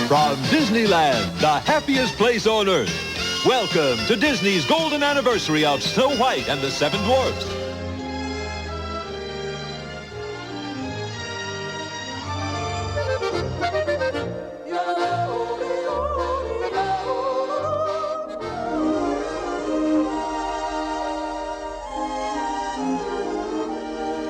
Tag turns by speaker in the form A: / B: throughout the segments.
A: From Disneyland, the happiest place on earth, welcome to Disney's golden anniversary of Snow White and the Seven Dwarfs.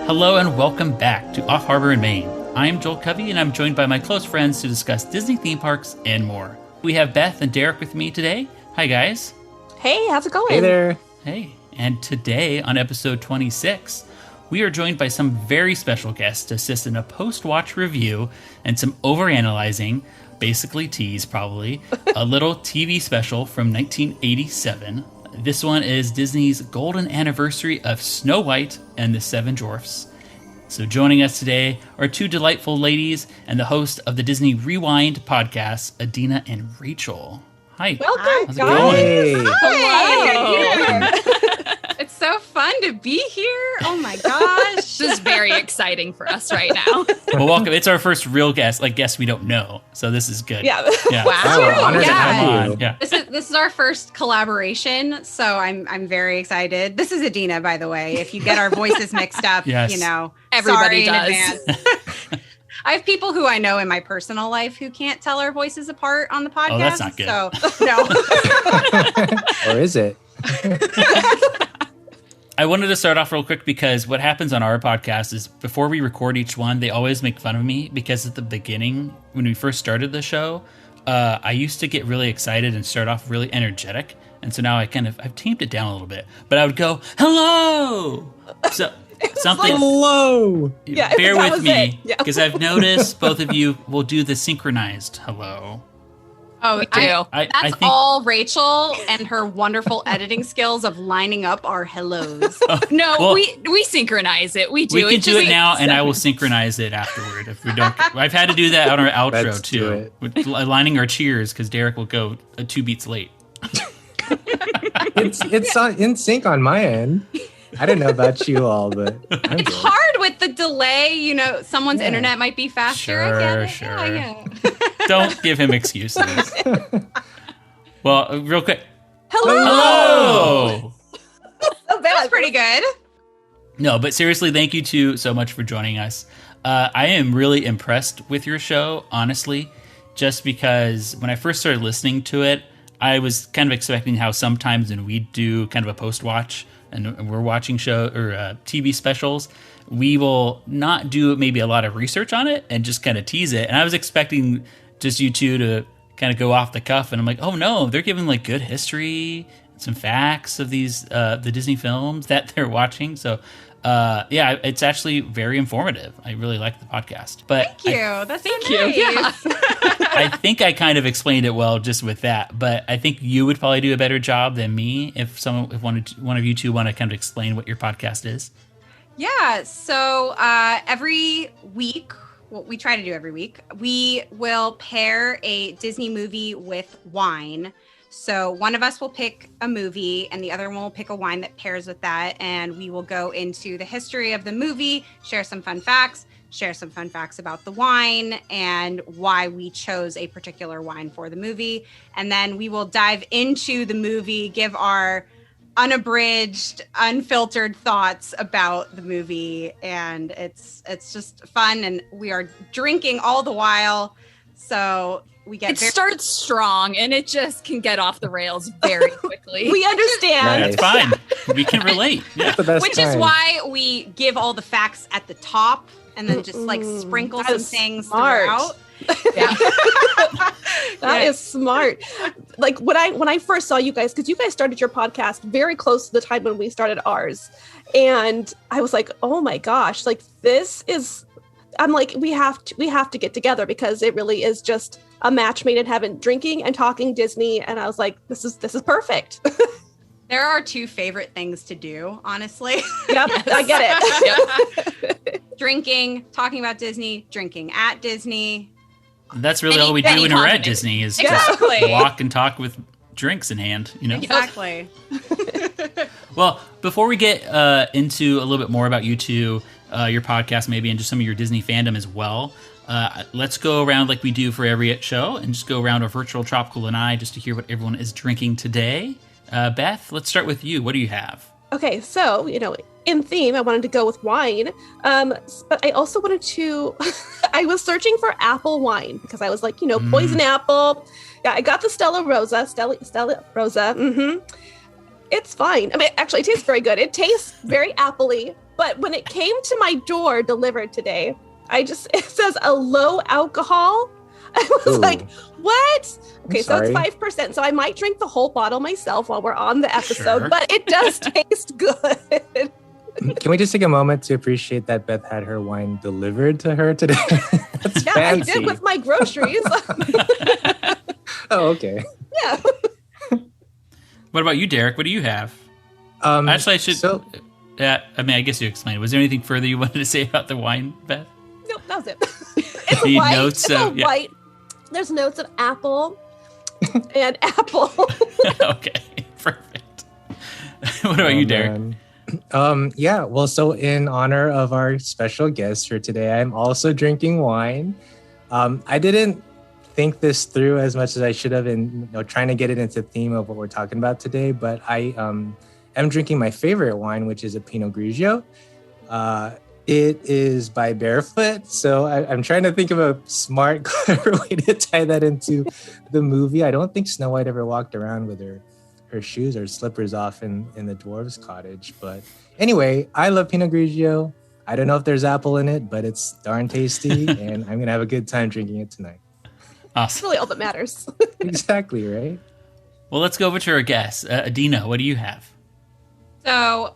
B: Hello and welcome back to Off Harbor in Maine. I'm Joel Covey and I'm joined by my close friends to discuss Disney theme parks and more. We have Beth and Derick with me today. Hi guys.
C: Hey, how's it going?
D: Hey there.
B: Hey, and today on episode 26, we are joined by some very special guests to assist in a post-watch review and some overanalyzing, basically tease probably, a little TV special from 1987. This one is Disney's golden anniversary of Snow White and the Seven Dwarfs. So joining us today are two delightful ladies and the host of the Disney ReWINEd Podcast, Adina and Rachel. Hi.
C: Welcome,
B: How's it
C: guys.
B: going?
D: Hey.
E: Hello. It's so fun to be here. Oh my gosh.
F: This is very exciting for us right now.
B: Well, welcome. It's our first real guest, guest we don't know. So this is good.
C: Yeah.
F: Wow.
D: Oh, honored to have you.
B: Yeah.
E: This is our first collaboration, so I'm very excited. This is Adina, by the way. If you get our voices mixed up,
B: Yes.
F: Everybody
E: sorry in
F: does.
E: advance. I have people who I know in my personal life who can't tell our voices apart on the podcast.
B: Oh, that's not good.
E: So, no.
D: Or is it?
B: I wanted to start off real quick because what happens on our podcast is before we record each one, they always make fun of me because at the beginning, when we first started the show, I used to get really excited and start off really energetic. And so now I've tamed it down a little bit. But I would go, hello! So something.
D: Hello.
C: Yeah,
B: bear
C: that
B: with
C: was
B: me
C: it. Yeah.
B: because I've noticed both of you will do the synchronized hello.
E: Oh,
F: We do.
B: I
E: That's
B: think
E: all Rachel and her wonderful editing skills of lining up our hellos.
F: No,
B: Well-
F: we synchronize it. We do
B: we
F: it.
B: can do
F: just-
B: it now, and I will synchronize it afterward if we don't. I've had to do that on our outro
D: Let's do
B: too,
D: it.
B: with lining our cheers because Derick will go 2 beats late.
D: It's in sync on my end. I don't know about you all, but I'm
E: It's
D: good.
E: hard with the delay. Someone's
D: Yeah.
E: internet might be faster. I get it.
B: Sure.
E: Yeah.
B: Don't give him excuses. Well, real quick.
C: Hello.
B: Hello.
C: So
E: That's pretty good.
B: No, but seriously, thank you so much for joining us. I am really impressed with your show, honestly, just because when I first started listening to it, I was kind of expecting how sometimes when we do kind of a post-watch and we're watching TV specials, we will not do maybe a lot of research on it and just kind of tease it. And I was expecting just you two to kind of go off the cuff, and I'm like, oh no, they're giving good history, some facts of these the Disney films that they're watching. So yeah, it's actually very informative. I really like the podcast. But
E: Thank you. That's so
F: Thank you.
E: nice.
F: Yeah.
B: I think I kind of explained it well just with that, but I think you would probably do a better job than me if one of you two want to kind of explain what your podcast is.
E: Yeah. So every week, what we try to do every week, we will pair a Disney movie with wine. So one of us will pick a movie and the other one will pick a wine that pairs with that. And we will go into the history of the movie, share some fun facts about the wine and why we chose a particular wine for the movie. And then we will dive into the movie, give our unabridged, unfiltered thoughts about the movie. And it's just fun. And we are drinking all the while. So we get
F: It starts strong and it just can get off the rails very quickly.
C: We understand.
D: Nice.
B: That's fine. We can relate. Yeah.
D: That's the best
E: which is
D: kind.
E: why we give all the facts at the top and then just sprinkle some
C: That's
E: things
C: smart.
E: throughout.
F: Yeah.
C: That is smart. Like when I first saw you guys, because you guys started your podcast very close to the time when we started ours, and I was like, oh my gosh, like this is. I'm like, we have to get together because it really is just a match made in heaven, drinking and talking Disney. And I was like, this is perfect.
E: There are two favorite things to do, honestly.
C: Yep, I get it.
E: Drinking, talking about Disney, drinking at Disney.
B: That's really all we do
F: Any
B: when we're at
F: combination.
B: Disney is
E: Exactly.
B: just walk and talk with drinks in hand, you know?
E: Exactly.
B: Well, before we get into a little bit more about you two, your podcast maybe, and just some of your Disney fandom as well, let's go around like we do for every show and just go around our virtual Tropical and I just to hear what everyone is drinking today. Beth, let's start with you. What do you have?
C: Okay, so, in theme, I wanted to go with wine, but I also wanted to, I was searching for apple wine because I was like, poison apple. Yeah, I got the Stella Rosa. It's fine. I mean, actually, it tastes very good. It tastes very appley, but when it came to my door delivered today, it says a low alcohol. I was like, what? Okay, so it's 5%. So I might drink the whole bottle myself while we're on the episode, but it does taste good.
D: Can we just take a moment to appreciate that Beth had her wine delivered to her today? That's fancy.
C: I did with my groceries.
D: Oh, okay.
C: Yeah.
B: What about you, Derick? What do you have? Actually, I should... I guess you explained. Was there anything further you wanted to say about the wine, Beth?
C: Nope, that was it. It's white. White. There's notes of apple and apple.
B: Okay, perfect. What about you, Derick?
D: Well, so in honor of our special guest for today, I'm also drinking wine. I didn't think this through as much as I should have in trying to get it into theme of what we're talking about today, but I am drinking my favorite wine, which is a Pinot Grigio. It is by Barefoot, so I'm trying to think of a smart, clever way to tie that into the movie. I don't think Snow White ever walked around with her shoes or slippers off in the dwarves' cottage. But anyway, I love Pinot Grigio. I don't know if there's apple in it, but it's darn tasty, and I'm going to have a good time drinking it tonight.
B: Awesome.
C: That's really all that matters.
D: Exactly, right?
B: Well, let's go over to our guest. Adina, what do you have?
E: So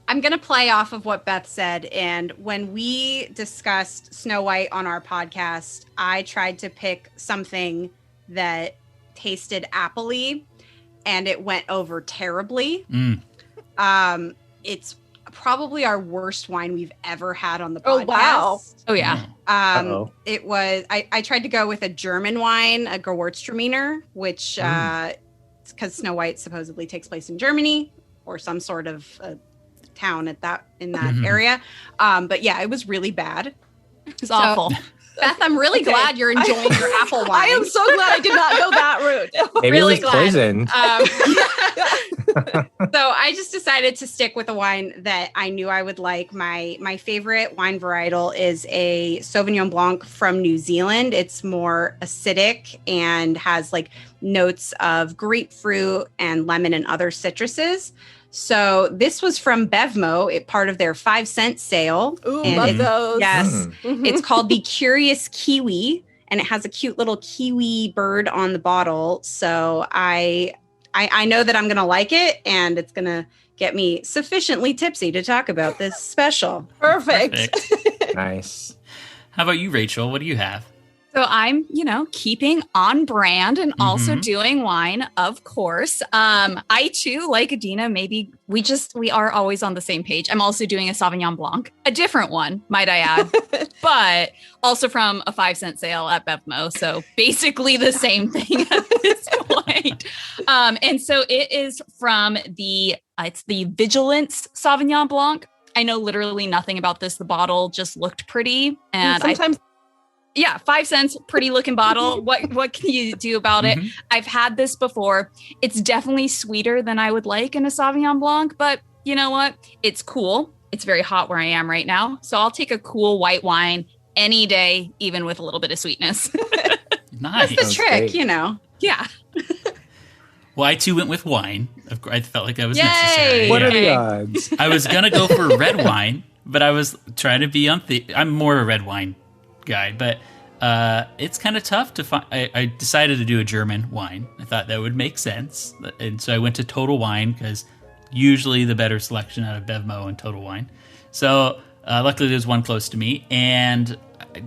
E: I'm going to play off of what Beth said. And when we discussed Snow White on our podcast, I tried to pick something that tasted appley, and it went over terribly. It's probably our worst wine we've ever had on the podcast.
C: Oh, wow.
F: Oh, yeah.
E: It was, I tried to go with a German wine, a Gewürztraminer, which, because Snow White supposedly takes place in Germany or some sort of town in that area. But yeah, it was really bad.
F: It was awful.
E: Beth, I'm really glad you're enjoying your apple wine.
C: I am so glad I did not go that route.
D: Maybe
E: really
D: it was poison.
E: So I just decided to stick with a wine that I knew I would like. My favorite wine varietal is a Sauvignon Blanc from New Zealand. It's more acidic and has like notes of grapefruit and lemon and other citruses. So this was from Bevmo, part of their 5-cent sale.
C: Ooh, love those.
E: Yes.
C: Mm-hmm.
E: It's called the Curious Kiwi, and it has a cute little kiwi bird on the bottle. So I know that I'm going to like it, and it's going to get me sufficiently tipsy to talk about this special.
C: Perfect.
D: Nice.
B: How about you, Rachel? What do you have?
F: So I'm, keeping on brand and also doing wine, of course. I too, like Adina, maybe we are always on the same page. I'm also doing a Sauvignon Blanc, a different one, might I add, but also from a 5-cent sale at Bevmo. So basically the same thing at this point. And so it is from it's the Vigilance Sauvignon Blanc. I know literally nothing about this. The bottle just looked pretty. And
C: sometimes.
F: Yeah, 5 cents, pretty looking bottle. What can you do about it? I've had this before. It's definitely sweeter than I would like in a Sauvignon Blanc, but you know what? It's cool. It's very hot where I am right now. So I'll take a cool white wine any day, even with a little bit of sweetness.
B: Nice.
E: That's the trick,
D: great.
F: Yeah.
B: Well, I too went with wine. Of course, I felt like that was
F: Yay!
B: necessary.
D: What are the odds?
B: I was going to go for red wine, but I was trying to be I'm more of a red wine guy, but it's kind of tough to find. I decided to do a German wine. I thought that would make sense, and so I went to Total Wine because usually the better selection out of Bevmo and Total Wine. So luckily there's one close to me, and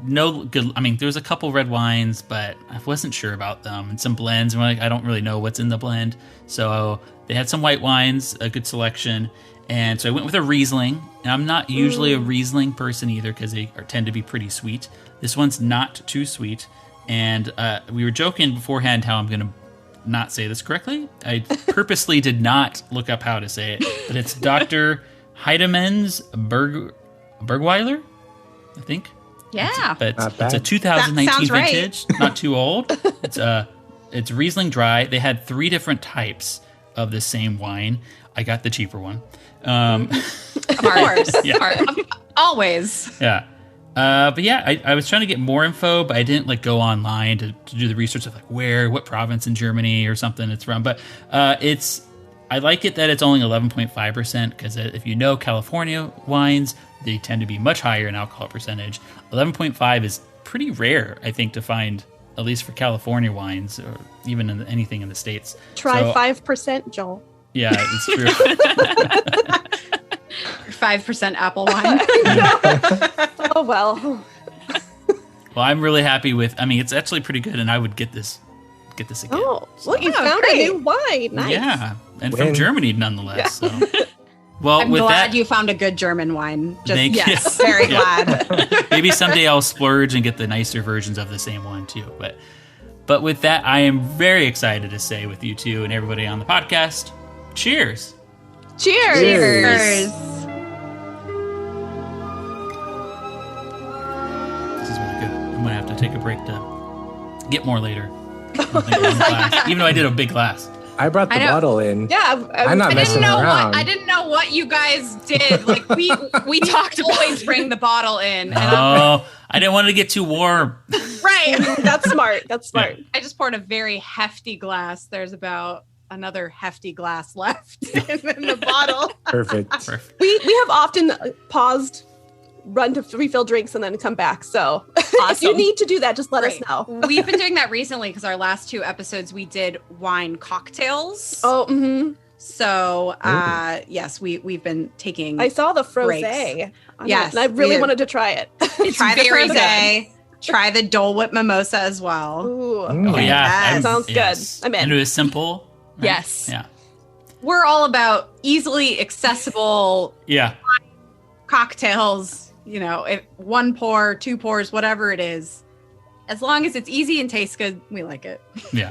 B: no good. I mean, there was a couple red wines, but I wasn't sure about them, and some blends. And I don't really know what's in the blend. So they had some white wines, a good selection. And so I went with a Riesling, and I'm not usually a Riesling person either because they tend to be pretty sweet. This one's not too sweet, and we were joking beforehand how I'm going to not say this correctly. I purposely did not look up how to say it, but it's Dr. Heidemann's Bergweiler, I think.
F: Yeah.
B: But it's a 2019 vintage, not too old. It's Riesling dry. They had 3 different types of the same wine. I got the cheaper one.
F: Of course.
B: Yeah.
F: Always.
B: Yeah. But yeah, I was trying to get more info, but I didn't like go online to do the research of like what province in Germany or something it's from. But I like it that it's only 11.5% because if you know California wines, they tend to be much higher in alcohol percentage. 11.5 is pretty rare, I think, to find, at least for California wines or even in anything in the States.
C: Try 5%, Joel.
B: Yeah, it's true.
E: 5% apple wine.
C: Oh, well.
B: Well, I'm really happy with, it's actually pretty good, and I would get this again.
C: Oh, look, you found a new wine. Nice.
B: Yeah, and from Germany nonetheless.
C: Yeah.
B: So. Well,
E: I'm glad you found a good German wine.
B: Yes,
E: very glad.
B: Maybe someday I'll splurge and get the nicer versions of the same one too. But with that, I am very excited to say with you two and everybody on the podcast, cheers.
C: Cheers.
E: Cheers.
B: This is really good. I'm gonna have to take a break to get more later. Even though I did a big glass.
D: I brought the bottle in.
C: Yeah,
D: I'm not messing around.
F: I didn't know what you guys did. Like we talked to always bring the bottle in.
B: Oh, I didn't want it to get too warm.
F: Right.
C: That's smart. That's smart.
B: Yeah.
E: I just poured a very hefty glass. There's about another hefty glass left in the bottle.
D: Perfect.
C: We have often paused, run to refill drinks, and then come back. So if you need to do that, just let us know.
E: We've been doing that recently because our last 2 episodes we did wine cocktails.
C: Oh, mm-hmm.
E: So yes, we've been taking.
C: I saw the frosé.
E: Breaks. Yes,
C: and I really wanted to try it.
E: Try the frosé. Try the Dole Whip mimosa as well.
C: Ooh,
B: Oh yeah,
C: sounds good. I'm in.
B: And it was simple. Right?
F: Yes.
B: Yeah.
E: We're all about easily accessible cocktails. If 1 pour, 2 pours, whatever it is, as long as it's easy and tastes good, we like it.
B: Yeah.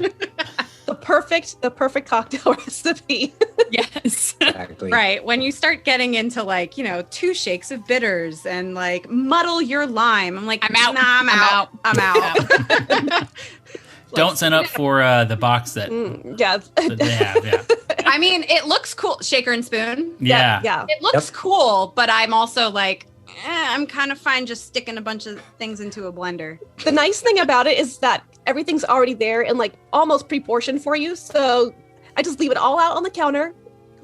C: the perfect cocktail recipe.
F: Yes.
D: Exactly.
E: Right. When you start getting into 2 shakes of bitters and muddle your lime, I'm like,
F: I'm out.
E: Nah, I'm out.
B: Don't sign up for the box that they have. Yeah.
E: I mean, it looks cool. Shaker and spoon.
B: Yeah.
C: Yeah.
E: It looks cool, but I'm also I'm kind of fine just sticking a bunch of things into a blender.
C: The nice thing about it is that everything's already there and almost pre-portioned for you. So I just leave it all out on the counter.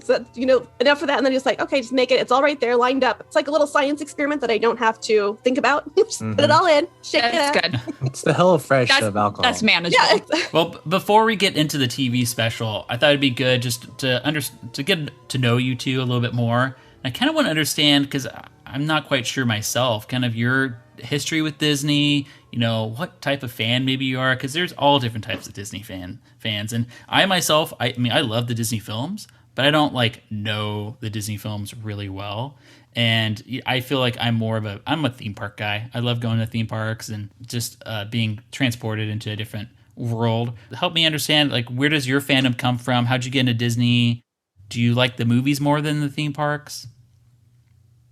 C: So enough for that. And then just okay, just make it. It's all right there lined up. It's like a little science experiment that I don't have to think about. Just put it all in, shake it up.
F: That's good.
D: It's the HelloFresh of alcohol.
F: That's manageable.
C: Yeah.
B: Well, before we get into the TV special, I thought it'd be good just to get to know you two a little bit more. I kind of want to understand, because I'm not quite sure myself, kind of your history with Disney, what type of fan maybe you are, because there's all different types of Disney fans. And I myself, I love the Disney films, but I don't know the Disney films really well. And I feel like I'm a theme park guy. I love going to theme parks and just being transported into a different world. Help me understand, where does your fandom come from? How'd you get into Disney? Do you like the movies more than the theme parks?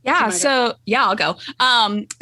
F: Yeah. So I'll go.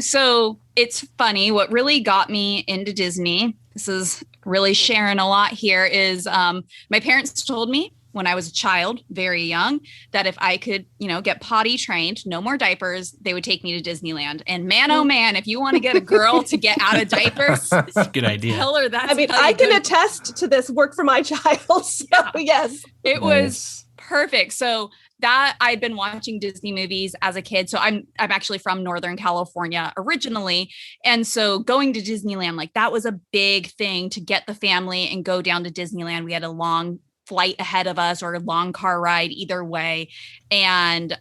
F: So it's funny. What really got me into Disney, this is really sharing a lot here, is my parents told me when I was a child, very young, that if I could, get potty trained, no more diapers, they would take me to Disneyland. And man, oh man, if you want to get a girl to get out of diapers,
B: that's a good idea.
F: Tell her that.
C: I can attest to this work for my child. So yes,
F: it was perfect. So that I'd been watching Disney movies as a kid. So I'm actually from Northern California originally. And so going to Disneyland, that was a big thing to get the family and go down to Disneyland. We had a long flight ahead of us or a long car ride either way. And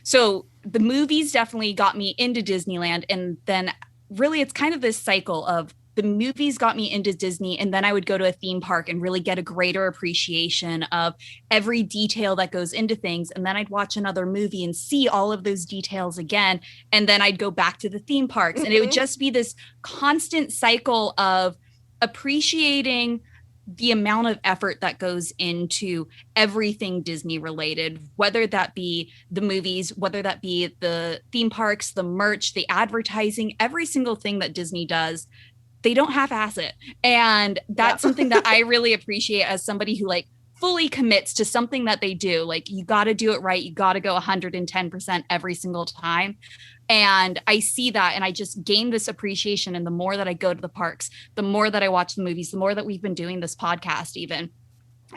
F: so the movies definitely got me into Disneyland. And then really it's kind of this cycle of the movies got me into Disney, and then I would go to a theme park and really get a greater appreciation of every detail that goes into things. And then I'd watch another movie and see all of those details again. And then I'd go back to the theme parks. And it would just be this constant cycle of appreciating the amount of effort that goes into everything Disney related, whether that be the movies, whether that be the theme parks, the merch, the advertising, every single thing that Disney does, they don't half-ass it. And that's something that I really appreciate as somebody who like fully commits to something that they do. Like, you got to do it right. You got to go 110% every single time. And I see that, and I just gain this appreciation. And the more that I go to the parks, the more that I watch the movies, the more that we've been doing this podcast, even,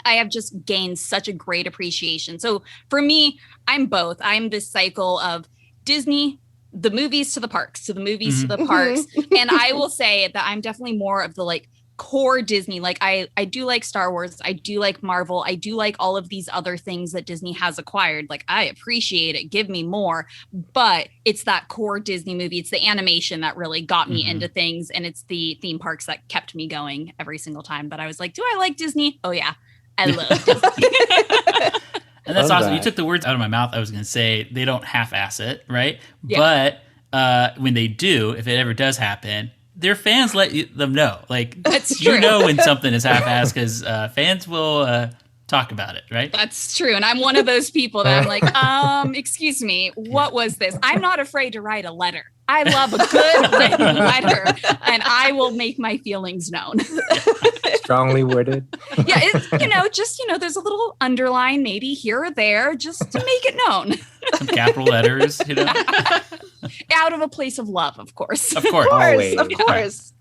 F: I have just gained such a great appreciation. So for me, I'm both. I'm this cycle of Disney, the movies to the parks, to the movies to the parks. And I will say that I'm definitely more of the like core Disney. Like I do like Star Wars. I do like Marvel. I do like all of these other things that Disney has acquired. Like, I appreciate it. Give me more. But it's that core Disney movie. It's the animation that really got me into things. And it's the theme parks that kept me going every single time. But I was like, do I like Disney? Oh yeah, I love Disney.
B: And that's awesome. You took the words out of my mouth. I was going to say they don't half-ass it, right?
F: Yeah.
B: But when they do, if it ever does happen, their fans let them know. Like,
F: that's true.
B: You know when something is half-assed because fans will talk about it, right?
F: That's true. And I'm one of those people that I'm like, excuse me, what was this? I'm not afraid to write a letter. I love a good written letter, and I will make my feelings known.
D: Strongly worded.
F: Yeah, it's, there's a little underline maybe here or there just to make it known.
B: Some capital letters,
F: Out of a place of love, of course.
B: Of course.
D: Always.
C: Of course.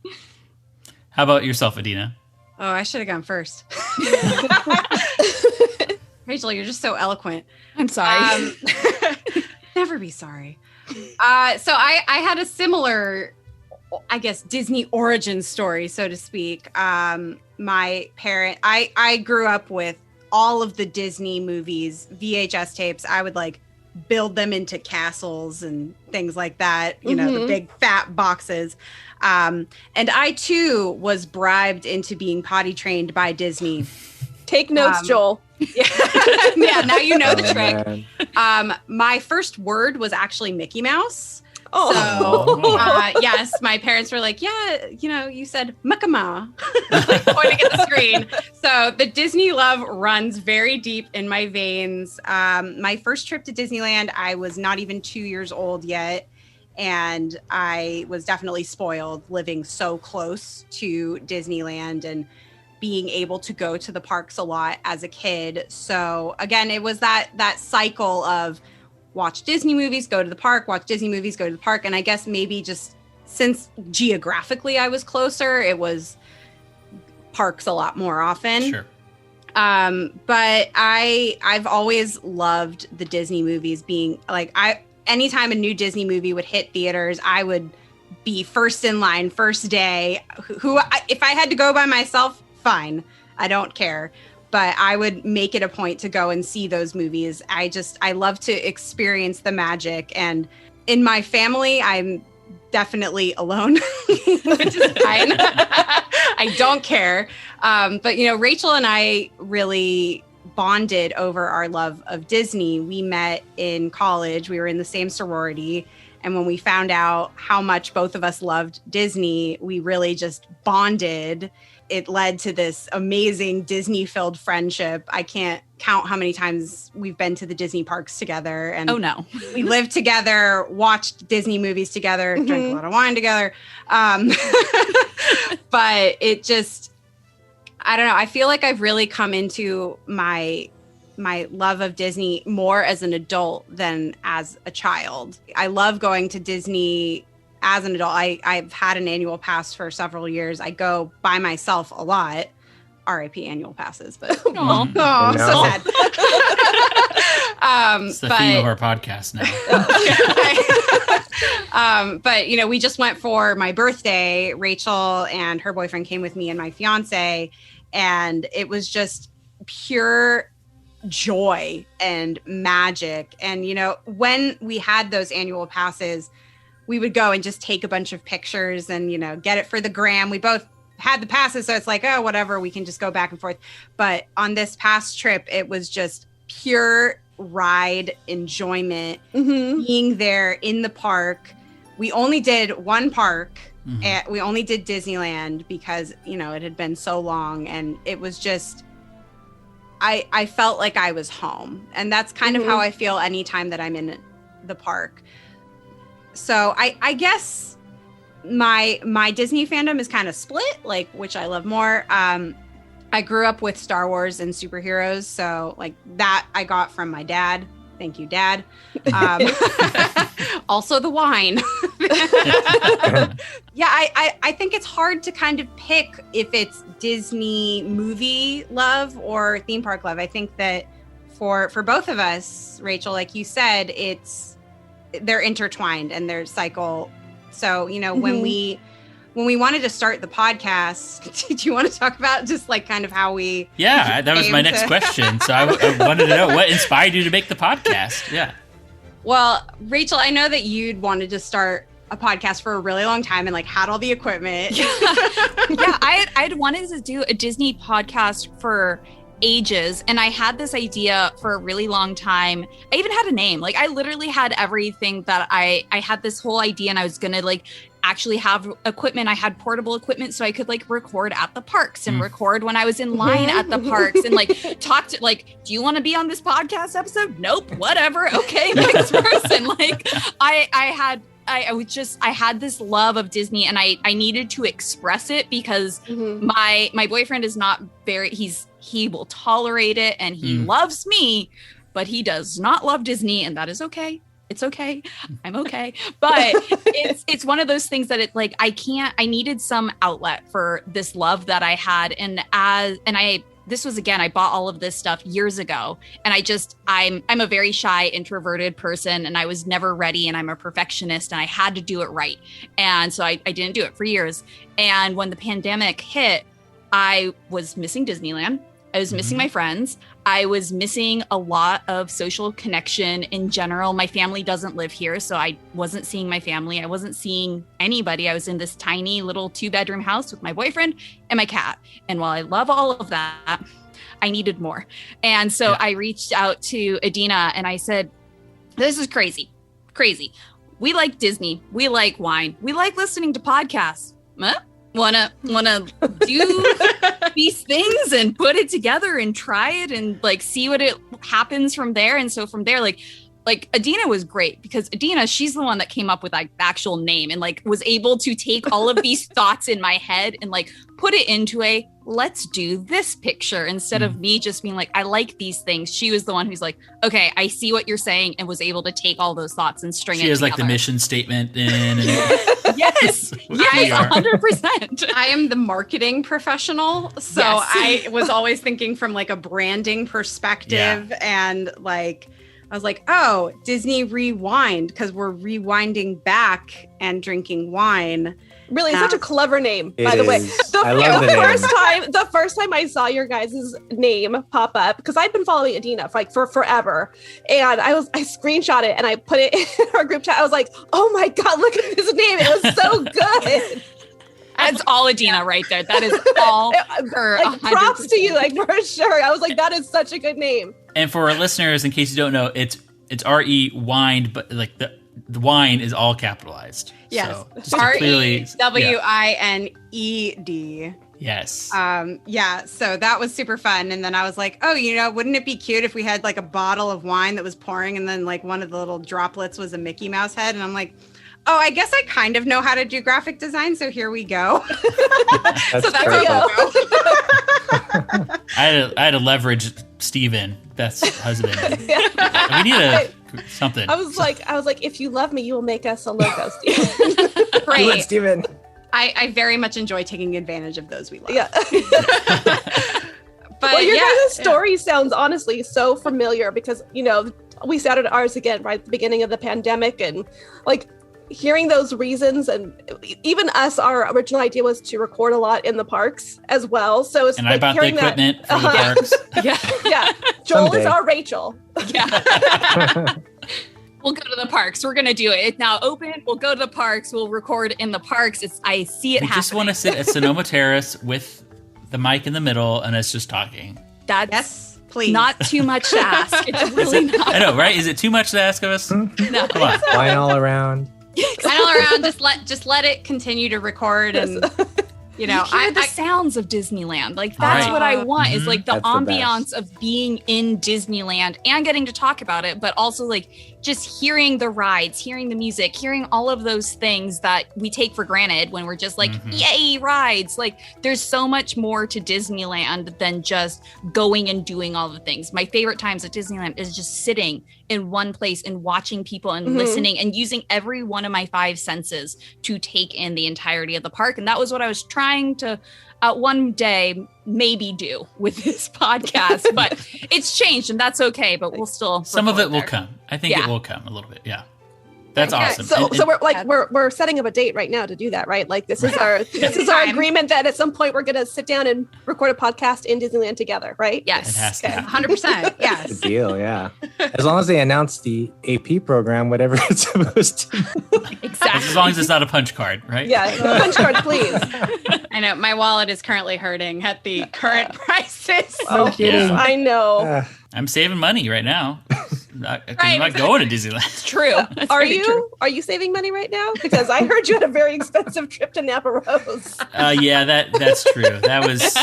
B: How about yourself, Adina?
E: Oh, I should have gone first. Rachel, you're just so eloquent.
F: I'm sorry.
E: Never be sorry. So I had a similar, I guess, Disney origin story, so to speak. My parent, I grew up with all of the Disney movies, VHS tapes. I would like build them into castles and things like that, the big fat boxes. And I too was bribed into being potty trained by Disney.
C: Take notes, Joel.
E: Yeah, now you know the trick.
D: Man.
E: My first word was actually Mickey Mouse.
C: Oh.
E: So, yes, my parents were like, yeah, you said Muckama, pointing at the screen. So the Disney love runs very deep in my veins. My first trip to Disneyland, I was not even 2 years old yet. And I was definitely spoiled living so close to Disneyland and being able to go to the parks a lot as a kid. So again, it was that cycle of watch Disney movies, go to the park, watch Disney movies, go to the park. And I guess maybe just since geographically I was closer, it was parks a lot more often.
B: Sure.
E: But I've always loved the Disney movies being like, anytime a new Disney movie would hit theaters, I would be first in line, first day. If I had to go by myself, fine. I don't care. But I would make it a point to go and see those movies. I love to experience the magic. And in my family, I'm definitely alone, which is fine. I don't care. But, Rachel and I really bonded over our love of Disney. We met in college. We were in the same sorority. And when we found out how much both of us loved Disney, we really just bonded. It led to this amazing Disney-filled friendship. I can't count how many times we've been to the Disney parks together. And
F: oh, no.
E: We lived together, watched Disney movies together, drank a lot of wine together. But it just, I don't know. I feel like I've really come into my love of Disney more as an adult than as a child. I love going to Disney as an adult. I've had an annual pass for several years. I go by myself a lot. RIP annual passes, but I'm so sad.
B: It's the theme of our podcast now.
E: But we just went for my birthday. Rachel and her boyfriend came with me and my fiance, and it was just pure joy and magic. And when we had those annual passes, we would go and just take a bunch of pictures and get it for the gram. We both had the passes, so it's like, oh, whatever, we can just go back and forth. But on this past trip, it was just pure ride enjoyment, being there in the park. We only did one park, And we only did Disneyland because, it had been so long, and it was just, I felt like I was home. And that's kind of how I feel anytime that I'm in the park. So I guess my Disney fandom is kind of split, like, which I love more. I grew up with Star Wars and superheroes. So like that I got from my dad. Thank you, Dad. Also the wine. Yeah, I think it's hard to kind of pick if it's Disney movie love or theme park love. I think that for both of us, Rachel, like you said, they're intertwined and they're cycle. So, when we wanted to start the podcast, did you want to talk about just like kind of how we...
B: Yeah, that was my next question. So I wanted to know what inspired you to make the podcast. Yeah.
E: Well, Rachel, I know that you'd wanted to start a podcast for a really long time and like had all the equipment.
F: Yeah, I'd wanted to do a Disney podcast for ages, and I had this idea for a really long time. I even had a name. Like, I literally had everything that I had this whole idea, and I was gonna like actually have equipment. I had portable equipment so I could like record at the parks and record when I was in line at the parks and like talk to like, do you want to be on this podcast episode? Nope, whatever. Okay, next person. Like I had this love of Disney, and I needed to express it because my boyfriend is not he will tolerate it and he loves me, but he does not love Disney, and that is okay. It's okay. I'm okay. But it's one of those things that I needed some outlet for this love that I had. I bought all of this stuff years ago, and I'm a very shy, introverted person, and I was never ready, and I'm a perfectionist, and I had to do it right. And so I didn't do it for years. And when the pandemic hit, I was missing Disneyland. I was missing my friends. I was missing a lot of social connection in general. My family doesn't live here, so I wasn't seeing my family. I wasn't seeing anybody. I was in this tiny little 2-bedroom house with my boyfriend and my cat. And while I love all of that, I needed more. And so I reached out to Adina and I said, this is crazy. We like Disney. We like wine. We like listening to podcasts. Wanna do these things and put it together and try it and like see what it happens from there. And so from there, like Adina was great because Adina, she's the one that came up with like the actual name and like was able to take all of these thoughts in my head and like put it into a let's do this picture instead of me just being like, I like these things. She was the one who's like, okay, I see what you're saying, and was able to take all those thoughts and string it together.
B: She has like the mission statement in. And
F: yes, 100%.
E: I am the marketing professional. So I was always thinking from like a branding perspective and like, I was like, oh, Disney ReWINEd because we're rewinding back and drinking wine.
C: Really, it's such a clever name, by the way. The first time I saw your guys' name pop up, because I've been following Adina for forever, and I screenshot it and I put it in our group chat. I was like, oh my God, look at this name. It was so good.
F: That's all Adina right there. That is all her.
C: Like, props to you, like, for sure. I was like, that is such a good name.
B: And for our listeners, in case you don't know, it's ReWINEd, but like the wine is all capitalized.
E: Yes,
B: so
E: ReWINEd.
B: Yes.
E: So that was super fun. And then I was like, oh, wouldn't it be cute if we had like a bottle of wine that was pouring and then like one of the little droplets was a Mickey Mouse head? And I'm like, oh, I guess I kind of know how to do graphic design. So here we go.
D: That's
B: I had to leverage Steven, Beth's husband. We need something.
C: I was like, if you love me, you will make us a logo, Steven.
E: Right.
D: Steven.
E: I very much enjoy taking advantage of those we love.
C: Yeah.
E: But
C: well, your guys' story sounds honestly so familiar because, we started ours again right at the beginning of the pandemic, and like hearing those reasons, and even us, our original idea was to record a lot in the parks as well. So it's
B: and
C: like
B: I bought the equipment for the parks.
C: Yeah. Joel is our Rachel.
F: Yeah. We'll go to the parks. We're going to do it. It's now open. We'll go to the parks. We'll record in the parks. I see it happening.
B: I just want to sit at Sonoma Terrace with the mic in the middle and us just talking.
F: That's
E: yes, please.
F: Not too much to ask. It's really not.
B: I know, right? Is it too much to ask of us?
F: No.
B: Come on.
D: Wine all around.
E: Sidle around, just let it continue to record, and you know,
F: hear the sounds of Disneyland. Like that's
B: Right.
F: what I want is like the
D: That's the
F: ambiance of being in Disneyland and getting to talk about it, but also like just hearing the rides, hearing the music, hearing all of those things that we take for granted when we're just like, yay, rides. Like there's so much more to Disneyland than just going and doing all the things. My favorite times at Disneyland is just sitting in one place and watching people and listening and using every one of my 5 senses to take in the entirety of the park. And that was what I was trying to one day maybe do with this podcast, but it's changed and that's okay, but we'll still
B: Some of it will
F: there.
B: come. I think
F: Yeah.
B: it will come a little bit. Yeah. That's
C: Okay,
B: awesome.
C: So,
B: And-
C: so we're like we're setting up a date right now to do that, right? Like this is our agreement that at some point we're gonna sit down and record a podcast in Disneyland together, right?
F: Yes.
B: It has to happen.
E: 100%.
D: Good
E: Yes.
D: deal, yeah. As long as they announce the AP program, whatever it's supposed to be.
F: Exactly.
B: As long as it's not a punch card, right?
C: Yeah, punch card, please.
E: I know my wallet is currently hurting at the current prices.
C: Oh,
D: kidding.
C: I know.
B: I'm saving money right now. I'm
E: Right,
B: not going to Disneyland.
F: It's true. That's
C: Are
F: very
C: you
F: true.
C: are you saving money right now? Because I heard you had a very expensive trip to Napa Rose.
B: Yeah, that's true. That was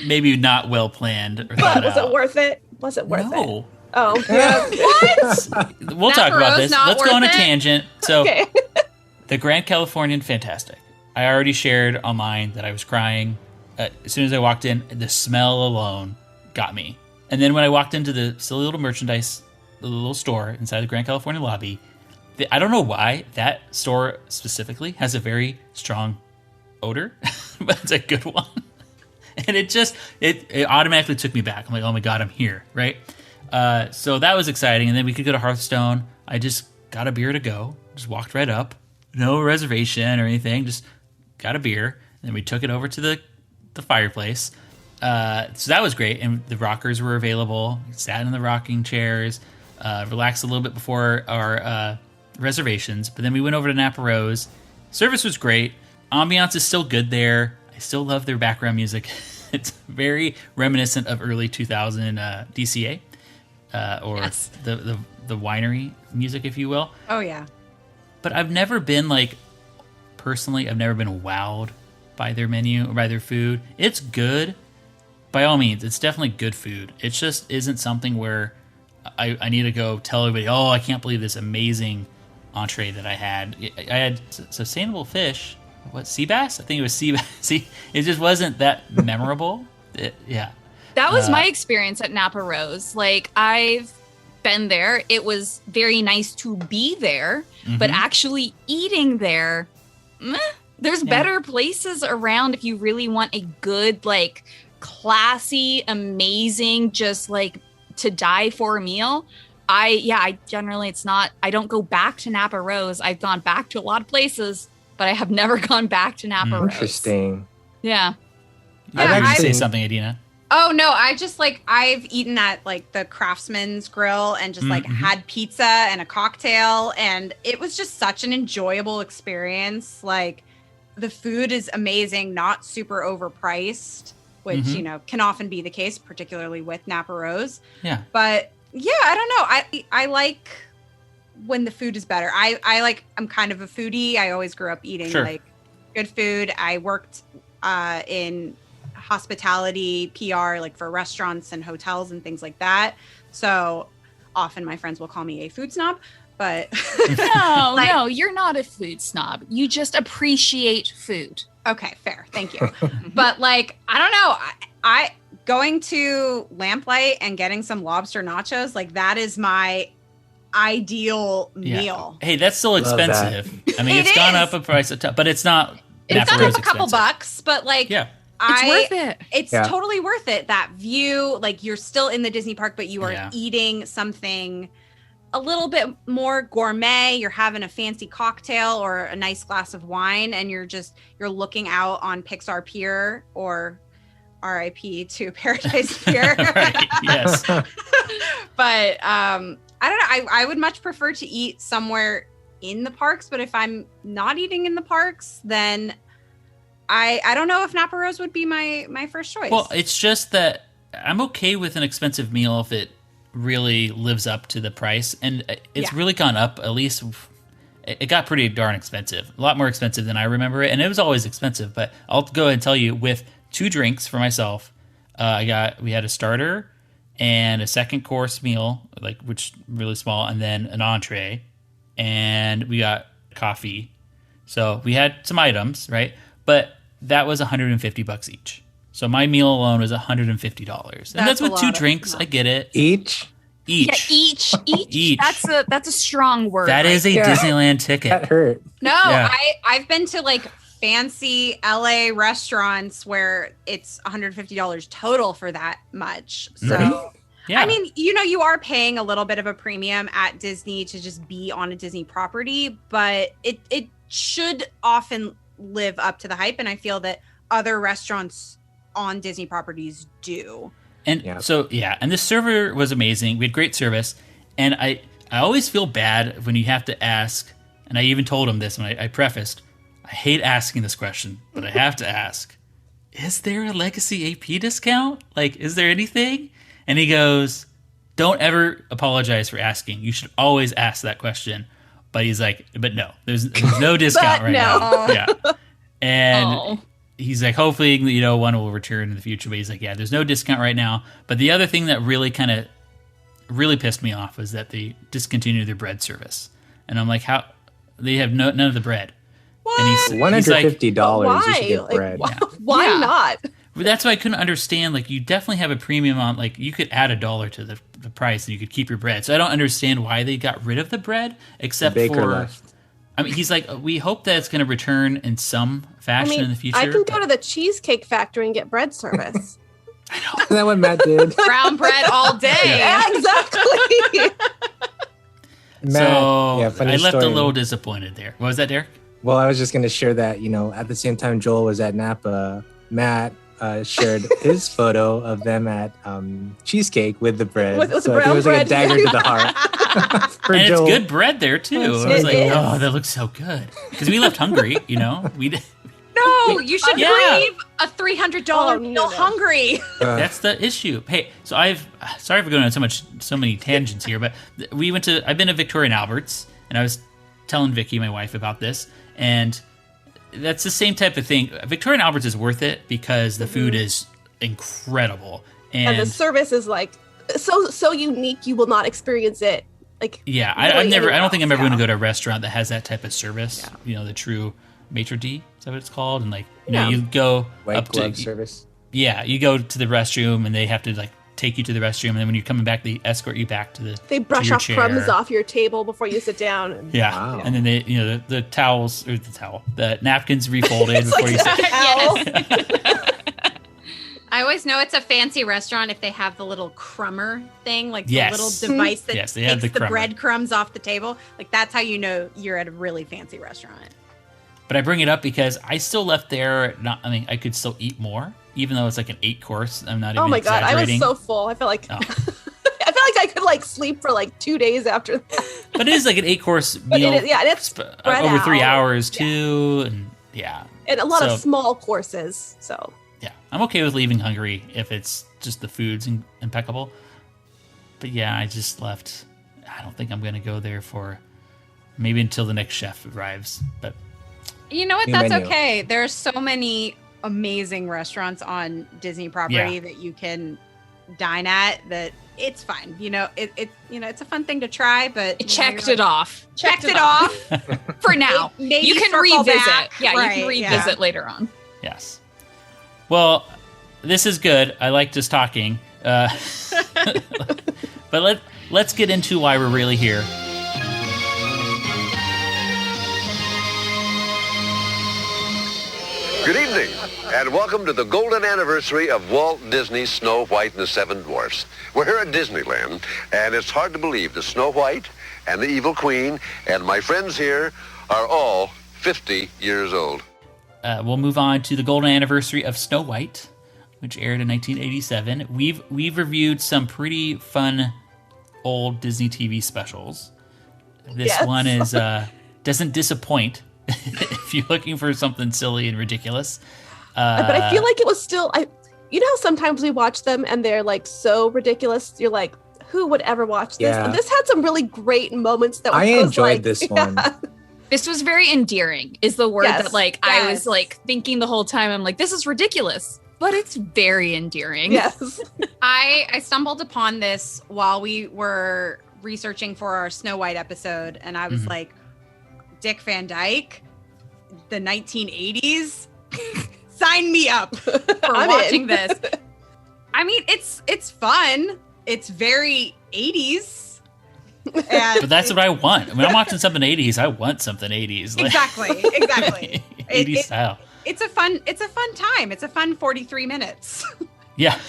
B: maybe not well planned or
C: But
B: thought
C: was
B: out.
C: it worth it? Was it worth it?
B: No.
C: Oh, yeah.
B: We'll talk about
E: Rose
B: this.
E: not
B: Let's go on a
E: worth it?
B: tangent. So,
C: Okay.
B: the Grand Californian, fantastic. I already shared online that I was crying. As soon as I walked in, the smell alone got me. And then when I walked into the silly little merchandise, the little store inside the Grand California lobby, I don't know why that store specifically has a very strong odor, but it's a good one. And it automatically took me back. I'm like, oh my God, I'm here, right? So that was exciting. And then we could go to Hearthstone. I just got a beer to go. Just walked right up. No reservation or anything. Just got a beer. And then we took it over to the fireplace. So that was great. And the rockers were available. Sat in the rocking chairs. Relaxed a little bit before our reservations. But then we went over to Napa Rose. Service was great. Ambiance is still good there. I still love their background music. It's very reminiscent of early 2000 DCA or
F: Yes.
B: the winery music, if you will.
E: Oh yeah.
B: But I've never been personally, I've never been wowed by their menu or by their food. It's good. By all means, it's definitely good food. It just isn't something where I need to go tell everybody, oh, I can't believe this amazing entree that I had. I had sustainable fish. What, sea bass? I think it was sea bass. See, it just wasn't that memorable. Yeah.
F: That was my experience at Napa Rose. Like I've been there. It was very nice to be there, but actually eating there, there's better places around if you really want a good, like classy, amazing, just like to die for a meal. I generally, I don't go back to Napa Rose. I've gone back to a lot of places, but I have never gone back to Napa Rose.
D: Interesting.
F: Yeah.
B: I heard you say
D: actually-
B: something, Adina.
E: Oh no, I've eaten at like the Craftsman's Grill and just like had pizza and a cocktail, and it was just such an enjoyable experience. Like the food is amazing, not super overpriced, which you know can often be the case, particularly with Napa Rose.
B: Yeah.
E: But yeah, I don't know. I like when the food is better. I'm kind of a foodie. I always grew up eating like good food. I worked in hospitality PR, like for restaurants and hotels and things like that. So often my friends will call me a food snob, but
F: No, you're not a food snob. You just appreciate food.
E: okay, fair. Thank you. But like, I don't know. I going to Lamplight and getting some lobster nachos, like that is my ideal meal.
B: Hey, that's still
D: Love that.
B: expensive. I mean,
E: It
B: it's gone
E: is.
B: up a price, but it's not.
E: It's
B: Napa
E: gone
B: Rose
E: up a couple
B: expensive.
E: bucks, but like,
B: Yeah.
F: It's worth it.
E: It's
D: Yeah.
E: totally worth it. That view, like you're still in the Disney park, but you are
B: Yeah.
E: eating something a little bit more gourmet. You're having a fancy cocktail or a nice glass of wine, and you're looking out on Pixar Pier or RIP to Paradise Pier.
B: Right, yes.
E: But I don't know. I would much prefer to eat somewhere in the parks, but if I'm not eating in the parks, then I don't know if Napa Rose would be my first choice.
B: Well, it's just that I'm okay with an expensive meal if it really lives up to the price, and it's
E: Yeah.
B: really gone up. At least it got pretty darn expensive. A lot more expensive than I remember it. And it was always expensive. But I'll go ahead and tell you, with 2 drinks for myself, we had a starter and a second course meal, which really small, and then an entree. And we got coffee. So we had some items, right? But that was $150 each. So my meal alone was $150. And that's with 2 drinks. I get it.
D: Each.
F: Yeah, each. That's a strong word.
B: That is a Disneyland ticket.
D: That hurt.
E: No,
B: Yeah.
E: I've been to like fancy LA restaurants where it's $150 total for that much. So
B: Yeah.
E: I mean, you are paying a little bit of a premium at Disney to just be on a Disney property, but it should often live up to the hype, and I feel that other restaurants on Disney properties do.
B: And and the server was amazing. We had great service. And I always feel bad when you have to ask, and I even told him this when I prefaced, I hate asking this question, but I have to ask, is there a Legacy AP discount? Like, is there anything? And he goes, don't ever apologize for asking. You should always ask that question. But he's like, but no, there's no discount right now. Yeah. And he's like, hopefully, one will return in the future. But he's like, yeah, there's no discount right now. But the other thing that really pissed me off was that they discontinued their bread service. And I'm like, how? They have none of the bread.
E: What?
B: And
D: $150 you should get bread.
C: Why not?
B: But that's why I couldn't understand. Like, you definitely have a premium on, like, you could add $1 to the price and you could keep your bread. So I don't understand why they got rid of the bread, except
D: the baker
B: for...
D: left.
B: I mean, he's like, we hope that it's going to return in some fashion in the future.
C: I can go to the Cheesecake Factory and get bread service.
B: I know.
D: Isn't that what Matt did?
F: Brown bread all day.
C: Yeah, exactly.
B: So I left a little disappointed there. What was that, Derick?
D: Well, I was just going to share that, at the same time Joel was at Napa, Matt shared his photo of them at Cheesecake with the bread.
C: With the
D: so
C: brown
D: it was like a
C: bread.
D: dagger to the heart. For
B: And
D: Joel.
B: it's good bread there, too. I was like, oh, that looks so good. Because we left hungry, We did.
F: No, you should leave a $300 meal
C: no.
F: hungry.
B: That's the issue. Hey, so sorry for going on so many tangents here, but I've been to Victoria and Albert's, and I was telling Vicky, my wife, about this, and that's the same type of thing. Victoria and Albert's is worth it because the food is incredible.
C: And the service is like so unique, you will not experience it. Like,
B: yeah, I don't think I'm ever going to go to a restaurant that has that type of service. Yeah. The true maitre d', is that what it's called? And you go
D: White
B: up
D: glove
B: to
D: service.
B: Yeah, you go to the restroom and they have to take you to the restroom, and then when you're coming back, they escort you back to the.
C: They brush
B: your
C: off
B: chair.
C: crumbs off your table before you sit down. And,
B: Yeah,
D: Wow.
B: and then they, the towels or the napkins refolded before you sit.
F: Yes.
E: I always know it's a fancy restaurant if they have the little crumber thing, like
B: Yes.
E: the little device that
B: Yes, they have
E: takes
B: the
E: the
B: crumber.
E: breadcrumbs off the table. Like, that's how you know you're at a really fancy restaurant.
B: But I bring it up because I still left there. I could still eat more, even though it's like an 8-course. I'm not even.
C: oh my god, I was
B: exaggerating.
C: so full. I felt like I felt like I could sleep for 2 days after that.
B: But it is like an 8-course
C: But
B: meal.
C: and it's spread
B: over 3
C: out.
B: hours too, and yeah.
C: And a lot
B: So-
C: of small courses. So
B: Yeah, I'm okay with leaving hungry if it's just the food's impeccable. But yeah, I just left. I don't think I'm going to go there for maybe until the next chef arrives. But
E: You know what?
D: New
E: That's
D: menu.
E: okay. There's so many amazing restaurants on Disney property
B: Yeah.
E: that you can dine at that it's fine. It's a fun thing to try, but
F: Checked it off.
E: Checked it off.
F: For now.
E: Maybe
F: You can
E: circle
F: revisit.
E: back.
F: Yeah, you
E: Right,
F: can
E: yeah.
F: revisit later on.
B: yes. Well, this is good. I like just talking. But let's get into why we're really here.
G: Good evening, and welcome to the golden anniversary of Walt Disney's Snow White and the Seven Dwarfs. We're here at Disneyland, and it's hard to believe the Snow White and the Evil Queen and my friends here are all 50 years old.
B: We'll move on to the golden anniversary of Snow White, which aired in 1987. We've reviewed some pretty fun old Disney TV specials. This
C: Yes.
B: one is doesn't disappoint if you're looking for something silly and ridiculous.
C: but I feel like it was still you know how sometimes we watch them and they're so ridiculous, you're like, who would ever watch this?
D: Yeah.
C: And this had some really great moments that
D: I
C: was
D: enjoyed this one.
F: This was very endearing is the word
C: Yes.
F: that like I was like thinking the whole time. I'm like, this is ridiculous, but it's very endearing.
C: Yes.
E: I stumbled upon this while we were researching for our Snow White episode, and I was like, Dick Van Dyke, the 1980s, sign me up for watching this. I mean, it's fun. It's very 80s. And
B: But that's what I want. When I'm watching something 80s, I want something 80s. Like,
E: exactly.
B: 80s style.
E: It's a fun time. It's a fun 43 minutes.
B: Yeah.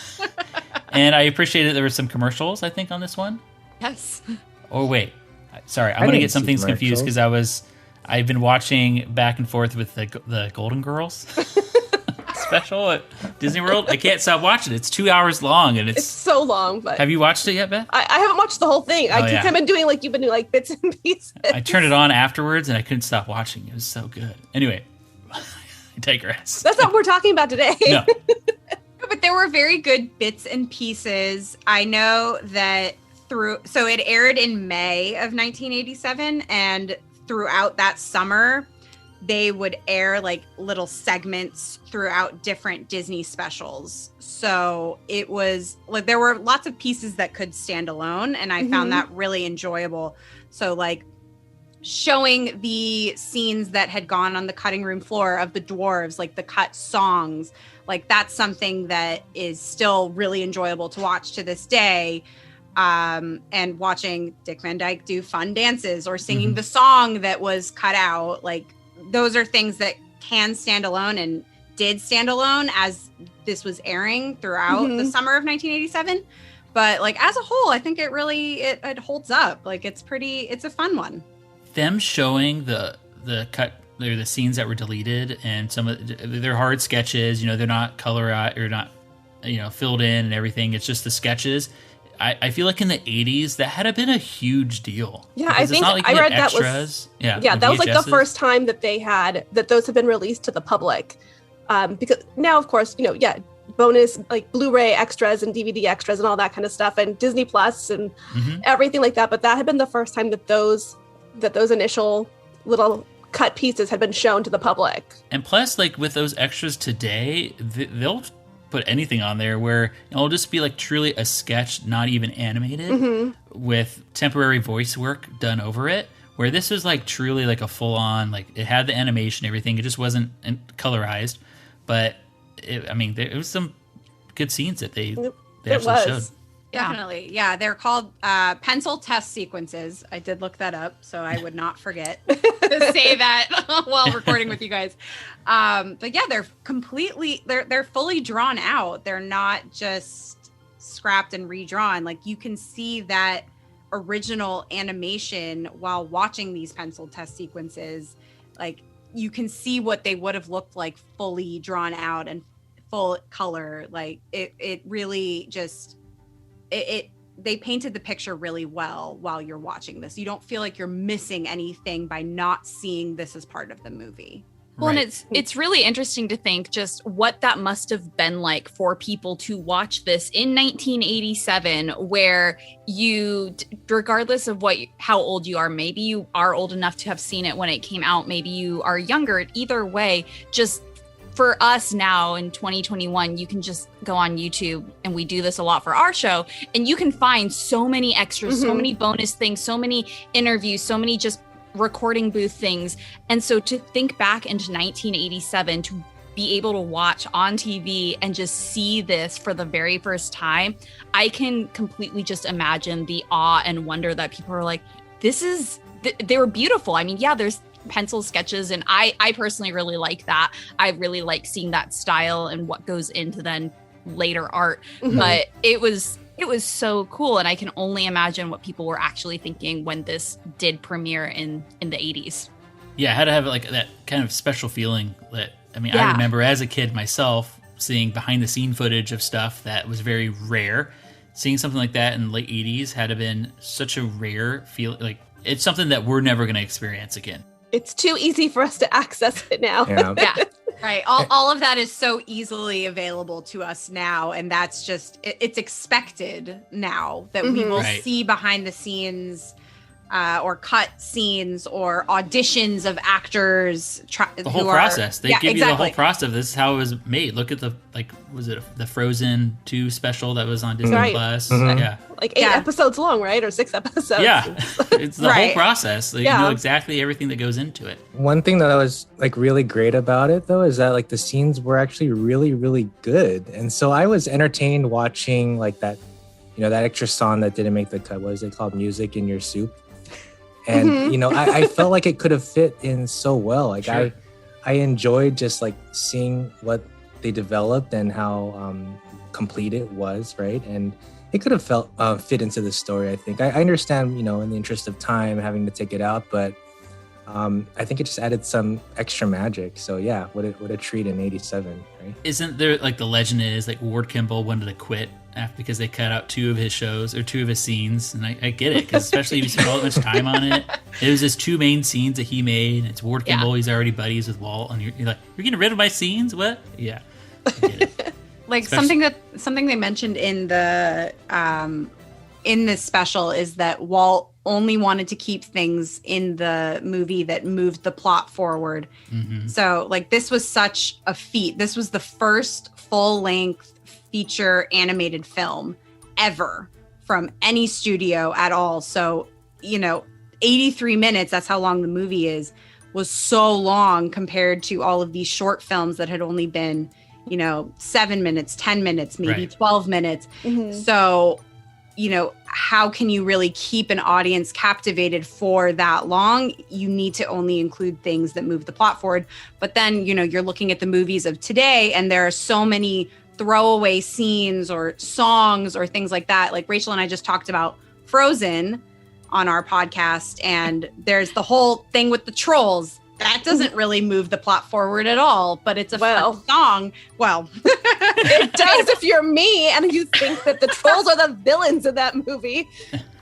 B: And I appreciated there were some commercials, I think, on this one.
F: Yes.
B: Oh, wait. Sorry, I'm
D: I
B: going to
D: didn't
B: get some
D: see
B: things confused
D: commercials.
B: because I've been watching back and forth with the Golden Girls special at Disney World. I can't stop watching it. It's 2 hours long, and
C: It's so long, but
B: Have you watched it yet, Beth?
C: I haven't watched the whole thing.
B: Oh, yeah.
C: I've been doing like you've been doing like bits and pieces.
B: I turned it on afterwards, and I couldn't stop watching. It was so good. Anyway, I digress.
C: That's not what we're talking about today.
B: No.
E: But there were very good bits and pieces. I know that so it aired in May of 1987, and throughout that summer, they would air like little segments throughout different Disney specials. So it was like there were lots of pieces that could stand alone, and I found that really enjoyable. So like showing the scenes that had gone on the cutting room floor of the dwarves, like the cut songs, like that's something that is still really enjoyable to watch to this day. And watching Dick Van Dyke do fun dances or singing the song that was cut out, like those are things that can stand alone and did stand alone as this was airing throughout the summer of 1987. But like as a whole, I think it really it holds up. Like it's a fun one.
B: Them showing the cut, the scenes that were deleted, and some of they're hard sketches. You know, they're not colorized or not, filled in and everything. It's just the sketches. I feel like in the 80s that had been a huge deal.
C: Yeah,
B: Because
C: I
B: it's
C: think
B: not like
C: I
B: you had
C: read that was
B: extras.
C: that was like the
B: VHSs.
C: first time that those have been released to the public. Because now, of course, bonus like Blu-ray extras and DVD extras and all that kind of stuff, and Disney Plus and everything like that. But that had been the first time that those initial little cut pieces had been shown to the public.
B: And plus, like with those extras today, they'll put anything on there where it'll just be like truly a sketch, not even animated, with temporary voice work done over it. Where this was like truly like a full on, like it had the animation, everything. It just wasn't colorized, but there was some good scenes that they actually showed.
E: Definitely. Yeah, they're called pencil test sequences. I did look that up, so I would not forget to say that while recording with you guys. But yeah, they're fully drawn out. They're not just scrapped and redrawn. Like you can see that original animation while watching these pencil test sequences. Like you can see what they would have looked like fully drawn out and full color. Like it really just... they painted the picture really well while you're watching this. You don't feel like you're missing anything by not seeing this as part of the movie.
F: Well, and it's really interesting to think just what that must have been like for people to watch this in 1987, where you, regardless of how old you are, maybe you are old enough to have seen it when it came out, maybe you are younger. Either way, just for us now in 2021, you can just go on YouTube, and we do this a lot for our show, and you can find so many extras, so many bonus things, so many interviews, so many just recording booth things. And so to think back into 1987, to be able to watch on TV and just see this for the very first time, I can completely just imagine the awe and wonder that people are like, they were beautiful. I mean, yeah, there's pencil sketches, and I personally really like that. I really like seeing that style and what goes into then later art. But it was so cool, and I can only imagine what people were actually thinking when this did premiere in the 80s.
B: Yeah, I had to have like that kind of special feeling that, I remember as a kid myself seeing behind the scene footage of stuff that was very rare. Seeing something like that in the late 80s had to been such a rare feel. Like it's something that we're never going to experience again.
C: It's too easy for us to access it now.
F: Yeah.
E: Right. All of that is so easily available to us now. And that's just, it's expected now that we will see behind the scenes or cut scenes or auditions of actors.
B: The whole process. They give you the
E: exactly.
B: whole process. This is how it was made. Look at was it the Frozen 2 special that was on Disney
C: Right.
B: Plus?
D: Mhm.
B: Yeah.
C: Like 8 episodes long, right? Or 6 episodes.
B: Yeah. It's the whole
E: Right.
B: process. You know exactly everything that goes into it.
D: One thing that was like really great about it though is that like the scenes were actually really, really good. And so I was entertained watching like that, you know, that extra song that didn't make the cut. What is it called? Music in Your Soup. And you know, I felt like it could have fit in so well. Like
B: Sure.
D: I enjoyed just like seeing what they developed and how complete it was, right? And it could have fit into the story. I think I understand, you know, in the interest of time having to take it out, but I think it just added some extra magic. So yeah, what a treat in '87, right?
B: Isn't there like the legend is like Ward Kimball wanted to quit because they cut out 2 of his shows or 2 of his scenes, and I get it because especially if you spend all that much time on it. It was just 2 main scenes that he made. It's Ward Kimball. He's already buddies with Walt, and you're like, you're getting rid of my scenes? What? Yeah, I get it.
E: Like something they mentioned in the in this special is that Walt only wanted to keep things in the movie that moved the plot forward.
B: Mm-hmm.
E: So like this was such a feat. This was the first full-length feature animated film ever from any studio at all. So, you know, 83 minutes, that's how long the movie is, was so long compared to all of these short films that had only been, you know, 7 minutes, 10 minutes, maybe
B: Right.
E: 12 minutes.
C: Mhm.
E: So, you know, how can you really keep an audience captivated for that long? You need to only include things that move the plot forward. But then, you know, you're looking at the movies of today and there are so many throwaway scenes or songs or things like that. Like Rachel and I just talked about Frozen on our podcast, and there's the whole thing with the trolls. That doesn't really move the plot forward at all, but it's a fun song. Well,
C: It does if you're me and you think that the trolls are the villains in that movie.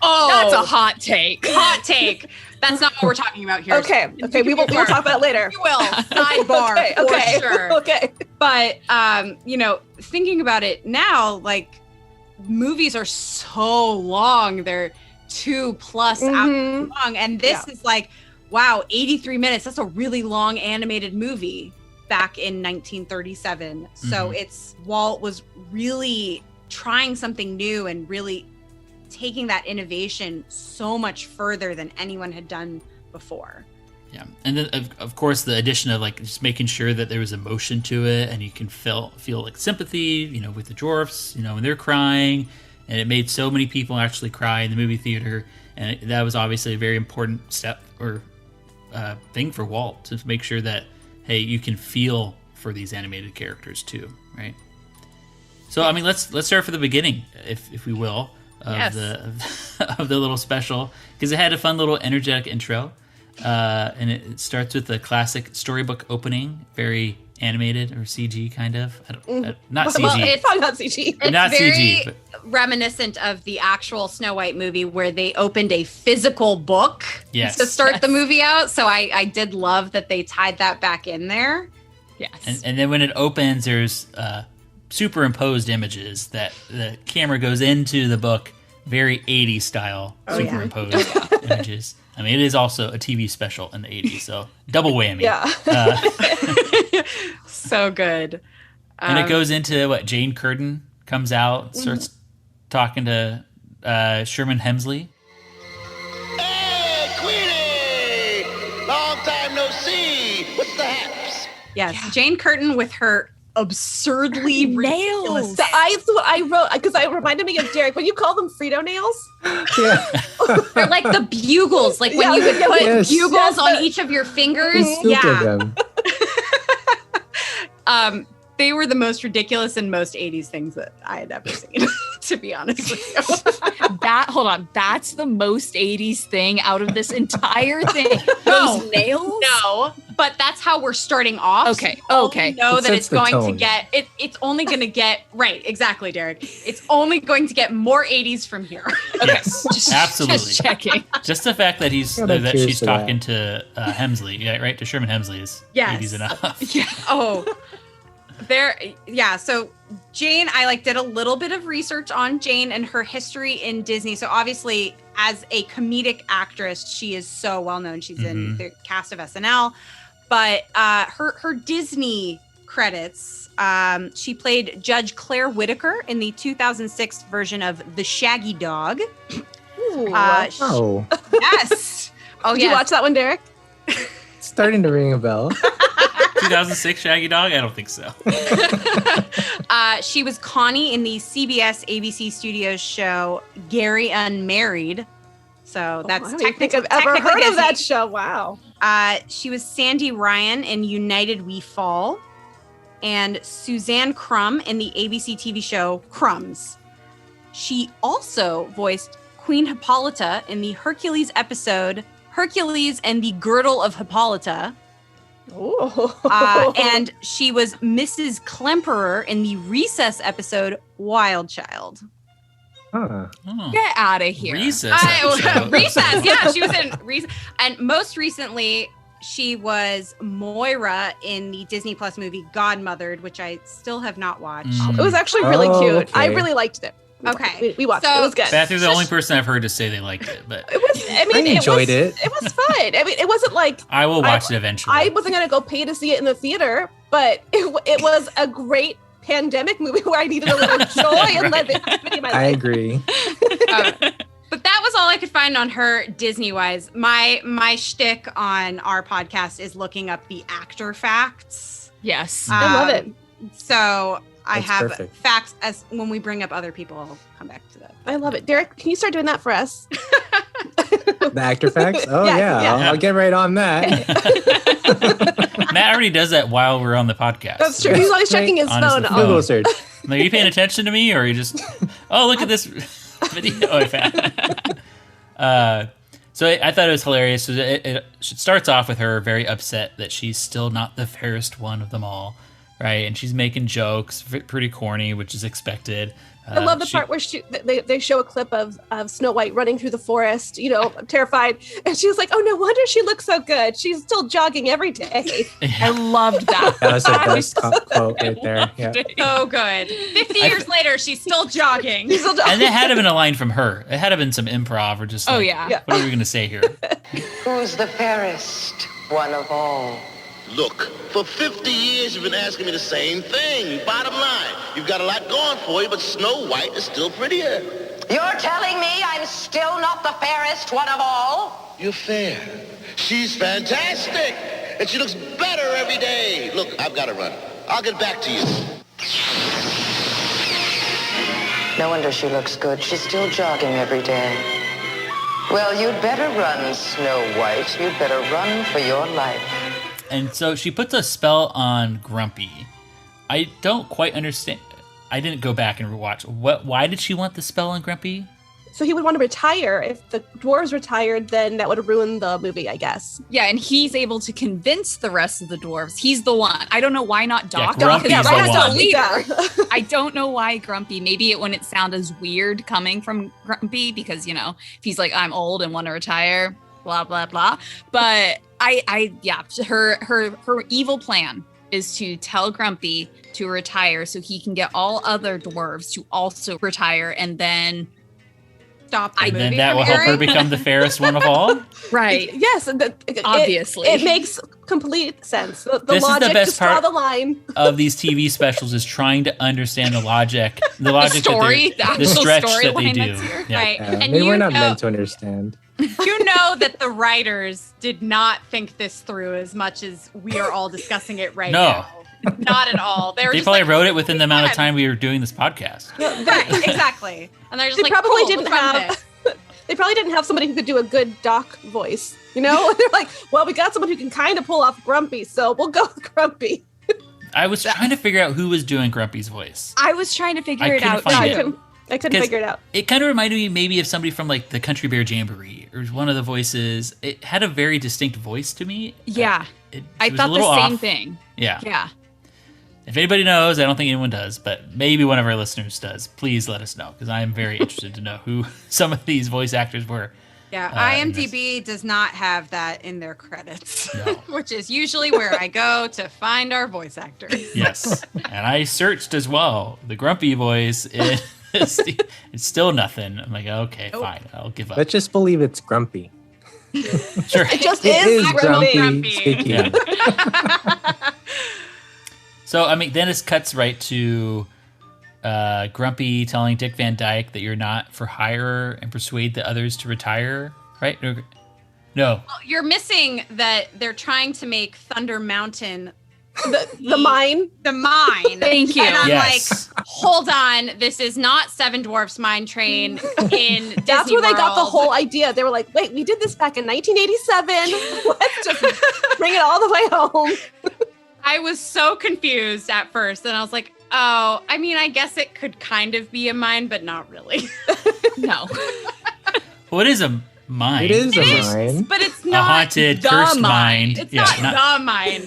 E: oh,
F: That's a hot take.
E: hot take. That's not what we're talking about here.
C: Okay, we will talk about it later.
E: We will. Sidebar for sure.
C: Okay.
E: But you know, thinking about it now, like movies are so long. They're 2+ hours long. And this is like, wow, 83 minutes. That's a really long animated movie back in 1937. So it's Walt was really trying something new and really taking that innovation so much further than anyone had done before.
B: Yeah, and then of course the addition of like just making sure that there was emotion to it, and you can feel like sympathy, you know, with the dwarfs, you know, when they're crying, and it made so many people actually cry in the movie theater, and that was obviously a very important step or thing for Walt to make sure that hey, you can feel for these animated characters too, right? So I mean, let's start from the beginning, if we will, of the little special, because it had a fun little energetic intro. And it starts with the classic storybook opening, very animated or CG kind of. Not CG.
C: Well, it's probably not CG.
E: It's
B: Not
E: very
B: CG, but-
E: reminiscent of the actual Snow White movie where they opened a physical book
B: Yes.
E: to start the movie out. So I did love that they tied that back in there.
F: Yes.
B: And then when it opens, there's superimposed images that the camera goes into the book, very 80s style superimposed images. I mean, it is also a TV special in the 80s, so double whammy.
C: Yeah.
E: So good.
B: And it goes into what Jane Curtin comes out, starts talking to Sherman Hemsley.
H: Hey, Queenie! Long time no see. What's the haps?
E: Yes, Jane Curtin with her absurdly ridiculous.
C: So that's what I wrote because I reminded me of Derick. When you call them Frito nails,
D: Yeah.
E: They're like the bugles, like when you would put
D: Yes.
E: bugles on each of your fingers.
D: Scoop of them.
E: They were the most ridiculous and most 80s things that I had ever seen, to be honest with you.
F: Hold on. That's the most 80s thing out of this entire thing.
E: No.
F: Those nails?
E: No, but that's how we're starting off.
F: Okay,
E: So you
F: okay.
E: know
D: It
E: that
D: sets
E: it's
D: the
E: going to
D: tone.
E: get, it's only going to get, right, exactly, Derick. It's only going to get more 80s from here.
B: Yes, absolutely.
F: Just checking.
B: Just the fact that
D: I'm
B: that
D: curious
B: she's
D: to that.
B: talking to Hemsley, yeah, right, to Sherman Hemsley is
E: Yes.
B: 80s enough.
E: Oh, So Jane, I did a little bit of research on Jane and her history in Disney. So obviously, as a comedic actress, she is so well known. She's in the cast of SNL, but her Disney credits, she played Judge Claire Whitaker in the 2006 version of The Shaggy Dog.
C: Ooh.
E: Yes.
C: Did you watch that one, Derick?
D: Starting to ring a bell.
B: 2006 Shaggy Dog? I don't think so.
E: She was Connie in the CBS ABC Studios show Gary Unmarried. So that's
C: I don't think I've ever heard of that show. Wow.
E: She was Sandy Ryan in United We Fall, and Suzanne Crumb in the ABC TV show Crumbs. She also voiced Queen Hippolyta in the Hercules episode Hercules and the Girdle of Hippolyta. And she was Mrs. Klemperer in the Recess episode Wild Child.
F: Get out of here.
B: Recess.
F: Recess.
E: Yeah, she was in Recess. And most recently, she was Moira in the Disney Plus movie Godmothered, which I still have not watched.
C: It was actually really cute.
D: Okay.
C: I really liked it.
E: Okay.
C: We watched it. It was good.
B: Beth, you're the only person I've heard to say they liked it, but
C: It was, I
D: enjoyed it.
C: It was fun. I mean, it wasn't like
B: I will watch it eventually.
C: I wasn't going to go pay to see it in the theater, but it was a great pandemic movie where I needed a little joy and levity in my life.
D: I agree.
E: But that was all I could find on her Disney-wise. My shtick on our podcast is looking up the actor facts.
F: Yes.
C: I love it.
E: So I
D: That's
E: have
D: perfect.
E: facts as when we bring up other people, I'll come back to that.
C: I love it. Derick, can you start doing that for us?
D: The actor facts? Oh,
C: Yeah.
D: I'll get right on that.
B: Matt already does that while we're on the podcast.
C: That's true. He's always checking his
B: Honestly,
C: phone.
B: phone.
D: Google search.
B: Like, are you paying attention to me, or are you just, look at this video I found? So I thought it was hilarious. So it starts off with her very upset that she's still not the fairest one of them all, right? And she's making jokes, pretty corny, which is expected.
C: I love the part where they show a clip of Snow White running through the forest, terrified. And she was like, oh, no wonder she looks so good. She's still jogging every day.
F: I loved that.
D: That was the best quote right there. Yeah.
E: So good. 50 years later, she's still jogging.
C: She's still jogging.
B: And it had to have been a line from her. It had to have been some improv or just like,
F: yeah.
B: what are we going to say here?
I: Who's the fairest one of all?
H: Look, for 50 years you've been asking me the same thing. Bottom line, you've got a lot going for you, but Snow White is still prettier.
I: You're telling me I'm still not the fairest one of all?
H: You're fair. She's fantastic. And she looks better every day. Look, I've got to run. I'll get back to you.
I: No wonder she looks good. She's still jogging every day. Well, you'd better run, Snow White. You'd better run for your life.
B: And so she puts a spell on Grumpy. I don't quite understand. I didn't go back and rewatch. Why did she want the spell on Grumpy?
C: So he would want to retire. If the dwarves retired, then that would ruin the movie, I guess.
F: Yeah, and he's able to convince the rest of the dwarves. He's the one. I don't know why not Doc.
B: Grumpy's
F: Doc
B: the
F: is
B: one.
F: the leader. I don't know why Grumpy. Maybe it wouldn't sound as weird coming from Grumpy because, if he's like, I'm old and want to retire, blah, blah, blah. But her evil plan is to tell Grumpy to retire so he can get all other dwarves to also retire and then
E: Stop the
B: And
E: movie
B: then that
E: from
B: will help her
E: airing.
B: become the fairest one of all?
F: right.
C: Yes,
F: Obviously.
C: it makes complete sense. The
B: This is the
C: logic,
B: best
C: just draw
B: part.
C: the line.
B: Of these TV specials is trying to understand the logic
F: story, the
B: the
F: actual
B: stretch that they
F: storyline
B: do.
F: that's here.
B: Yeah.
E: Right.
D: Yeah,
E: And
D: maybe we're
E: you
D: not
E: know,
D: meant to understand.
E: you know that the writers did not think this through as much as we are all discussing it right
B: No.
E: now. Not at all. They were
B: They
E: just
B: probably
E: like,
B: wrote it within the amount of
E: fun.
B: time we were doing this podcast.
E: Right, exactly. And they're just
C: They
E: like,
C: probably
E: cool,
C: didn't
E: let's run
C: have.
E: this.
C: They probably didn't have somebody who could do a good Doc voice. They're like, well, we got someone who can kind of pull off Grumpy, so we'll go with Grumpy.
B: I was trying to figure out who was doing Grumpy's voice.
F: I was trying to figure it
B: couldn't
F: out.
B: find
F: too.
B: it.
C: I couldn't
B: 'Cause
C: figure it out.
B: It kind of reminded me maybe of somebody from like the Country Bear Jamboree or one of the voices. It had a very distinct voice to me.
F: Yeah.
B: It
F: I
B: was
F: thought
B: a little
F: the same
B: off.
F: thing.
B: Yeah.
F: Yeah.
B: If anybody knows, I don't think anyone does, but maybe one of our listeners does. Please let us know because I am very interested to know who some of these voice actors were.
E: Yeah,
B: in
E: IMDb does not have that in their credits,
B: No.
E: which is usually where I go to find our voice actors.
B: Yes, and I searched as well. The grumpy voice is it's still nothing. I'm like, okay, fine, I'll give up.
D: Let's just believe it's grumpy.
B: Sure,
C: It just
D: It
C: is
D: is
C: grumpy.
D: grumpy speaking.
B: Yeah. So I mean, then it cuts right to Grumpy telling Dick Van Dyke that you're not for hire and persuade the others to retire. Right? No.
E: Well, you're missing that they're trying to make Thunder Mountain
C: The mine.
E: the mine.
F: Thank you.
E: And I'm
B: Yes.
E: like, hold on, this is not Seven Dwarfs Mine Train in Disney
C: That's where they got the
E: World.
C: whole idea. They were like, wait, we did this back in 1987. Let's just bring it all the way home.
E: I was so confused at first, and I was like, oh, I mean, I guess it could kind of be a mine, but not really.
F: No.
B: Well, it is a mine.
D: It is a mine.
E: But it's
B: A
E: not
B: haunted,
E: the
B: cursed
E: mine.
B: mine.
E: It's
B: Yeah,
E: not the mine.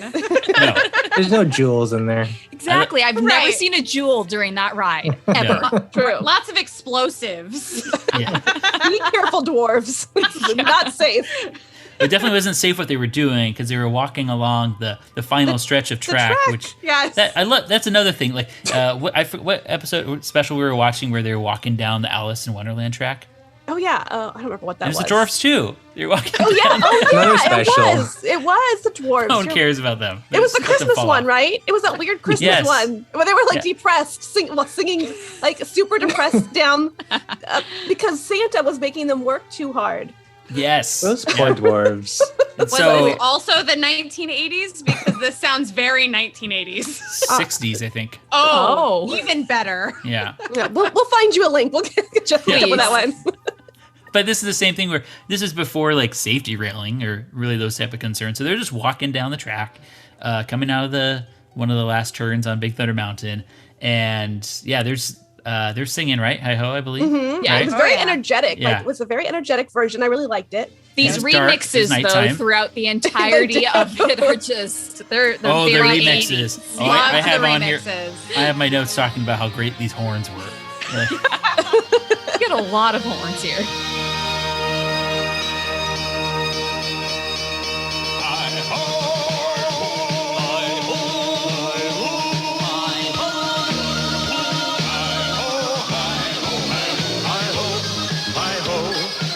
B: No.
D: There's no jewels in there.
F: Exactly. I've never
E: Right.
F: seen a jewel during that ride ever.
C: True.
E: Lots of explosives.
B: Yeah.
C: Be careful, dwarves. It's not safe.
B: It definitely wasn't safe what they were doing because they were walking along the final stretch of track, which
E: Yes.
B: I love. That's another thing. Like what episode special we were watching where they were walking down the Alice in Wonderland track?
C: Oh yeah. I don't remember what that
B: There's
C: was.
B: the dwarfs too. They're walking.
C: Oh yeah. Oh yeah.
D: Another special.
C: It was the dwarves.
B: No one cares about them.
C: It was the
B: Let them
C: Christmas
B: fall
C: one,
B: off.
C: right? It was that weird Christmas
B: Yes.
C: one where they were like
B: Yeah.
C: depressed, singing like super depressed down because Santa was making them work too hard.
B: Yes.
D: Those poor dwarves.
B: And
E: Was
B: so
E: it also the 1980s? Because this sounds very 1980s.
B: 60s, I think.
E: Oh, even better.
B: Yeah.
C: Yeah, we'll find you a link. We'll get you
B: Please.
C: with that one.
B: But this is the same thing where this is before like safety railing or really those type of concerns. So they're just walking down the track, coming out of one of the last turns on Big Thunder Mountain, and yeah, they're singing, right? Hi ho, I believe.
C: Yeah,
B: Right?
C: it was very
E: yeah.
C: energetic.
B: Yeah.
C: Like it was a very energetic version. I really liked it.
F: These
B: It's dark,
F: remixes,
B: it's
F: though,
B: nighttime.
F: throughout the entirety of it are just, they're
B: Oh, the
F: very
B: remixes.
F: 80s.
B: Oh,
E: Love
B: I have
E: the
B: on here.
E: remixes.
B: I have my notes talking about how great these horns were.
F: You get a lot of horns here.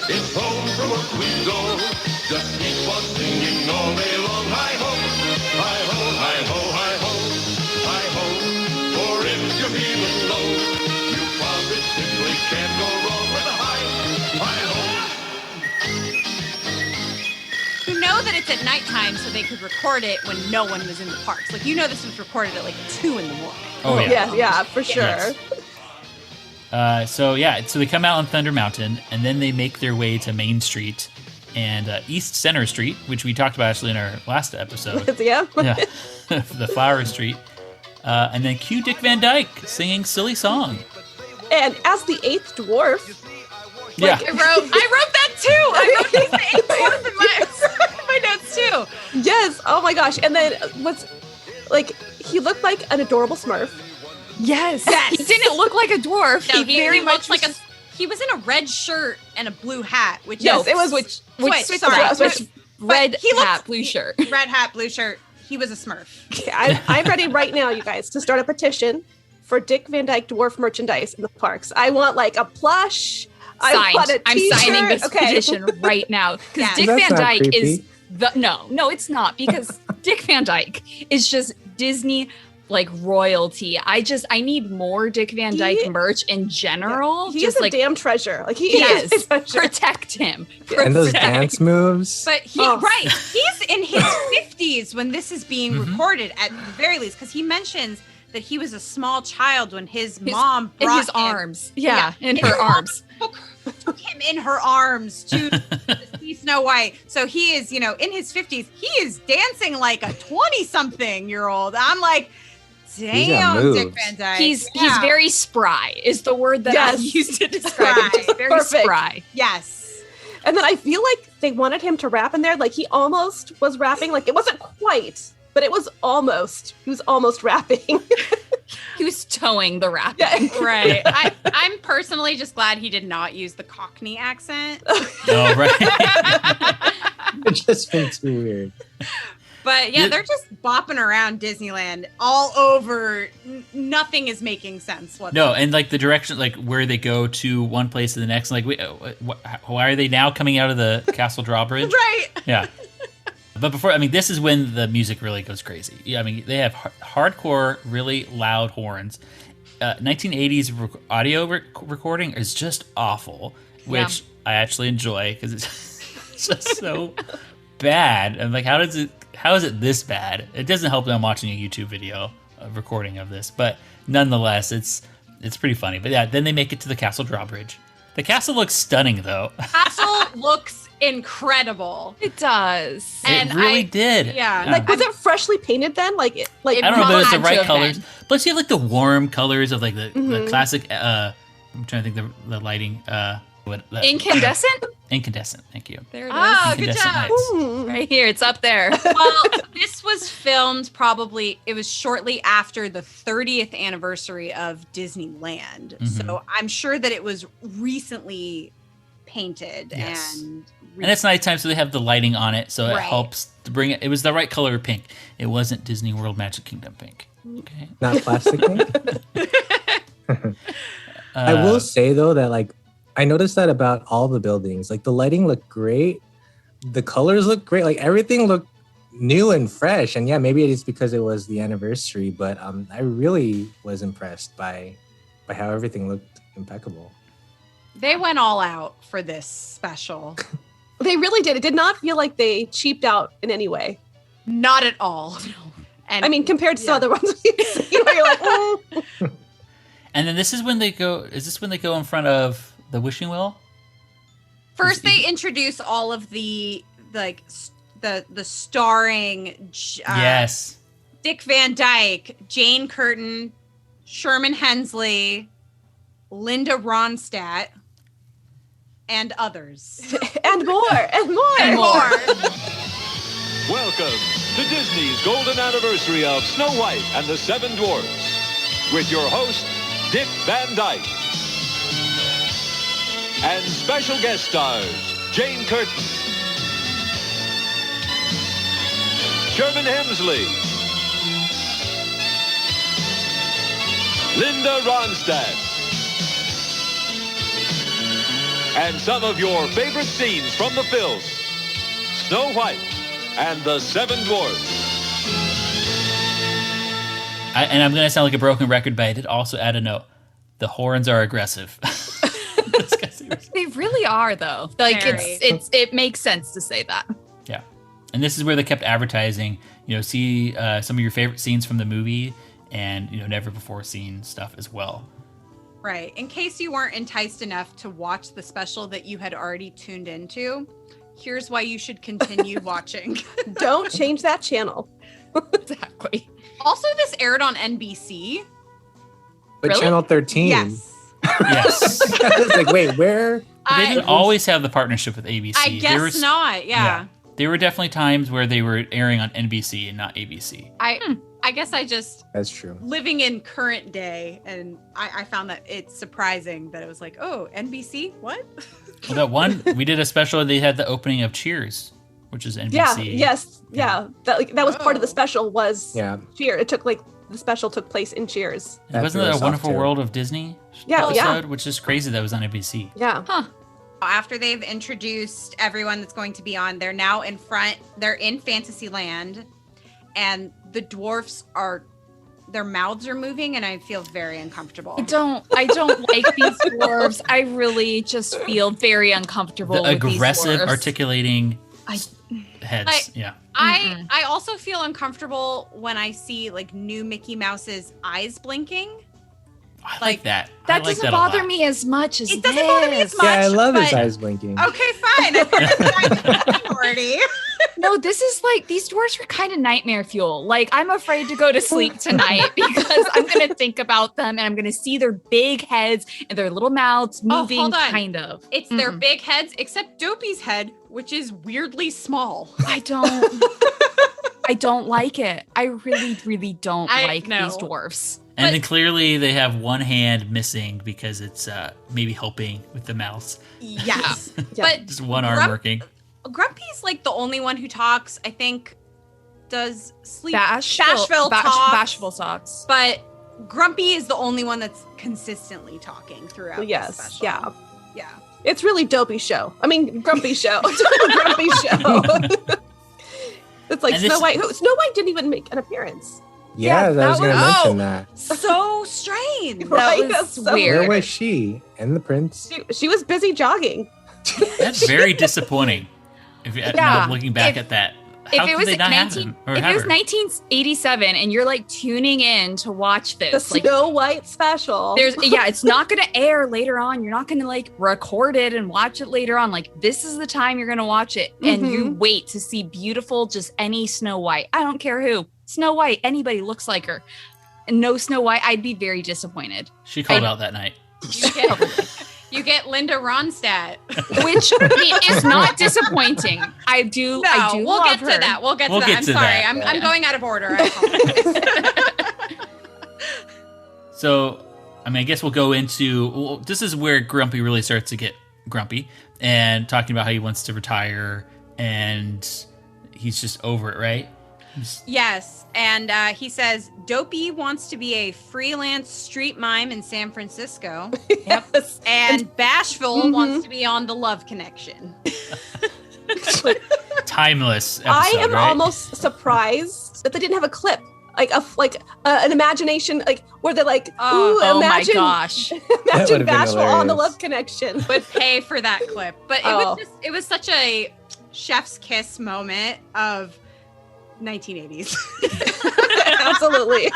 H: It's home from work we go. Just keep on singing all day long. Hi ho, hi ho, hi ho, hi ho, hi ho. For if you're feeling low, you positively can't go wrong with a hi ho.
E: You know that it's at nighttime, so they could record it when no one was in the parks. Like, you know this was recorded at like 2 in the morning.
B: Oh yeah.
C: Yeah, for sure.
B: Yes. So they come out on Thunder Mountain, and then they make their way to Main Street and East Center Street, which we talked about actually in our last episode.
C: Yeah.
B: Yeah, the Flower Street, and then cue Dick Van Dyke singing "Silly Song."
C: And as the eighth dwarf,
B: Yeah,
E: I wrote that too. I wrote he's the eighth dwarf in my notes too.
C: yes. Oh my gosh. And then what's like he looked like an adorable Smurf.
F: Yes. He didn't look like a dwarf.
E: No,
F: he very
E: he
F: much
E: looked like he was in a red shirt and a blue hat, which
C: Yes,
E: is
C: it was
F: Which
E: sorry,
C: switch.
F: red
E: he looked-
F: hat, blue shirt.
E: red hat, blue shirt. He was a Smurf.
C: Okay, I'm ready right now, you guys, to start a petition for Dick Van Dyke dwarf merchandise in the parks. I want like a plush. I want a
F: I'm
C: t-shirt.
F: signing this
C: Okay.
F: petition right now because
E: Yeah.
F: Dick
D: That's
F: Van
D: not
F: Dyke
D: creepy.
F: is no, it's not because Dick Van Dyke is just Disney like royalty. I need more Dick Van Dyke
C: He-
F: merch in general.
C: He
F: just
C: is a
F: like
C: damn treasure. Like he
F: yes,
C: is a treasure.
F: protect him.
D: And those
F: Protect.
D: dance moves.
E: But he's in his 50s when this is being recorded at the very least, because he mentions that he was a small child when his mom
F: in
E: brought
F: his
E: him,
F: arms. Yeah, in
E: And
F: her
E: his mom
F: arms.
E: took him in her arms to see Snow White. So he is, in his 50s. He is dancing like a 20-something-year-old. I'm like, damn,
D: moves.
E: Dick Van Dyke.
F: He's
E: Yeah.
F: very spry is the word that I
C: Yes.
F: used to describe him. Just very
C: Perfect.
F: spry.
E: Yes.
C: And then I feel like they wanted him to rap in there. Like he almost was rapping. Like it wasn't quite, but it was almost. He was almost rapping.
F: He who's towing the raft.
C: Yeah.
E: Right. I'm personally just glad he did not use the Cockney accent.
B: Oh, right.
D: It just feels too weird.
E: But yeah, they're just bopping around Disneyland all over. Nothing is making sense whatsoever.
B: No, and like the direction, like where they go to one place to the next, like why are they now coming out of the Castle Drawbridge?
E: Right.
B: Yeah. But before, I mean, this is when the music really goes crazy. Yeah, I mean, they have hardcore, really loud horns. 1980s audio recording is just awful, which I actually enjoy because it's just so bad. And like, how is it this bad? It doesn't help that I'm watching a YouTube video recording of this, but nonetheless, it's pretty funny. But yeah, then they make it to the Castle Drawbridge. The castle looks stunning, though.
E: Castle looks incredible.
F: It does.
B: It really did.
E: Yeah.
C: Like, was it freshly painted then? Like
B: I don't know, but it's the right
F: had to have
B: colors.
F: been.
B: Plus, you have like the warm colors of like the classic. I'm trying to think the lighting.
F: Incandescent?
B: Incandescent. Thank you.
F: There it is.
E: Oh, good
B: Incandescent
E: job.
B: lights.
F: Right here. It's up there.
E: Well, this was filmed it was shortly after the 30th anniversary of Disneyland. So I'm sure that it was recently painted
B: Yes.
E: and
B: it's nighttime, so they have the lighting on it, so it
E: Right.
B: helps to bring it. It was the right color of pink. It wasn't Disney World Magic Kingdom pink. Okay.
D: Not plastic pink. I will say though that like I noticed that about all the buildings. Like the lighting looked great, the colors looked great, like everything looked new and fresh. And yeah, maybe it is because it was the anniversary, but I really was impressed by how everything looked impeccable.
E: they went all out for this special.
C: They really did. It did not feel like they cheaped out in any way.
E: Not at all. And
C: I mean, compared to some other ones we've seen, where you're like,
B: And then this is when they go. Is this when they go in front of the wishing well?
E: first they introduce all of the like the starring
B: Yes.
E: Dick Van Dyke, Jane Curtin, Sherman Hensley, Linda Ronstadt, and others.
C: and more, and more,
E: And more.
A: Welcome to Disney's golden anniversary of Snow White and the Seven Dwarfs with your host, Dick Van Dyke. And special guest stars, Jane Curtin, Sherman Hemsley, Linda Ronstadt, and some of your favorite scenes from the film, Snow White and the Seven Dwarfs.
B: And I'm going to sound like a broken record, but I did also add a note. The horns are aggressive.
F: They really are, though. Like
E: Very.
F: it makes sense to say that.
B: Yeah. And this is where they kept advertising, see some of your favorite scenes from the movie and, never before seen stuff as well.
E: Right. In case you weren't enticed enough to watch the special that you had already tuned into, here's why you should continue watching.
C: Don't change that channel.
F: Exactly.
E: Also, this aired on NBC.
D: But
F: Really?
D: Channel 13.
E: Yes.
B: Yes.
D: It's like, wait, where?
B: But they didn't always have the partnership with ABC.
E: I guess not. Yeah.
B: There were definitely times where they were airing on NBC and not ABC.
E: I guess I just
D: That's true.
E: living in current day, and I found that it's surprising that it was like, oh, NBC? What?
B: Well, that one, we did a special and they had the opening of Cheers, which is NBC.
C: Yeah. Yes. Yeah. That was part of the
E: Oh.
C: special. Was
D: Yeah.
C: Cheer. The special took place in Cheers.
B: And wasn't that a Wonderful World of Disney
C: Yeah, yeah.
B: episode? Which is crazy that was on NBC.
C: Yeah.
E: After they've introduced everyone that's going to be on, they're now in front. They're in Fantasyland, and the dwarfs their mouths are moving, and I feel very uncomfortable.
F: I don't like these dwarves. I really just feel very uncomfortable
B: The
F: with these
B: aggressive
F: dwarves.
B: articulating
F: I-
B: heads. Yeah.
E: I also feel uncomfortable when I see like new Mickey Mouse's eyes blinking.
B: I like that. I
F: That
B: like
F: doesn't
B: that a
F: bother
B: lot.
F: me as much as
E: It doesn't bother me as
F: this.
E: much.
D: Yeah, I love his
E: but-
D: eyes blinking.
E: Okay, fine. I put it minority.
F: No, this is like these dwarves are kind of nightmare fuel. Like I'm afraid to go to sleep tonight because I'm gonna think about them and I'm gonna see their big heads and their little mouths moving,
E: hold on.
F: kind of.
E: It's their big heads, except Dopey's head, which is weirdly small.
F: I don't like it. I really, really don't like
E: know.
F: these dwarfs.
B: And then clearly they have one hand missing because it's maybe helping with the mouse.
E: Yes.
C: But
B: just one arm working.
E: Grumpy's like the only one who talks. I think does
F: Bashful
E: talks.
F: Bashful talks.
E: But Grumpy is the only one that's consistently talking throughout the special. Yeah.
C: It's really Dopey show. I mean, Grumpy show. Grumpy show. It's like Snow White. Snow White didn't even make an appearance.
D: Yeah, I was going to mention that.
E: So strange.
C: Right?
F: That was
C: So
F: weird.
D: Where was she? And the prince?
C: She was busy jogging.
B: That's very disappointing. Now looking back at that. How
F: If it
B: could
F: was
B: they not have him? Or
F: if
B: have
F: it was
B: her?
F: 1987 and you're like tuning in to watch
C: The
F: this, like
C: Snow White special.
F: it's not going to air later on. You're not going to like record it and watch it later on. Like this is the time you're going to watch it, and you wait to see beautiful, just any Snow White. I don't care who. Snow White, anybody looks like her. And no Snow White, I'd be very disappointed.
B: She called out that night.
E: You get Linda Ronstadt,
F: Which is not disappointing. I do
E: we'll
F: love
E: get
F: her.
E: to that. We'll get to that. I'm sorry. I'm going out of order. I apologize.
B: So, I mean, I guess we'll go into... Well, this is where Grumpy really starts to get grumpy and talking about how he wants to retire and he's just over it, right?
E: Yes, and he says Dopey wants to be a freelance street mime in San Francisco.
C: Yes.
E: And Bashful wants to be on The Love Connection.
B: Timeless episode,
C: I am
B: right?
C: almost surprised that they didn't have a clip. An imagination, like where they're like, "Ooh,
F: Oh
C: imagine,
F: my gosh.
C: imagine
D: would've been
C: Bashful on the
D: hilarious.
C: Love Connection."
E: Would pay for that clip. But it was such a chef's kiss moment of 1980s.
C: Absolutely.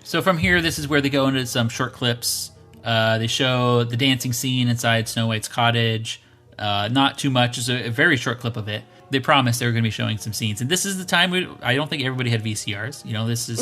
B: So from here, this is where they go into some short clips. They show the dancing scene inside Snow White's cottage. Not too much. It's a very short clip of it. They promised they were going to be showing some scenes. And this is the time I don't think everybody had VCRs. You know, this is...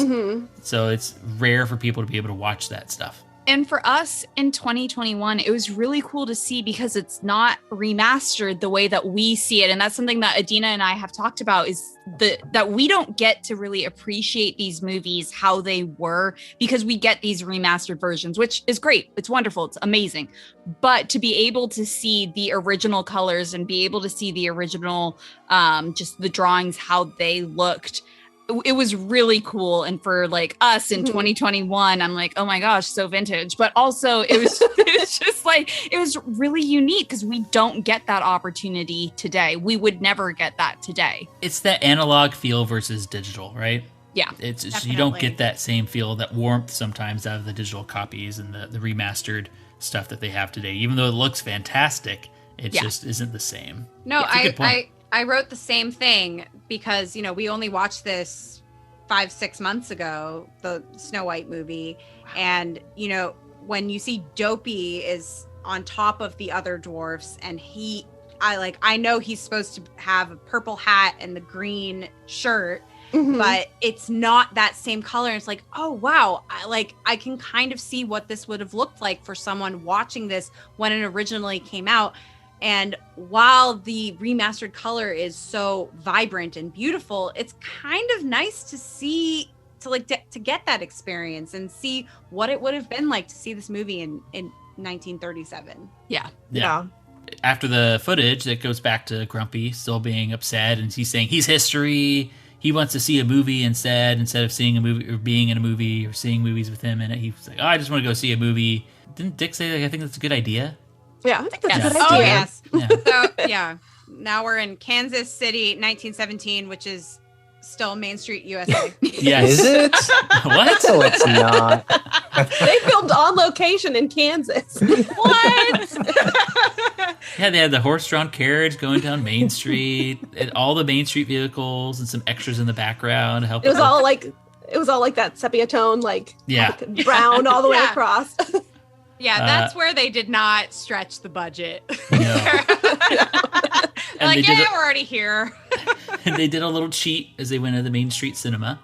B: So it's rare for people to be able to watch that stuff.
F: And for us in 2021, it was really cool to see because it's not remastered the way that we see it. And that's something that Adina and I have talked about is that we don't get to really appreciate these movies how they were because we get these remastered versions, which is great. It's wonderful. It's amazing. But to be able to see the original colors and be able to see the original, just the drawings, how they looked, it was really cool. And for like us in 2021, I'm like, oh my gosh, so vintage. But also it was just like, it was really unique because we don't get that opportunity today. We would never get that today.
B: It's that analog feel versus digital, right?
F: Yeah.
B: It's just, you don't get that same feel, that warmth sometimes out of the digital copies and the remastered stuff that they have today. Even though it looks fantastic, it just isn't the same.
E: No,
B: It's a good point.
E: I wrote the same thing because, you know, we only watched this 5-6 months ago, the Snow White movie. And, you know, when you see Dopey is on top of the other dwarfs and I know he's supposed to have a purple hat and the green shirt, but it's not that same color. It's like, oh, wow. I can kind of see what this would have looked like for someone watching this when it originally came out. And while the remastered color is so vibrant and beautiful, it's kind of nice to see, to get that experience and see what it would have been like to see this movie in 1937.
B: Yeah. After the footage, that goes back to Grumpy still being upset, and he's saying he's history. He wants to see a movie instead of seeing a movie or being in a movie or seeing movies with him in it. He's like, oh, I just want to go see a movie. Didn't Dick say, like, I think that's a good idea?
C: Yeah, I think that's a good
E: Oh,
C: idea.
E: yes.
B: Yeah.
E: So, yeah. Now we're in Kansas City, 1917, which is still Main Street, USA.
B: Yes.
D: Is it?
B: What?
D: No, it's not.
C: They filmed on location in Kansas.
E: What?
B: Yeah, they had the horse-drawn carriage going down Main Street, and all the Main Street vehicles, and some extras in the background. To help
C: It was all like that sepia tone, like brown all the way
E: Yeah.
C: across.
E: Yeah, that's where they did not stretch the budget.
B: No. And
E: Like,
B: they
E: yeah,
B: did
E: we're already here.
B: and they did a little cheat as they went to the Main Street Cinema,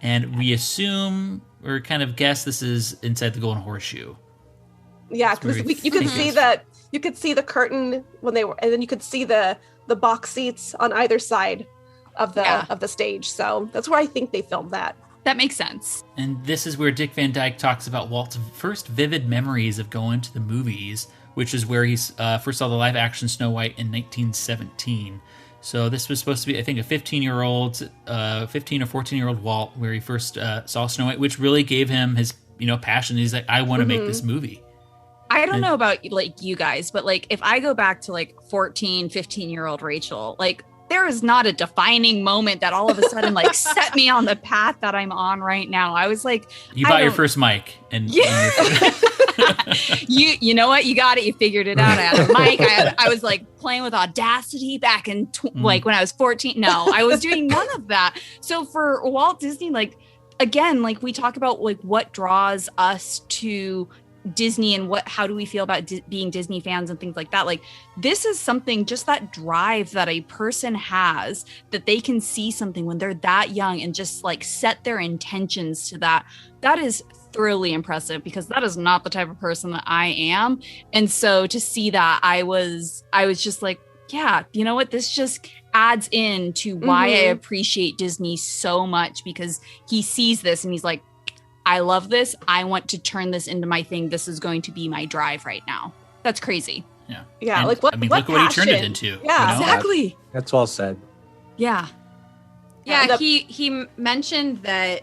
B: and we assume or kind of guess this is inside the Golden Horseshoe.
C: Yeah,
B: That's where
C: because
B: we
C: you could
B: think
C: see
B: it's-
C: that. You could see the curtain when they were, and then you could see the box seats on either side of the stage. So that's where I think they filmed that.
F: That makes sense.
B: And this is where Dick Van Dyke talks about Walt's first vivid memories of going to the movies, which is where he first saw the live-action Snow White in 1917. So this was supposed to be, I think, a 15 or 14-year-old Walt, where he first saw Snow White, which really gave him his, passion. He's like, I want to make this movie.
F: I don't know about like you guys, but like if I go back to like 14, 15-year-old Rachel, like there is not a defining moment that all of a sudden like set me on the path that I'm on right now. I was like,
B: you bought your first mic, and
F: you know what? You got it. You figured it out. I had a mic. I was like playing with Audacity back in like when I was 14. No, I was doing none of that. So for Walt Disney, like again, like we talk about like what draws us to Disney and how do we feel about being Disney fans and things like that. Like this is something, just that drive that a person has, that they can see something when they're that young and just like set their intentions to that. That is thoroughly impressive, because that is not the type of person that I am. And so to see that, I was just like, yeah, you know what? This just adds in to why I appreciate Disney so much, because he sees this and he's like, I love this. I want to turn this into my thing. This is going to be my drive right now. That's crazy.
B: Yeah.
C: Yeah.
B: And,
C: like what?
B: look what he turned it into.
C: Yeah.
F: Exactly.
D: That's well said.
F: Yeah.
E: Yeah. He mentioned that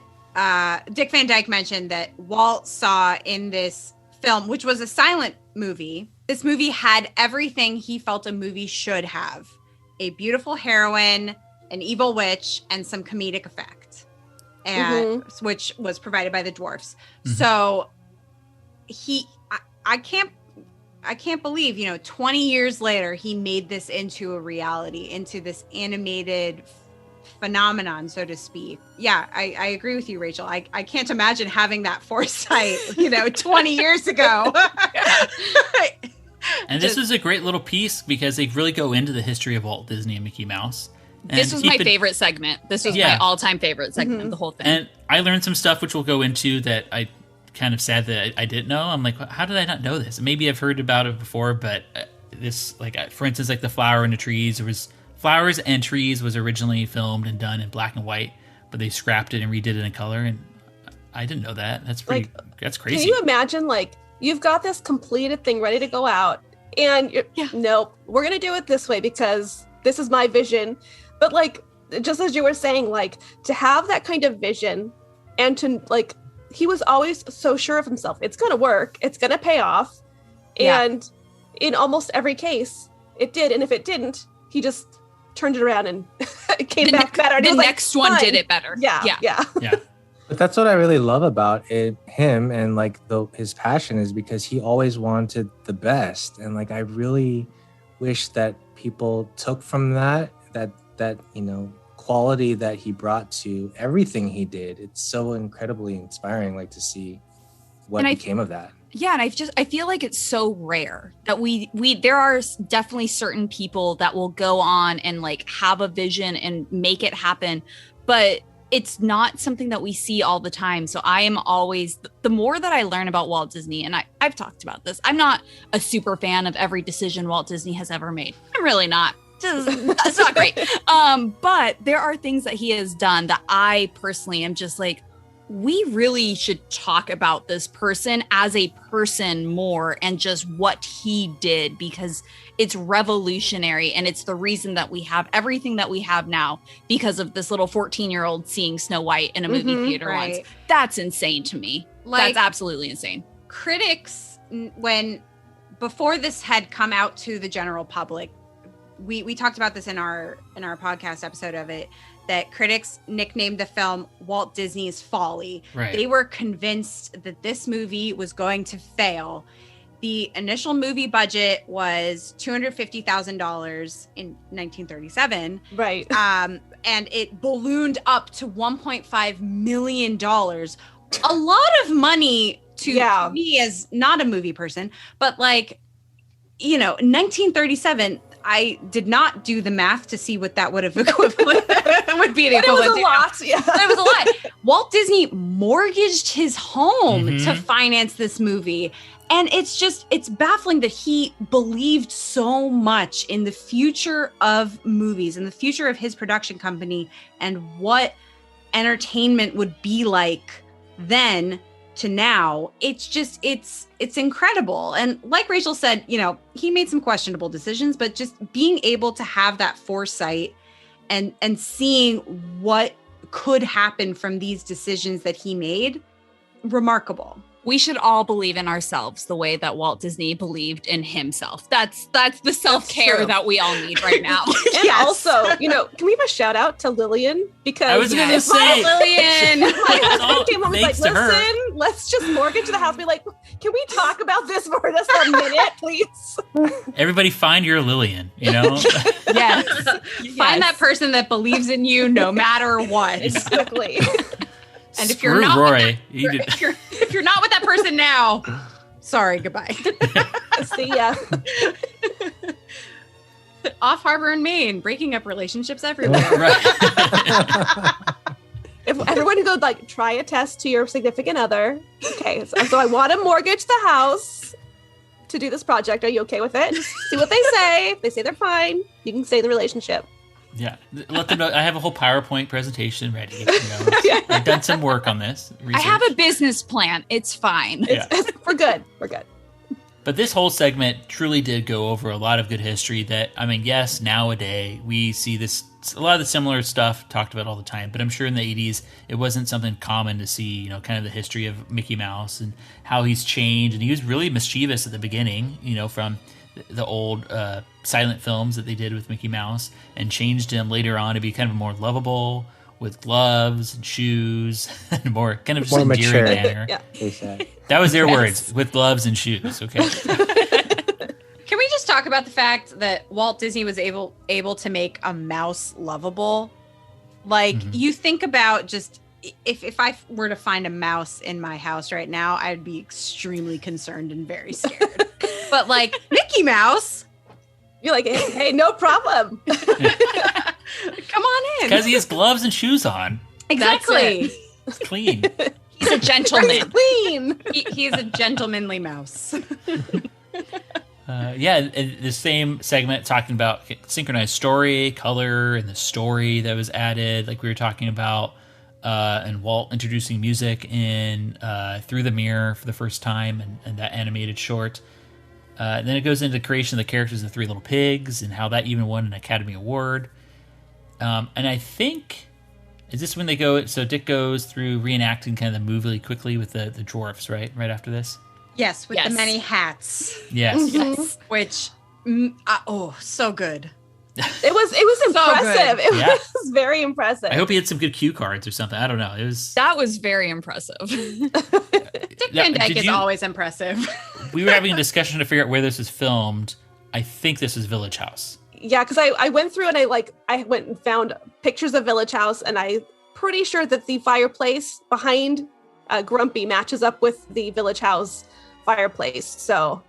E: Dick Van Dyke mentioned that Walt saw in this film, which was a silent movie. This movie had everything he felt a movie should have: a beautiful heroine, an evil witch, and some comedic effect. And which was provided by the Dwarfs. So I can't believe, 20 years later, he made this into a reality, into this animated phenomenon, so to speak. Yeah, I agree with you, Rachel. I can't imagine having that foresight, 20 years ago.
B: And this was a great little piece, because they really go into the history of Walt Disney and Mickey Mouse. And
F: this was my favorite segment. This was my all-time favorite segment of the whole thing. And
B: I learned some stuff which we'll go into that I kind of sad that I didn't know. I'm like, how did I not know this? Maybe I've heard about it before, but this, like, for instance, like the Flower and the Trees, Flowers and Trees was originally filmed and done in black and white, but they scrapped it and redid it in color. And I didn't know that. That's pretty. That's crazy.
C: Can you imagine, like, you've got this completed thing ready to go out, and nope, we're gonna do it this way because this is my vision. But like, just as you were saying, like, to have that kind of vision, and to like, he was always so sure of himself. It's going to work. It's going to pay off. Yeah. And in almost every case, it did. And if it didn't, he just turned it around and it came back better. And
F: the next one did it better.
C: Yeah.
D: But that's what I really love about him and like his passion, is because he always wanted the best. And like, I really wish that people took from that quality that he brought to everything he did. It's so incredibly inspiring, like, to see what became of that.
F: Yeah, and I feel like it's so rare that we there are definitely certain people that will go on and like have a vision and make it happen, but it's not something that we see all the time. So I am always, the more that I learn about Walt Disney, and I've talked about this, I'm not a super fan of every decision Walt Disney has ever made. I'm really not. That's not great. But there are things that he has done that I personally am just like, we really should talk about this person as a person more, and just what he did, because it's revolutionary, and it's the reason that we have everything that we have now, because of this little 14-year-old seeing Snow White in a movie theater once. That's insane to me. Like, that's absolutely insane.
E: Critics, before this had come out to the general public, we talked about this in our podcast episode of it, that critics nicknamed the film Walt Disney's Folly.
B: Right.
E: They were convinced that this movie was going to fail. The initial movie budget was $250,000 in 1937.
C: Right.
E: And it ballooned up to $1.5 million. A lot of money to me as not a movie person, but like, 1937, I did not do the math to see what that would have would be the equivalent.
C: It was a lot. Yeah.
E: It was a lot. Walt Disney mortgaged his home to finance this movie. And it's baffling that he believed so much in the future of movies and the future of his production company and what entertainment would be like then to now, it's incredible. And like Rachel said, you know, he made some questionable decisions, but just being able to have that foresight and seeing what could happen from these decisions that he made, remarkable.
F: We should all believe in ourselves the way that Walt Disney believed in himself. That's the self-care that we all need right now.
C: And also, you know, can we have a shout out to Lillian? Because
B: I was going to say,
C: Lillian, my husband came home and was like,
B: thanks to her.
C: listen, let's just mortgage the house. Be like, can we talk about this for just a minute, please?
B: Everybody find your Lillian, you know?
E: Yes. Find that person that believes in you no matter what.
C: Exactly.
E: And if
B: Screw
E: you're not
B: Roy.
E: if you're not with that person now, sorry, goodbye.
C: See ya.
E: Off Harbor in Maine, breaking up relationships everywhere.
B: Right.
C: If everyone could like try a test to your significant other. Okay, so I want to mortgage the house to do this project. Are you okay with it? Just see what they say. If they say they're fine, you can stay in the relationship.
B: Yeah, let them know. I have a whole PowerPoint presentation ready. You know, I've done some work on this.
F: I have a business plan. It's fine.
C: We're good. We're good.
B: But this whole segment truly did go over a lot of good history that, I mean, yes, nowadays we see this, a lot of the similar stuff talked about all the time, but I'm sure in the 80s it wasn't something common to see, you know, kind of the history of Mickey Mouse and how he's changed. And he was really mischievous at the beginning, you know, from the old silent films that they did with Mickey Mouse, and changed him later on to be kind of more lovable with gloves and shoes and more kind of just
D: More
B: endearing
D: mature.
B: manner.
C: Yeah.
B: That was their words, with gloves and shoes. Okay.
E: Can we just talk about the fact that Walt Disney was able to make a mouse lovable? Like, you think about just if I were to find a mouse in my house right now, I'd be extremely concerned and very scared. But like Mickey Mouse,
C: You're like, hey, no problem.
E: come on in.
B: Because he has gloves and shoes on.
E: Exactly.
B: It's clean.
F: He's a gentleman.
C: Clean.
E: He's a gentlemanly mouse.
B: And the same segment talking about synchronized story, color, and the story that was added, like we were talking about, and Walt introducing music in Through the Mirror for the first time, and that animated short. And then it goes into the creation of the characters of the Three Little Pigs and how that even won an Academy Award. And I think, is this when they go, so Dick goes through reenacting kind of the movie really quickly with the dwarfs, right? Right after this?
E: Yes, with the many hats.
B: Yes.
F: Yes.
E: Which, so good.
C: It was impressive.
E: good.
C: It was very impressive.
B: I hope he had some good cue cards or something. I don't know. It was.
F: That was very impressive.
E: Dick Van Dyke is always impressive.
B: We were having a discussion to figure out where this was filmed. I think this is Village House.
C: Yeah, because I went through and I went and found pictures of Village House, and I'm pretty sure that the fireplace behind Grumpy matches up with the Village House fireplace. So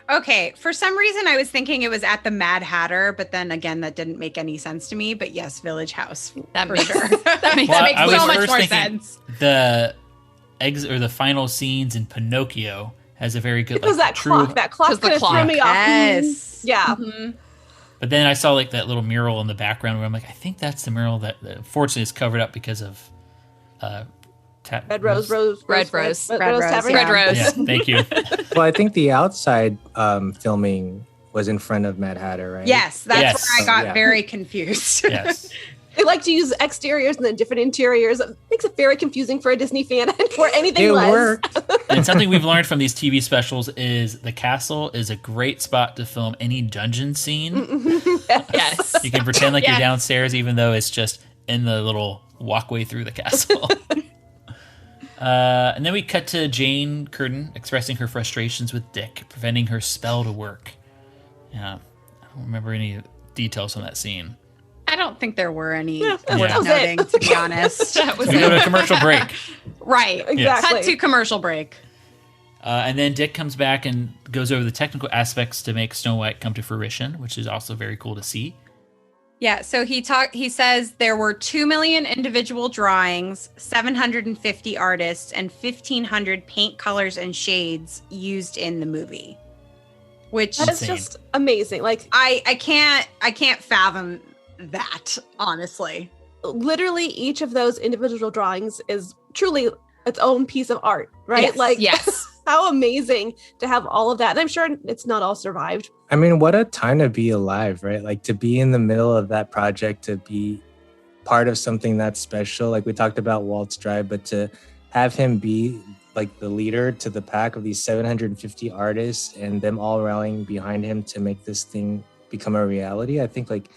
E: Okay, for some reason I was thinking it was at the Mad Hatter, but then again that didn't make any sense to me. But yes, Village House.
F: That
E: for
F: makes
E: sure.
F: that makes
B: I was
E: so much
B: first
E: more
B: thinking
E: sense.
B: The the final scenes in Pinocchio has a very good
C: it was
B: like,
C: that clock. That clock
F: Because the
C: kind of threw
F: clock.
C: me off.
E: Yes.
C: Yeah.
E: Mhm.
B: But then I saw like that little mural in the background where I'm like, I think that's the mural that unfortunately is covered up because of
C: Red Rose
F: Tavern.
E: Yeah.
F: Red Rose.
B: Yeah, thank you.
D: Well, I think the outside filming was in front of Mad Hatter, right?
E: Yes, that's
B: Yes.
E: where I got
D: Yeah.
E: very confused.
B: Yes.
C: They like to use exteriors and then different interiors. It makes it very confusing for a Disney fan and for anything
D: It
C: less.
D: worked.
B: And something we've learned from these TV specials is the castle is a great spot to film any dungeon scene.
F: Yes.
B: You can pretend like
F: Yeah.
B: you're downstairs, even though it's just in the little walkway through the castle. And then we cut to Jane Curtin expressing her frustrations with Dick, preventing her spell to work. Yeah, I don't remember any details on that scene.
E: I don't think there were any
C: Yeah,
E: worth
C: that was
E: noting,
C: it.
E: to be honest.
F: That was
B: We go to
F: it.
B: a commercial break.
E: Right.
C: Exactly.
E: Cut to commercial break.
B: And then Dick comes back and goes over the technical aspects to make Snow White come to fruition, which is also very cool to see.
E: Yeah, so he says there were 2 million individual drawings, 750 artists, and 1,500 paint colors and shades used in the movie. Which
C: That is
B: Insane.
C: just amazing. Like
E: I can't fathom that, honestly.
C: literally each of those individual drawings is truly its own piece of art, right?
F: Yes,
C: Like,
F: yes.
C: how amazing to have all of that. And I'm sure it's not all survived.
D: I mean, what a time to be alive, right? Like to be in the middle of that project, to be part of something that's special. Like we talked about Walt's drive, but to have him be like the leader to the pack of these 750 artists and them all rallying behind him to make this thing become a reality. I think like,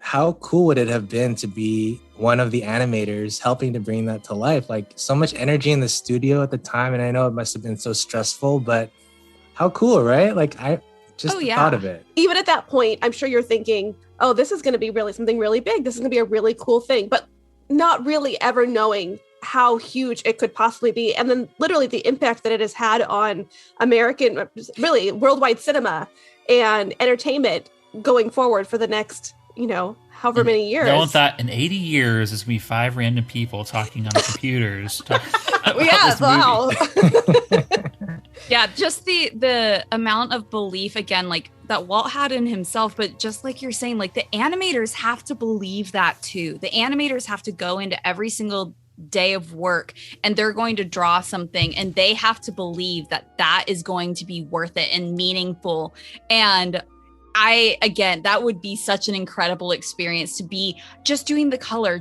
D: how cool would it have been to be one of the animators helping to bring that to life? Like so much energy in the studio at the time. And I know it must have been so stressful, but how cool, right? Like I just thought of it.
C: Even at that point, I'm sure you're thinking, oh, this is going to be really something really big. This is going to be a really cool thing, but not really ever knowing how huge it could possibly be. And then literally the impact that it has had on American, really worldwide cinema and entertainment going forward for the next, however many years.
B: No one thought in 80 years there's going to be 5 random people talking on computers.
C: Wow.
F: Yeah, just the amount of belief, again, like that Walt had in himself, but just like you're saying, like the animators have to believe that too. The animators have to go into every single day of work and they're going to draw something and they have to believe that that is going to be worth it and meaningful. And that would be such an incredible experience to be just doing the color,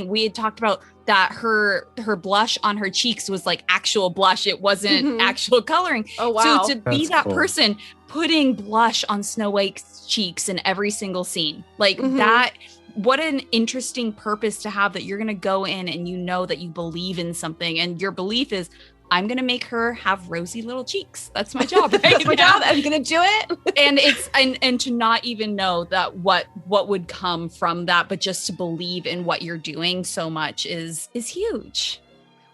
F: we had talked about that her blush on her cheeks was like actual blush. It wasn't actual coloring.
C: Oh, wow.
F: So to be that person putting blush on Snow White's cheeks in every single scene, like that, what an interesting purpose to have, that you're going to go in and you know that you believe in something and your belief is, I'm going to make her have rosy little cheeks. That's my job. Right?
C: That's my job. I'm going to do it.
F: And it's and to not even know that what would come from that, but just to believe in what you're doing so much is huge.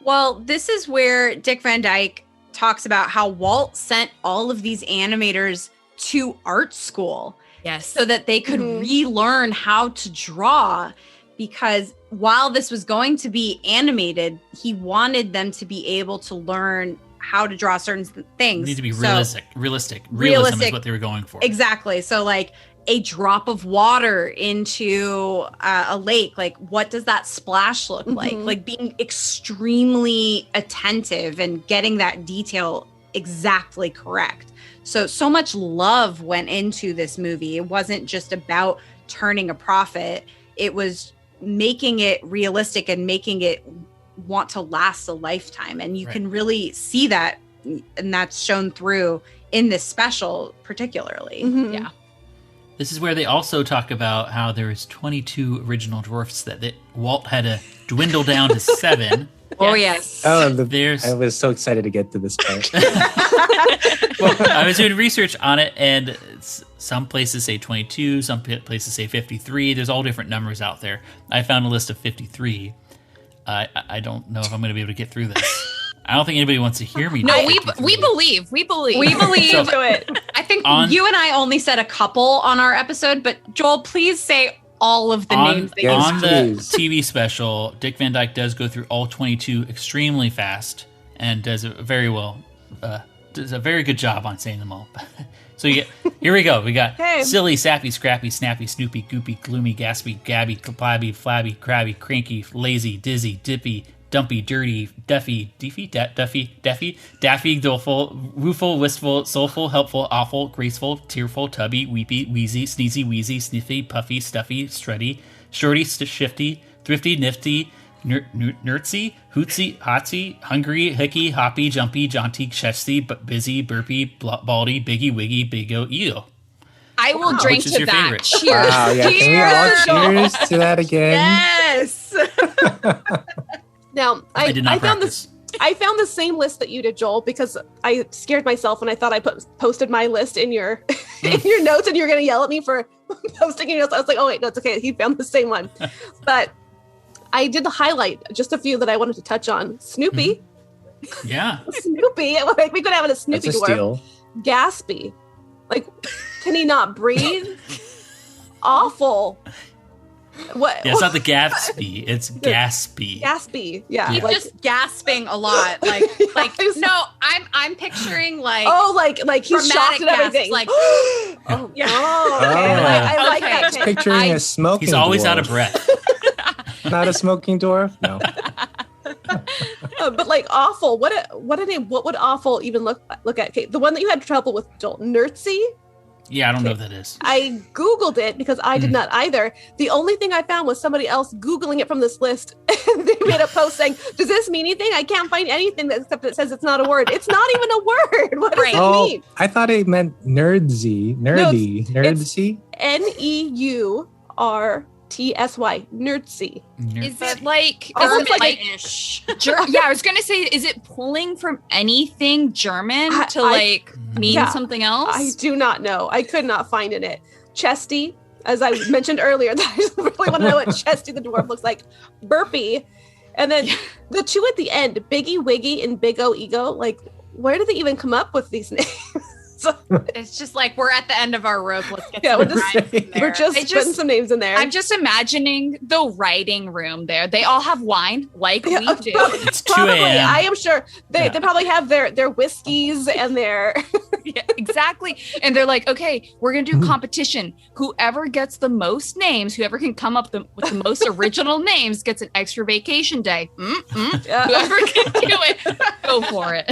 E: Well, this is where Dick Van Dyke talks about how Walt sent all of these animators to art school.
F: Yes.
E: So that they could relearn how to draw, because while this was going to be animated, he wanted them to be able to learn how to draw certain things.
B: Need to be realistic. Realism is what they were going for.
E: Exactly. So like a drop of water into a lake, like what does that splash look like? Like being extremely attentive and getting that detail exactly correct. So much love went into this movie. It wasn't just about turning a profit. It was making it realistic and making it want to last a lifetime. And you can really see that. And that's shown through in this special particularly.
F: Yeah.
B: This is where they also talk about how there is 22 original dwarfs that Walt had to dwindle down to 7.
F: Oh, yes.
D: Oh, I was so excited to get to this part.
B: Well, I was doing research on it, and some places say 22, some places say 53. There's all different numbers out there. I found a list of 53. I don't know if I'm going to be able to get through this. I don't think anybody wants to hear me.
F: No, we believe.
E: We believe.
B: So,
E: it. I think you and I only said a couple on our episode, but Joel, please say all of the names.
B: On the TV special, Dick Van Dyke does go through all 22 extremely fast and does a very good job on saying them all. So here we go. We got silly, sappy, scrappy, snappy, snoopy, goopy, gloomy, gaspy, gabby, flabby, crabby, cranky, lazy, dizzy, dippy, dumpy, dirty, daffy, doleful, rueful, wistful, soulful, helpful, awful, graceful, tearful, tubby, weepy, wheezy, sneezy, wheezy, sniffy, puffy, stuffy, strutty, shorty, shifty, thrifty, nifty, nerdsy, hootsy, hotsy, hungry, hickey, hoppy, jumpy, jaunty, chesty, busy, burpy, baldy, biggy, wiggy, bigo, eel.
F: I will drink to that.
B: Favorite?
F: Cheers.
D: Wow, yeah. Can we all cheers to that again?
E: Yes.
C: Now, I found the same list that you did, Joel, because I scared myself when I thought I posted my list in your in your notes, and you were going to yell at me for posting your notes. I was like, oh wait, no, it's okay. He found the same one, but I did highlight just a few that I wanted to touch on. Snoopy,
B: yeah,
C: Snoopy. Like we could have a Snoopy dwarf. Gaspy, like can he not breathe? Awful. What?
B: Yeah, it's not the Gaspy, it's Gaspy.
C: Gaspy, yeah.
E: He's just gasping a lot. Like no, I'm picturing like
C: he's shocked and everything.
E: Like
C: okay. I like that.
D: Picturing a smoking.
B: He's always
D: dwarf.
B: out of breath.
D: not a smoking dwarf? No.
C: But like awful. What would awful even look at? Okay, the one that you had trouble with, Joel, Nerdsy.
B: Yeah, I don't know what that is.
C: I Googled it because I did not either. The only thing I found was somebody else Googling it from this list. And they made a post saying, does this mean anything? I can't find anything except it says it's not a word. It's not even a word. What does it mean?
D: I thought it meant nerdsy. Nerdy. Nerdsy?
C: Neurtsy. Nerdsy.
F: Is it like
C: German-ish?
F: Yeah, I was gonna say, is it pulling from anything German to mean something else?
C: I do not know. I could not find in it. Chesty, as I mentioned earlier, I just really want to know what Chesty the dwarf looks like. Burpee, and then the two at the end, Biggie Wiggy and Big O Ego. Like, where did they even come up with these names?
E: It's just like we're at the end of our rope. Let's get
C: we're just putting some names in there.
F: I'm just imagining the writing room there. They all have wine like we do.
B: It's 2
C: probably.
B: a.m.
C: I am sure they probably have their whiskeys and their
F: yeah, exactly. And they're like, okay, we're gonna do competition. Whoever gets the most names, whoever can come up with the most original names, gets an extra vacation day. Whoever can do it, go for it.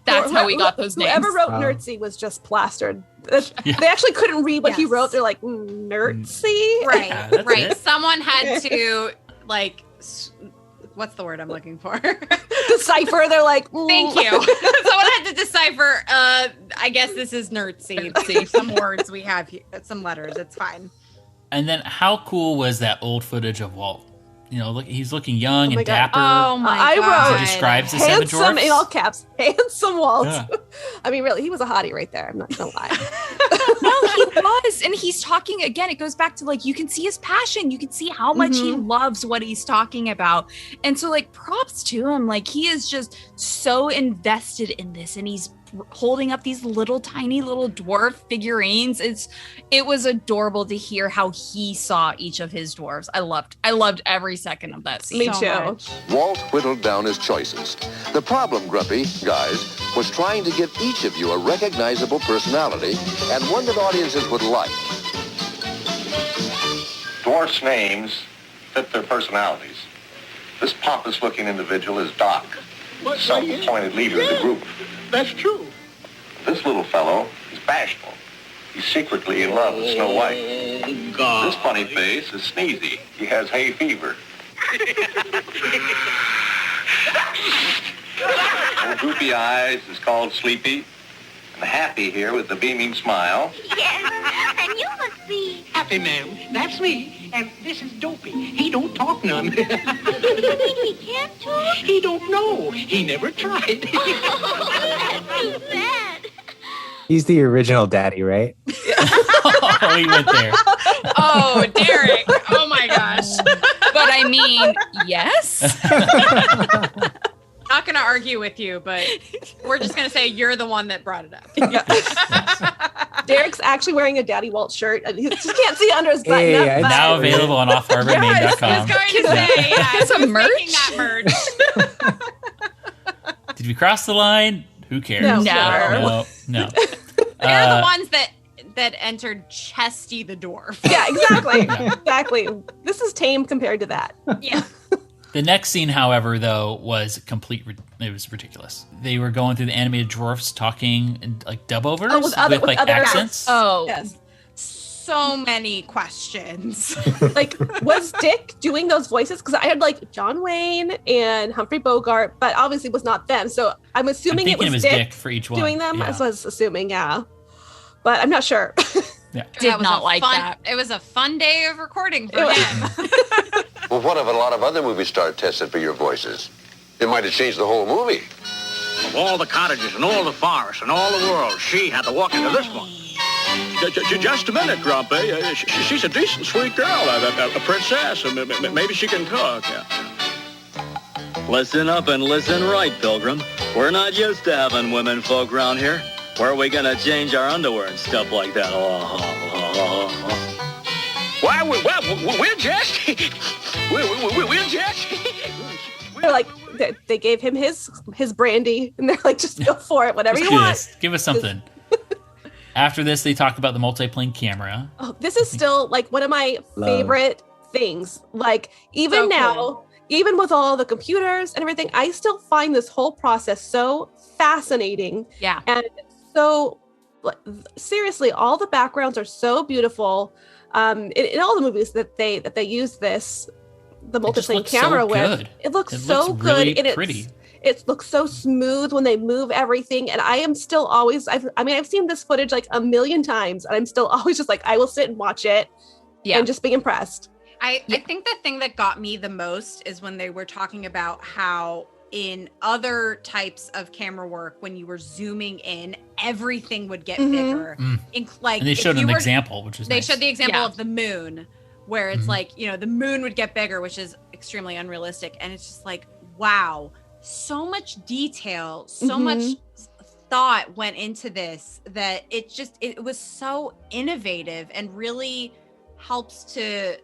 F: That's how we got those names.
C: Whoever wrote Nerdsy was just plastered. They actually couldn't read what he wrote. They're like, Nerdsy?
E: Right,
B: Yeah,
E: right. Someone had to, like, what's the word I'm looking for?
C: Decipher. They're like,
E: thank you. Someone had to decipher, I guess this is Nerdsy. See, some words we have here, some letters. It's fine.
B: And then how cool was that old footage of Walt? You know, look, he's looking young and dapper.
E: Oh my
C: I
E: God.
C: wrote
B: He describes the seven
C: handsome
B: dwarfs.
C: in all caps. Handsome Walt.
B: Yeah.
C: I mean, really, he was a hottie right there. I'm not gonna lie.
F: No, he was. And he's talking again. It goes back to like, you can see his passion. You can see how much he loves what he's talking about. And so like props to him. Like he is just so invested in this and he's holding up these tiny little dwarf figurines. It was adorable to hear how he saw each of his dwarves. I loved every second of that scene.
C: Me too.
G: Walt whittled down his choices. The problem, Grumpy, guys, was trying to give each of you a recognizable personality and one that audiences would like.
J: Dwarfs' names fit their personalities. This pompous-looking individual is Doc, self-appointed leader of the group.
H: That's true.
J: This little fellow is bashful. He's secretly in love with Snow White. This funny face is Sneezy. He has hay fever. Old droopy eyes is called Sleepy. And Happy here with the beaming smile.
K: Yes, and you must be...
L: Happy, ma'am. That's me. And this is Dopey. He don't talk none.
K: You mean he can't talk?
L: He don't know. He never tried.
K: That's too bad.
D: He's the original daddy, right?
B: Oh, he went there.
E: Oh, Derick. Oh my gosh.
F: But I mean, yes.
E: Not going to argue with you, but we're just going to say you're the one that brought it up.
C: Derek's actually wearing a Daddy Walt shirt, and you just can't see under his button.
D: Hey,
B: Now available on offharvardmaid.com.
E: I was going to say, yeah,
F: Some
E: who's
F: merch?
E: making that merch.
B: Did we cross the line? Who cares?
C: No.
B: No.
E: They're the ones that entered Chesty the dwarf.
C: Yeah, exactly. Exactly. This is tame compared to that.
E: Yeah.
B: The next scene, however, though, was it was ridiculous. They were going through the animated dwarfs talking in, like dub-overs with
C: other
B: accents.
F: Oh,
C: Yes.
E: So many questions.
C: Like, was Dick doing those voices? Because I had like John Wayne and Humphrey Bogart, but obviously it was not them. So I'm assuming
B: I'm thinking
C: it was
B: Dick for each one.
C: doing them.
B: Yeah.
C: I was assuming, yeah. But I'm not sure.
B: Yeah.
F: did not like that.
E: It was a fun day of recording for him.
G: Well, what if a lot of other movie stars tested for your voices? It might have changed the whole movie.
L: Of all the cottages and all the forests and all the world, she had to walk into this one.
H: Just a minute, Grumpy. She's a decent, sweet girl, a princess. Maybe she can cook. Yeah.
M: Listen up and listen right, Pilgrim. We're not used to having women folk around here. Where are we gonna change our underwear and stuff like that?
L: Why, we're just... We're just...
C: They're like, they gave him his brandy, and they're like, just go for it, whatever
B: Just
C: you
B: do
C: want.
B: this. Give us something. After this, they talk about the multiplane camera.
C: Oh, this is still like one of my favorite things. Like even
N: So
C: now,
N: cool.
C: even with all the computers and everything, I still find this whole process so fascinating.
F: Yeah.
C: And so seriously, all the backgrounds are so beautiful. In all the movies that they use this, the multi-plane camera with, it looks so good,
B: really
C: and
B: pretty.
C: It looks so smooth when they move everything. And I am still always, I've seen this footage like a million times, and I'm still always just like, I will sit and watch it and just be impressed.
E: I think the thing that got me the most is when they were talking about how in other types of camera work, when you were zooming in, everything would get bigger. Like,
B: and they showed an example, which is
E: they
B: nice.
E: showed the example of the moon, where it's like, you know, the moon would get bigger, which is extremely unrealistic. And it's just like, wow, so much detail, so much thought went into this that it was so innovative and really helps to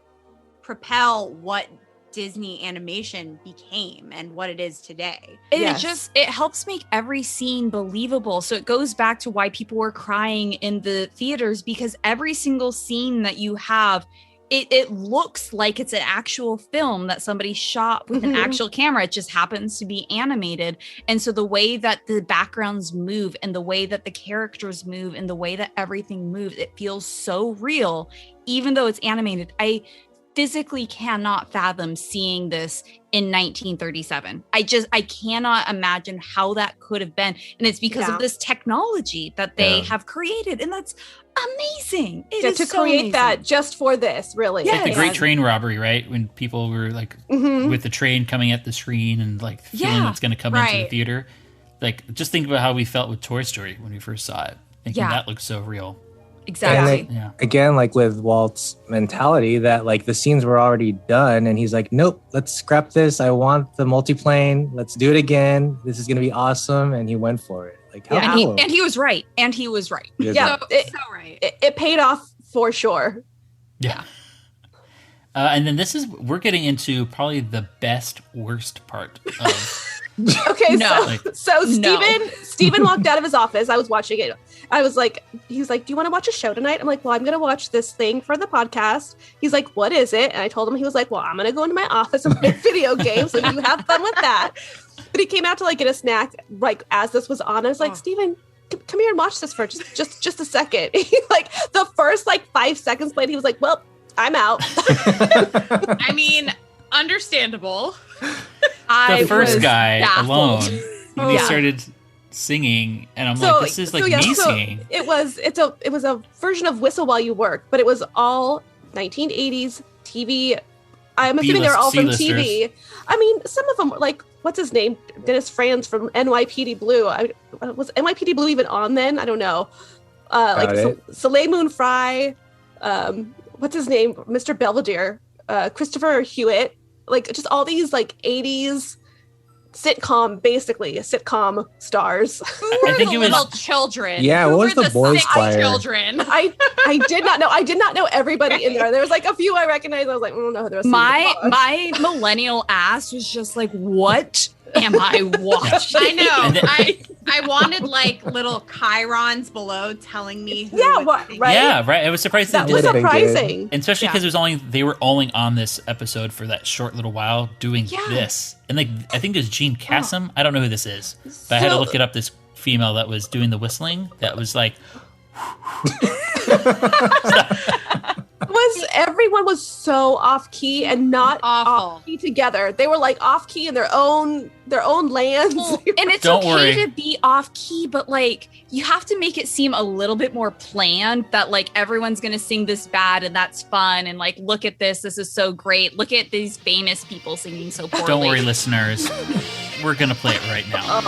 E: propel what Disney animation became and what it is today.
F: It helps make every scene believable. So it goes back to why people were crying in the theaters, because every single scene that you have, it looks like it's an actual film that somebody shot with an actual camera. It just happens to be animated. And so the way that the backgrounds move and the way that the characters move and the way that everything moves, it feels so real, even though it's animated. I physically cannot fathom seeing this in 1937. I cannot imagine how that could have been. And it's because of this technology that they have created. And that's amazing. It is
C: to
F: so
C: create
F: amazing.
C: that just for this, really.
B: Like the Great Train Robbery, right? When people were like with the train coming at the screen and like feeling it's going to come into the theater. Like, just think about how we felt with Toy Story when we first saw it. Thinking that looks so real.
F: Exactly.
D: And again, like with Walt's mentality that like the scenes were already done and he's like, nope, let's scrap this. I want the multiplane. Let's do it again. This is going to be awesome. And he went for it. Like, how cool.
F: And he was right. And he was right.
C: Yeah.
E: So right.
C: It paid off for sure.
B: Yeah. And then we're getting into probably the best, worst part of...
C: Okay, so Steven walked out of his office. I was watching it. I was like, he was like, do you want to watch a show tonight? I'm like, well, I'm going to watch this thing for the podcast. He's like, what is it? And I told him, he was like, well, I'm going to go into my office and play video games. So you have fun with that. But he came out to like get a snack, like as this was on. I was like, Steven, come here and watch this for just a second. He, like the first like 5 seconds played, he was like, well, I'm out.
N: I mean, understandable.
B: The first guy alone, when he started singing, and I'm like, this is like me singing.
C: It was a version of Whistle While You Work, but it was all 1980s TV. I'm assuming they're all from TV. I mean, some of them, like, what's his name? Dennis Franz from NYPD Blue. Was NYPD Blue even on then? I don't know. Soleil Moon Frye. What's his name? Mr. Belvedere. Christopher Hewitt. Like, just all these, like, 80s sitcom stars.
B: I think it was
N: little children.
D: Yeah, what was the boys' choir?
N: Children.
C: I did not know. I did not know everybody in there. There was like a few I recognized. I was like, I don't know who the rest
F: my millennial ass was just like, what am I watching?
E: I know. I wanted like little chyrons below telling me who
C: right?
B: Yeah, right. I was surprised
C: that was surprising.
B: And especially because they were only on this episode for that short little while doing this. And like, I think there's Gene Kassem. I don't know who this is, but I had to look it up. This female that was doing the whistling, that was like,
C: everyone was so off key and not off key together. They were like off key in their own lands.
F: Well, and it's okay to be off key, but like you have to make it seem a little bit more planned that like everyone's gonna sing this bad and that's fun and like look at this is so great. Look at these famous people singing so poorly.
B: Don't worry, listeners. We're gonna play it right now.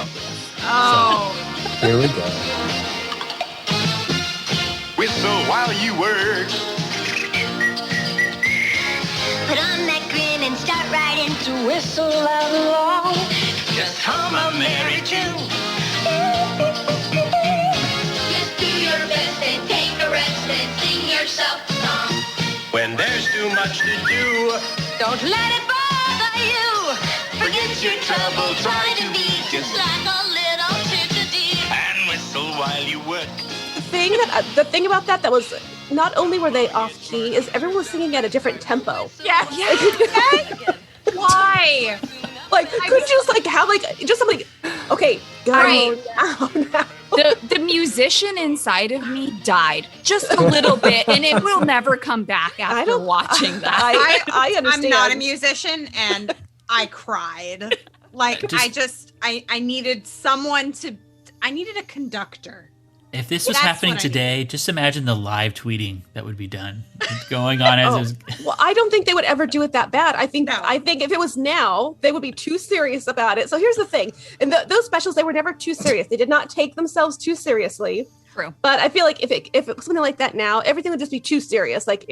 D: So, here we go.
H: Whistle while you work.
K: Put on that grin and start right in to whistle along.
H: Just hum a merry tune.
K: Just do your best and take a rest and sing yourself a song.
H: When there's too much to do,
K: Don't let it bother you. Forget your trouble, try to be just like a little chickadee.
H: and whistle while you work.
C: the thing about that was not only were they off key, is everyone was singing at a different tempo.
E: Yeah. Why?
C: Like, could you just like have like just something? Okay, go now.
F: The musician inside of me died just a little bit, and it will never come back after watching that.
C: I understand.
E: I'm not a musician, and I cried. Like, I needed someone to. I needed a conductor.
B: If this was happening today, just imagine the live tweeting that would be done, going on as it was.
C: Well, I don't think they would ever do it that bad. I think if it was now, they would be too serious about it. So here's the thing. And those specials, they were never too serious. They did not take themselves too seriously.
F: True.
C: But I feel like if it was something like that now, everything would just be too serious. Like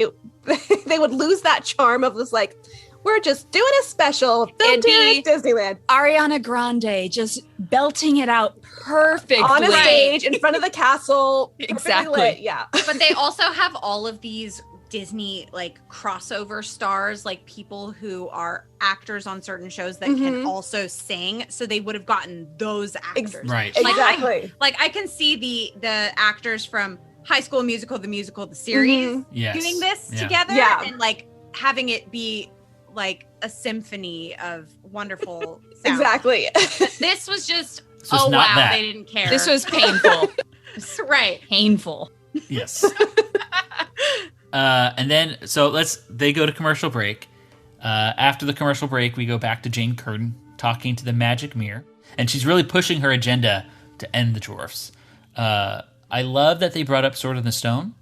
C: they would lose that charm of this like, we're just doing a special filmed here at Disneyland.
F: Ariana Grande just belting it out perfectly.
C: On a stage in front of the castle.
F: Exactly.
C: Lit, yeah.
E: But they also have all of these Disney like crossover stars, like people who are actors on certain shows that can also sing. So they would have gotten those actors.
B: Right.
E: Like,
C: Exactly.
E: I can see the actors from High School Musical, the series doing this together and like having it be like a symphony of wonderful sound.
C: Exactly.
N: This was just,
B: not
N: wow,
B: that.
N: they didn't care.
F: This was painful.
N: Right.
F: Painful.
B: Yes. And then, they go to commercial break. After the commercial break, we go back to Jane Curtin talking to the magic mirror. And she's really pushing her agenda to end the dwarfs. I love that they brought up Sword in the Stone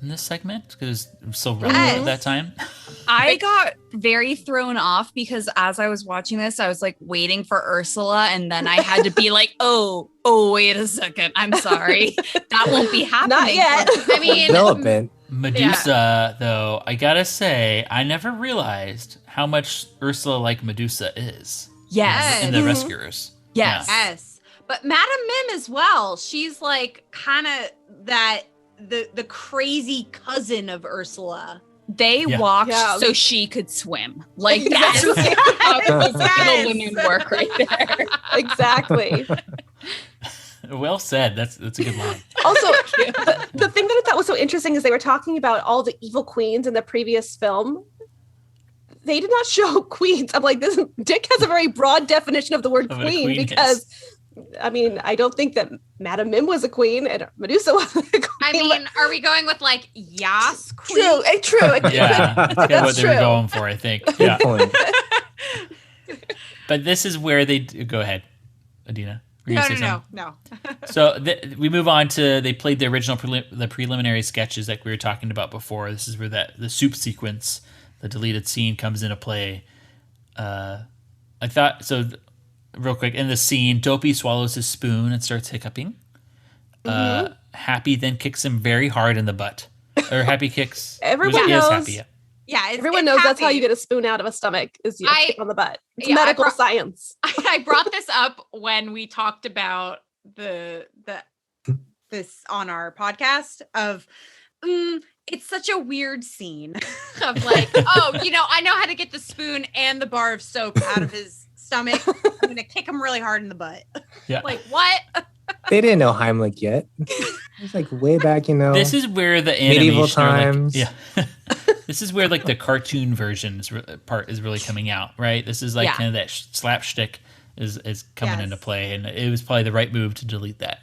B: in this segment because it was so relevant at that time.
F: I got very thrown off because as I was watching this, I was like waiting for Ursula, and then I had to be like, oh, wait a second. I'm sorry. That won't be happening.
C: Not yet.
N: I mean,
D: Development.
B: Medusa, though, I gotta say, I never realized how much Ursula like Medusa is.
F: Yes.
B: In the Rescuers.
F: Yes.
B: Yeah.
E: Yes. But Madame Mim as well. She's like kind of that the crazy cousin of Ursula.
F: They walked so she could swim. Like that's how women work right there.
C: Exactly.
B: Well said. That's a good line.
C: Also, the thing that I thought was so interesting is they were talking about all the evil queens in the previous film. They did not show queens. I'm like, Dick has a very broad definition of the word queen because, I mean, I don't think that Madame Mim was a queen and Medusa was a queen.
E: I mean, are we going with like Yas queen?
C: True.
B: Yeah, that's kind of what they were going for, I think. Yeah.
D: Point.
B: But this is where they go ahead, Adina.
E: No.
B: So we move on to they played the original the preliminary sketches that we were talking about before. This is where the soup sequence, the deleted scene, comes into play. I thought so. Real quick, in the scene, Dopey swallows his spoon and starts hiccuping. Happy then kicks him very hard in the butt. Or Happy kicks.
C: Everyone knows.
B: Happy.
E: Yeah,
C: everyone knows that's how you get a spoon out of a stomach is you kick on the butt. It's medical science.
N: I brought this up when we talked about this
E: on our podcast of it's such a weird scene of like, I know how to get the spoon and the bar of soap out of his stomach. I'm gonna kick him really hard in the butt.
B: Yeah.
E: Like what?
D: They didn't know Heimlich yet. It was like way back,
B: This is where the animation
D: medieval times.
B: This is where like the cartoon version part is really coming out, right? This is like kind of that slapstick is coming into play, and it was probably the right move to delete that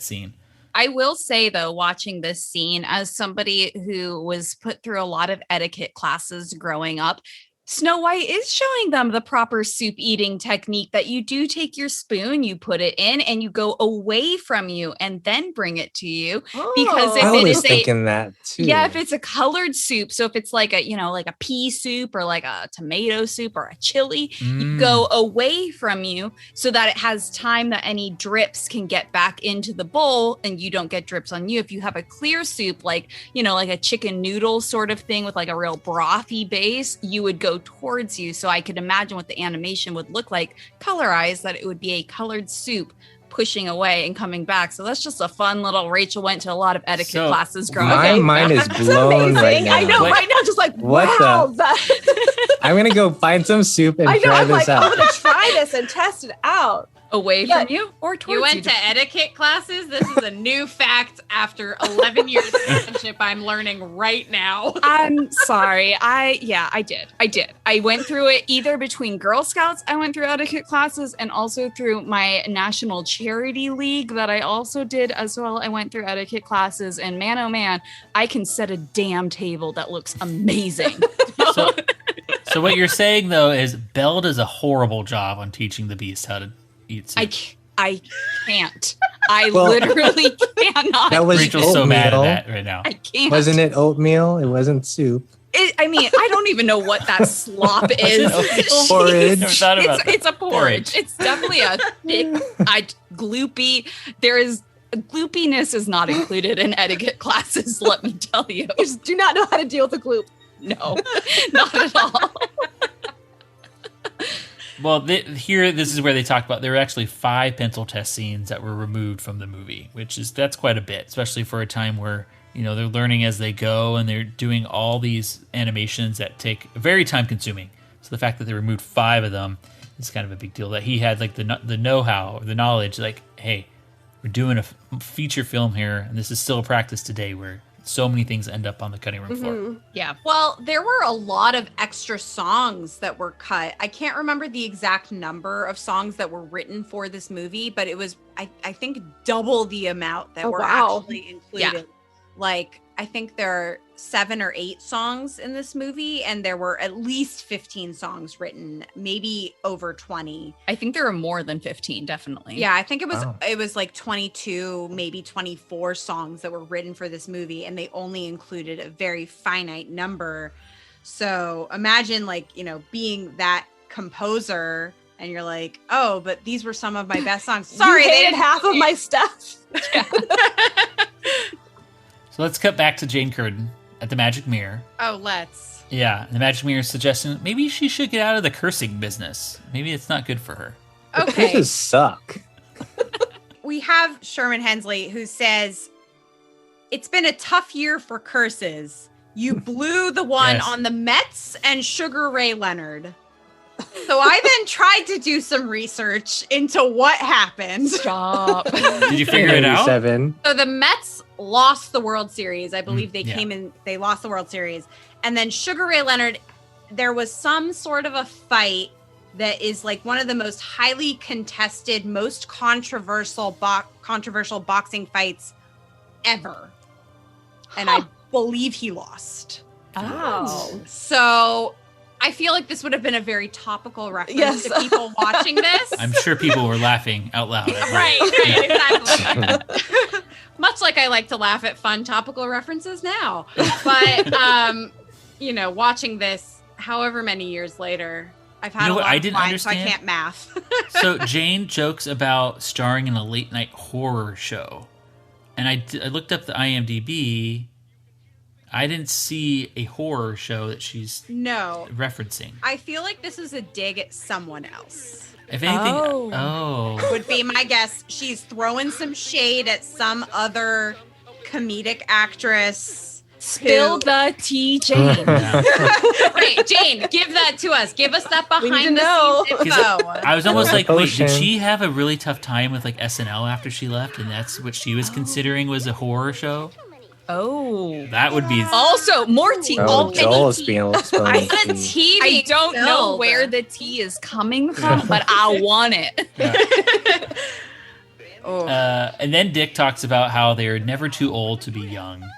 B: scene.
F: I will say, though, watching this scene as somebody who was put through a lot of etiquette classes growing up, Snow White is showing them the proper soup eating technique that you do take your spoon, you put it in, and you go away from you and then bring it to you. Because if
D: I
F: it
D: was
F: is
D: thinking that too.
F: Yeah, if it's a colored soup, so if it's like a pea soup or like a tomato soup or a chili, you go away from you so that it has time that any drips can get back into the bowl and you don't get drips on you. If you have a clear soup, like a chicken noodle sort of thing with like a real brothy base, you would go towards you. So I could imagine what the animation would look like colorized, that it would be a colored soup pushing away and coming back. So that's just a fun little, Rachel went to a lot of etiquette classes growing up.
D: My mind is blown right now.
C: I know, right now, just like, wow.
D: I'm going to go find some soup and try this out.
C: I'm going to try this and test it out.
F: Away from you or towards
N: You went to etiquette classes? This is a new fact after 11 years of friendship I'm learning right now.
F: I'm sorry. I did. I went through it either between Girl Scouts, I went through etiquette classes, and also through my national charity league that I also did as well. I went through etiquette classes, and man, oh man, I can set a damn table that looks amazing.
B: So what you're saying, though, is Belle does a horrible job on teaching the Beast how to eat soup.
F: I can't. I literally cannot.
D: That was
B: Rachel's so mad at that right now.
F: I can't.
D: Wasn't it oatmeal? It wasn't soup.
F: I mean, I don't even know what that slop is.
D: Porridge.
F: It's a porridge. It's definitely a thick, gloopy. Gloopiness is not included in etiquette classes, let me tell you.
C: You just do not know how to deal with a gloop.
F: No, not at all.
B: Well, this is where they talk about there were actually 5 pencil test scenes that were removed from the movie, that's quite a bit, especially for a time where they're learning as they go and they're doing all these animations that take very time consuming. So the fact that they removed 5 of them is kind of a big deal. That he had like the know-how, or the knowledge, like, hey, we're doing a feature film here, and this is still a practice today where so many things end up on the cutting room floor.
E: Yeah. Well, there were a lot of extra songs that were cut. I can't remember the exact number of songs that were written for this movie, but it was, I think, double the amount that were actually included.
F: Yeah.
E: Like, I think there are 7 or 8 songs in this movie, and there were at least 15 songs written, maybe over 20.
F: I think there are more than 15, definitely.
E: Yeah, I think it was like 22, maybe 24 songs that were written for this movie, and they only included a very finite number. So imagine, like, being that composer, and you're like, oh, but these were some of my best songs. Sorry,
C: you hated half of my stuff.
B: So let's cut back to Jane Curtin at the Magic Mirror.
N: Oh, let's.
B: Yeah, the Magic Mirror is suggesting maybe she should get out of the cursing business. Maybe it's not good for her.
E: Okay.
D: Curses suck.
E: We have Sherman Hensley, who says, it's been a tough year for curses. You blew the one on the Mets and Sugar Ray Leonard. So I then tried to do some research into what happened.
F: Stop.
B: Did you figure it out?
E: So the Mets lost the World Series. I believe they lost the World Series. And then Sugar Ray Leonard, there was some sort of a fight that is like one of the most highly contested, most controversial boxing fights ever. And I believe he lost.
F: Oh.
E: So I feel like this would have been a very topical reference to people watching this.
B: I'm sure people were laughing out loud.
E: Right, exactly. Much like I like to laugh at fun topical references now. But, watching this however many years later, I've had a lot of wine, so I can't math.
B: So Jane jokes about starring in a late night horror show. And I looked up the IMDb. I didn't see a horror show that she's referencing.
E: I feel like this is a dig at someone else.
B: If anything,
E: would be my guess. She's throwing some shade at some other comedic actress.
F: Spill the tea, Jane.
E: Right, Jane, give that to us. Give us that behind the scenes info.
B: I was almost like, wait, did she have a really tough time with like SNL after she left, and that's what she was considering was a horror show?
F: Oh,
B: that would be
F: also more tea.
D: Joel's being
F: I don't know where the tea is coming from, but I want it.
B: And then Dick talks about how they're never too old to be young.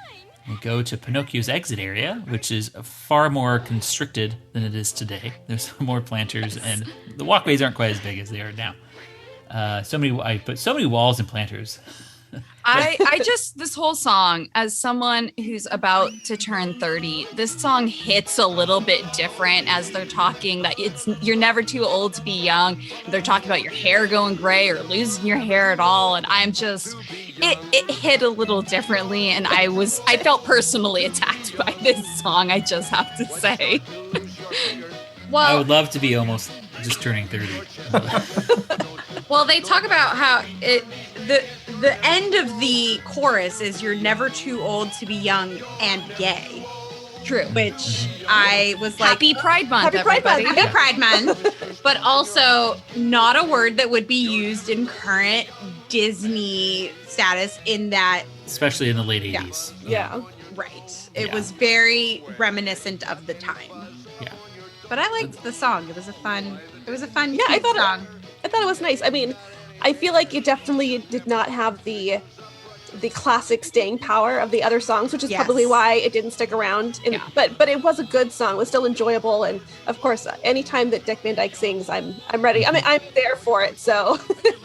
B: They go to Pinocchio's exit area, which is far more constricted than it is today. There's more planters, and the walkways aren't quite as big as they are now. I put so many walls and planters.
F: I just, this whole song, as someone who's about to turn 30, this song hits a little bit different as they're talking that you're never too old to be young. They're talking about your hair going gray or losing your hair at all. And I'm just, it hit a little differently. And I felt personally attacked by this song, I just have to say.
B: Well, I would love to be almost just turning 30.
E: Well, they talk about how the end of the chorus is "You're never too old to be young and gay."
F: True.
E: Which I was like,
F: Happy Pride Month,
E: Happy Pride Month.
F: everybody.
E: Happy Pride Month. but also not a word that would be used in current Disney status in that.
B: Especially in the late 80s.
C: Yeah.
E: Right. It was very reminiscent of the time.
B: Yeah.
E: But I liked the song. It was a fun song.
C: I thought it was nice. I mean, I feel like it definitely did not have the classic staying power of the other songs, which is probably why it didn't stick around. But it was a good song. It was still enjoyable, and of course, anytime that Dick Van Dyke sings, I'm ready. I mean, I'm there for it. So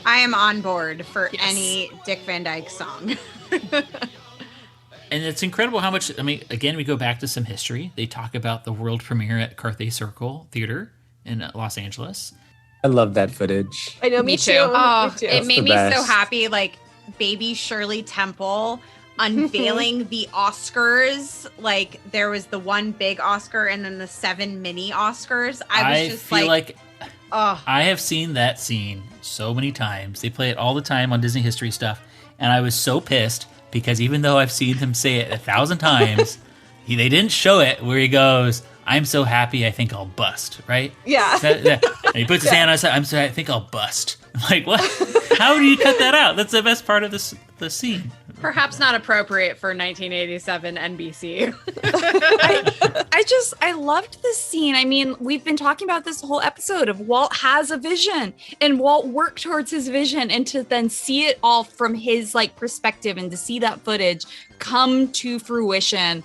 E: I am on board for any Dick Van Dyke song.
B: And it's incredible how much, I mean, again, we go back to some history. They talk about the world premiere at Carthay Circle Theater in Los Angeles.
D: I love that footage.
C: I know, me too.
E: Oh,
C: Me too.
E: it made me so happy. Like baby Shirley Temple unveiling the Oscars. Like there was the one big Oscar and then the 7 mini Oscars. I feel like
B: I have seen that scene so many times. They play it all the time on Disney History stuff. And I was so pissed because even though I've seen him say it 1,000 times, they didn't show it where he goes, "I'm so happy I think I'll bust," right?
C: Yeah.
B: And he puts his hand on his side, I think I'll bust. I'm like, what? How do you cut that out? That's the best part of the scene.
N: Perhaps not appropriate for 1987 NBC.
F: I loved this scene. I mean, we've been talking about this whole episode of Walt has a vision and Walt worked towards his vision, and to then see it all from his like perspective and to see that footage come to fruition.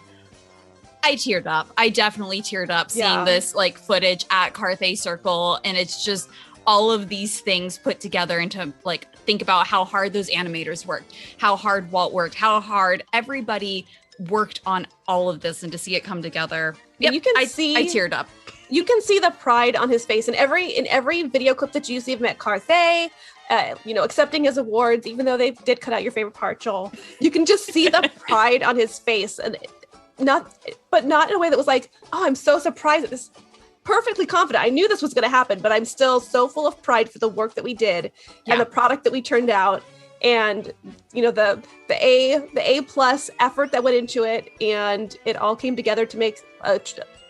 F: I teared up. I definitely teared up seeing this like footage at Carthay Circle, and it's just all of these things put together into like think about how hard those animators worked, how hard Walt worked, how hard everybody worked on all of this, and to see it come together.
C: Yep, you can
F: I teared up.
C: You can see the pride on his face in every video clip that you see of him at Carthay, accepting his awards, even though they did cut out your favorite part, Joel. You can just see the pride on his face, and not in a way that was like, oh, I'm so surprised at this. Perfectly confident. I knew this was going to happen, but I'm still so full of pride for the work that we did and the product that we turned out, and the A plus effort that went into it, and it all came together to make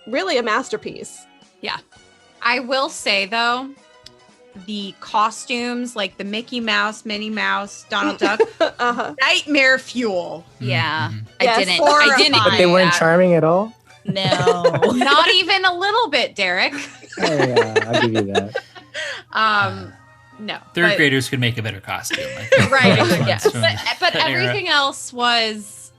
C: really a masterpiece.
E: Yeah, I will say though, the costumes like the Mickey Mouse, Minnie Mouse, Donald Duck, nightmare fuel.
F: Yeah,
C: Yes,
F: I didn't.
D: But they weren't charming at all.
F: No,
E: not even a little bit, Derick.
D: Oh yeah, I'll give you that.
E: No,
B: Third graders could make a better costume. I think.
E: Right?
B: Yes.
E: But everything else was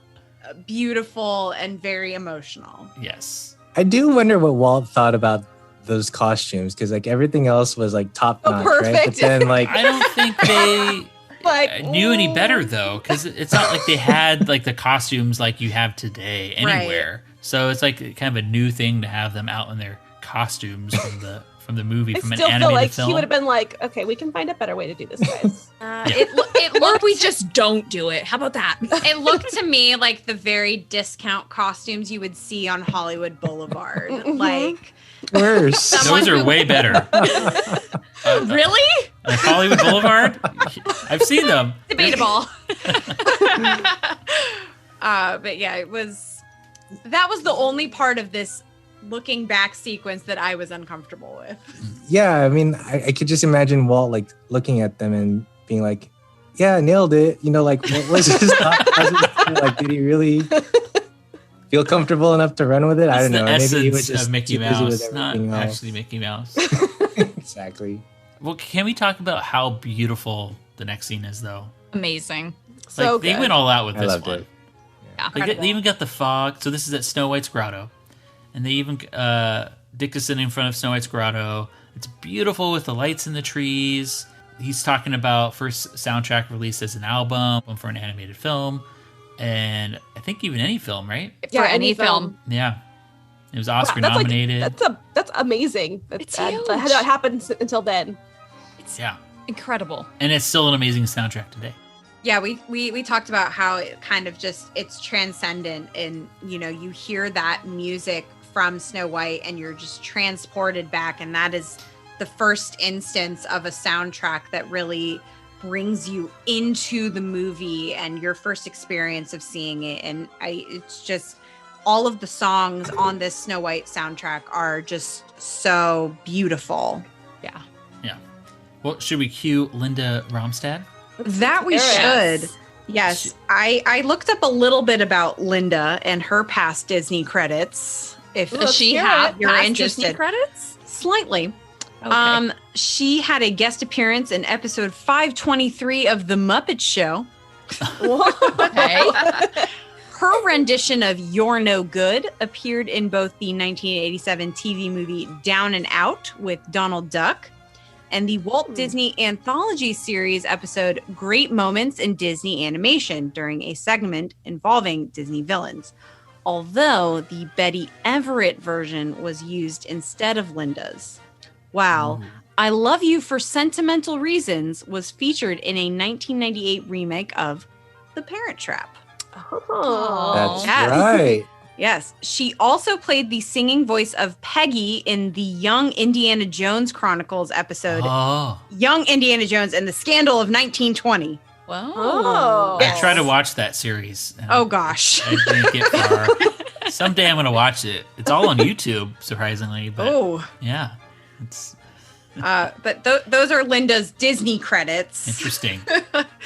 E: beautiful and very emotional.
B: Yes.
D: I do wonder what Walt thought about those costumes, because like everything else was like top notch, right? But then like
B: I don't think they knew any better though, because it's not like they had like the costumes like you have today anywhere. Right. So it's like kind of a new thing to have them out in their costumes from the movie, from an animated
C: feel like
B: film.
C: He would have been like, okay, we can find a better way to do this, guys.
E: It looked,
F: we just don't do it. How about that?
E: It looked to me like the very discount costumes you would see on Hollywood Boulevard. Like
D: worse.
B: Those are way better.
E: Really?
B: Like Hollywood Boulevard? I've seen them.
E: Debatable. But yeah, that was the only part of this looking back sequence that I was uncomfortable with.
D: Yeah, I mean, I could just imagine Walt like looking at them and being like, "Yeah, nailed it." Like, what was his thought? Like, did he really feel comfortable enough to run with it? I don't know.
B: Maybe
D: he was just
B: of Mickey
D: too busy
B: Mouse,
D: with
B: not
D: everything else.
B: actually Mickey Mouse.
D: Exactly.
B: Well, can we talk about how beautiful the next scene is, though?
F: Amazing.
C: So
B: they went all out with
D: I
B: this
D: loved
B: one.
D: it.
F: Yeah.
B: They even got the fog. So this is at Snow White's grotto, and they even Dick is sitting in front of Snow White's grotto. It's beautiful with the lights in the trees. He's talking about first soundtrack released as an album for an animated film, and I think even any film, right?
C: Yeah,
F: For any film.
B: Yeah, it was Oscar
C: Wow,
B: nominated.
C: That's amazing.
F: It's
C: That
F: huge.
C: happened until then.
B: Yeah,
F: Incredible.
B: and it's still an amazing soundtrack today.
E: Yeah, we talked about how it kind of just, it's transcendent, and you hear that music from Snow White and you're just transported back, and that is the first instance of a soundtrack that really brings you into the movie and your first experience of seeing it. And it's just, all of the songs on this Snow White soundtrack are just so beautiful.
F: Yeah.
B: Yeah. Well, should we cue Linda Romstad?
E: That we should. Yes. I looked up a little bit about Linda and her past Disney credits. If you're interested.
F: Disney credits?
E: Slightly.
F: Okay.
E: She had a guest appearance in episode 523 of The Muppet Show.
F: Okay.
E: Her rendition of You're No Good appeared in both the 1987 TV movie Down and Out with Donald Duck and the Walt Disney Anthology series episode Great Moments in Disney Animation during a segment involving Disney villains. Although the Betty Everett version was used instead of Linda's. Wow. I Love You for Sentimental Reasons was featured in a 1998 remake of The Parent Trap.
C: Oh,
D: That's right.
E: Yes. She also played the singing voice of Peggy in the Young Indiana Jones Chronicles episode Young Indiana Jones and the Scandal of 1920.
F: Wow.
C: Oh.
B: I tried to watch that series.
E: Oh, gosh.
B: I didn't get far. Someday I'm going to watch it. It's all on YouTube, surprisingly. But yeah. It's
E: but those are Linda's Disney credits.
B: interesting.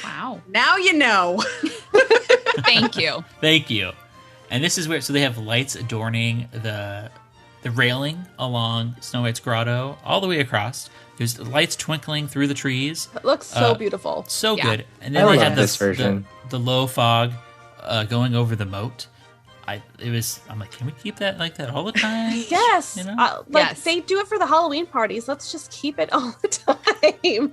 F: Wow.
E: Now you know.
F: Thank you.
B: Thank you. And this is where, so they have lights adorning the railing along Snow White's grotto all the way across. There's lights twinkling through the trees.
C: It looks so beautiful.
B: So
F: Yeah.
B: good. And then
D: I
B: they
D: love
B: had
D: this version.
B: the low fog going over the moat. I'm like, can we keep that like that all the time?
C: Yes.
B: You know?
F: Yes.
C: They do it for the Halloween parties. Let's just keep it all the time.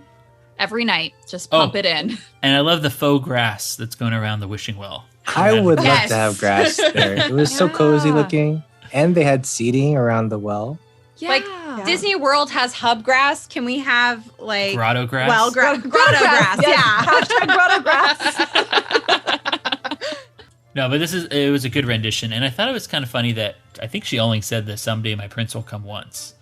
F: Every night, just pump it in.
B: And I love the faux grass that's going around the wishing well.
D: I would love to have grass there. It was so cozy looking. And they had seating around the well.
F: Yeah.
E: Like Disney World has hub grass. Can we have like
B: Grotto grass?
E: Well, grotto grass.
C: Yes.
E: Yeah.
C: Hashtag grotto grass.
B: No, but it was a good rendition. And I thought it was kind of funny that I think she only said that someday my prince will come once,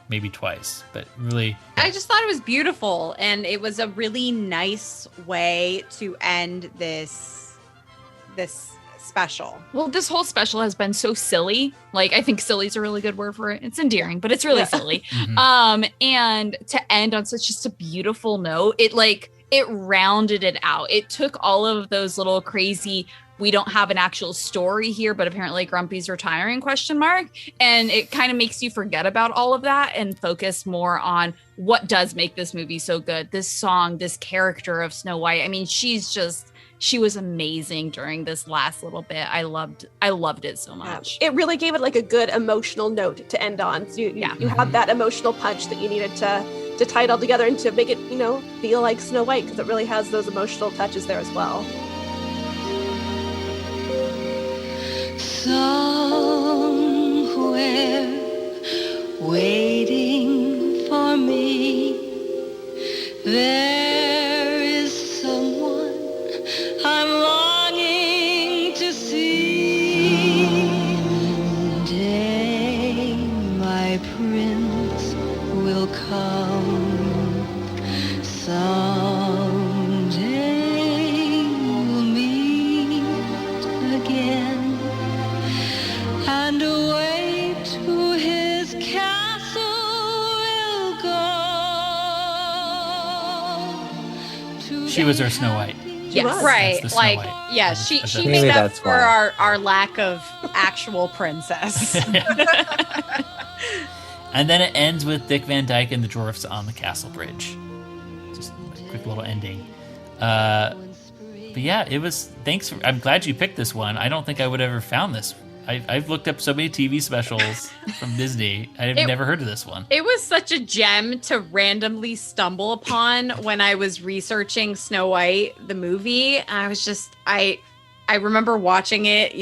B: maybe twice, but really.
E: I just thought it was beautiful, and it was a really nice way to end this special.
F: Well, this whole special has been so silly. Like, I think silly is a really good word for it. It's endearing, but it's really silly.
B: Mhm.
F: And to end on such just a beautiful note, it rounded it out. It took all of those little crazy, we don't have an actual story here, but apparently Grumpy's retiring ? And it kind of makes you forget about all of that and focus more on what does make this movie so good. This song, this character of Snow White. I mean, she was amazing during this last little bit. I loved it so much.
C: It really gave it like a good emotional note to end on. So you had that emotional punch that you needed to tie it all together and to make it, feel like Snow White, because it really has those emotional touches there as well.
K: Somewhere waiting for me, there is someone I'm longing to see. Day my prince will come. Someday we'll meet again. And away to his castle we'll go.
B: She was our Snow White.
E: Yes, right.
B: That's the Snow
E: Like,
B: White.
E: yeah, she
D: Maybe
E: made up
D: that's
E: for
D: why.
E: our lack of actual princess.
B: And then it ends with Dick Van Dyke and the Drawfs on the castle bridge. Just a quick little ending. But yeah, it was. I'm glad you picked this one. I don't think I would have ever found this. I've looked up so many TV specials from Disney. I've never heard of this one.
E: It was such a gem to randomly stumble upon when I was researching Snow White, the movie. I was just, I remember watching it,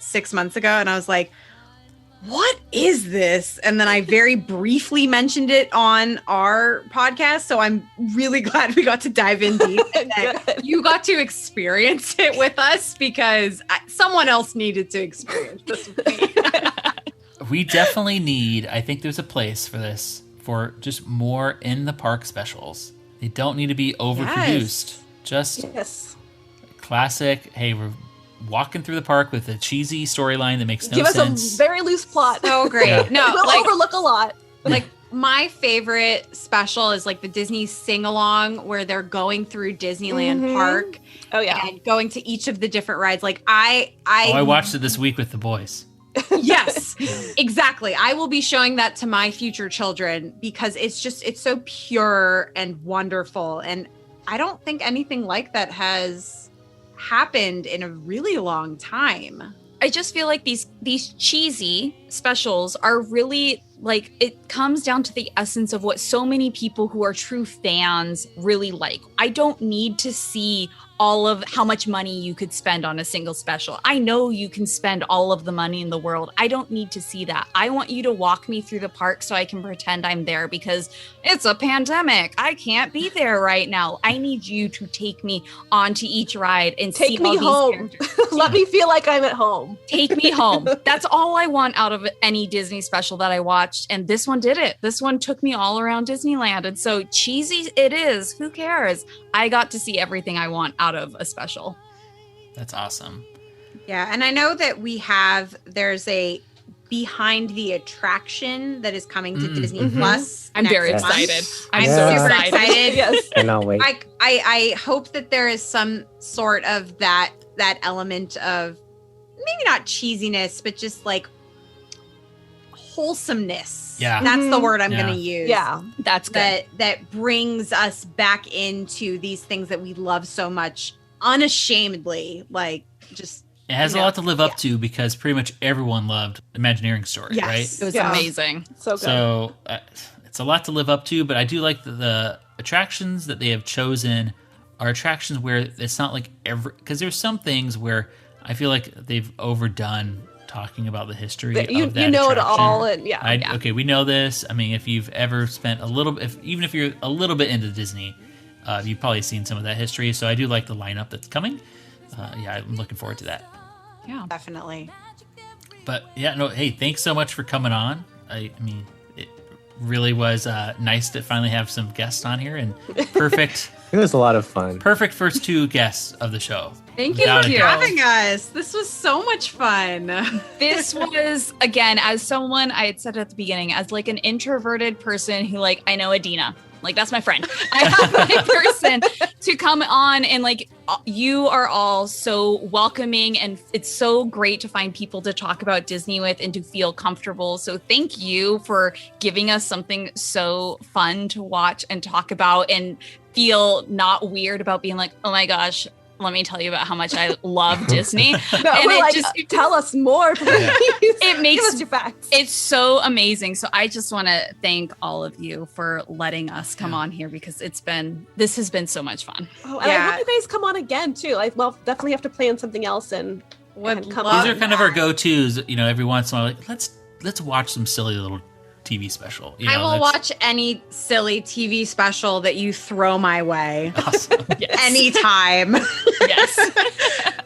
E: 6 months ago, and I was like, what is this? And then I very briefly mentioned it on our podcast. So I'm really glad we got to dive in deep. And that you got to experience it with us, because someone else needed to experience this with me.
B: We definitely need, I think there's a place for this, for just more in the park specials. They don't need to be overproduced. Just classic, hey, we're walking through the park with a cheesy storyline that makes no sense.
C: Give us a very loose plot.
E: So great.
B: Yeah.
E: No,
C: we'll overlook a lot.
E: Like My favorite special is like the Disney sing-along where they're going through Disneyland Park.
C: Oh yeah.
E: And going to each of the different rides. Like I
B: watched it this week with the boys.
E: Yes, exactly. I will be showing that to my future children because it's so pure and wonderful. And I don't think anything like that has happened in a really long time.
F: I just feel like these cheesy specials are really like, it comes down to the essence of what so many people who are true fans really like. I don't need to see all of how much money you could spend on a single special. I know you can spend all of the money in the world. I don't need to see that. I want you to walk me through the park so I can pretend I'm there because it's a pandemic. I can't be there right now. I need you to take me onto each ride and
C: take me home. Let me feel like I'm at home.
F: Take me home. That's all I want out of any Disney special that I watched. And this one did it. This one took me all around Disneyland. And so cheesy it is. Who cares? I got to see everything I want out of a special.
B: That's awesome.
E: Yeah. And I know that there's a behind the attraction that is coming to Disney Plus.
F: I'm very excited. I'm
E: so super excited.
C: Yes.
D: And I'll wait.
E: I hope that there is some sort of that element of maybe not cheesiness, but just like wholesomeness.
B: Yeah.
E: That's the word I'm going to use.
C: Yeah.
F: That's good.
E: That brings us back into these things that we love so much unashamedly. Like just
B: it has a lot to live up to because pretty much everyone loved Imagineering Story,
E: Yes.
B: right?
F: It was amazing.
C: So good.
B: So it's a lot to live up to, but I do like the attractions that they have chosen are attractions where it's not like because there's some things where I feel like they've overdone talking about the history of that
C: you know
B: attraction.
C: it all, and
B: Okay, we know this. I mean, if you've ever spent a little, even if you're a little bit into Disney, you've probably seen some of that history. So I do like the lineup that's coming. I'm looking forward to that.
E: Yeah, definitely.
B: But hey, thanks so much for coming on. I mean, it really was nice to finally have some guests on here, and perfect.
D: It was a lot of fun.
B: Perfect first two guests of the show.
E: Thank you for having us. This was so much fun.
F: This was, again, as someone, I had said at the beginning, as like an introverted person who like, I know Adina. Like, that's my friend. I have my person to come on, and like, you are all so welcoming, and it's so great to find people to talk about Disney with and to feel comfortable. So thank you for giving us something so fun to watch and talk about and feel not weird about being like, oh my gosh, let me tell you about how much I love Disney.
C: And we're like, tell us more.
F: It makes
C: Give us your facts.
F: It's so amazing. So I just want to thank all of you for letting us come on here because this has been so much fun.
C: Oh, and I hope you guys come on again too. Definitely have to plan something else and come on.
B: These are kind of our go-tos. Every once in a while, like let's watch some silly little TV special.
E: I will watch any silly TV special that you throw my way.
B: Awesome.
F: Yes.
E: Anytime.
F: Yes.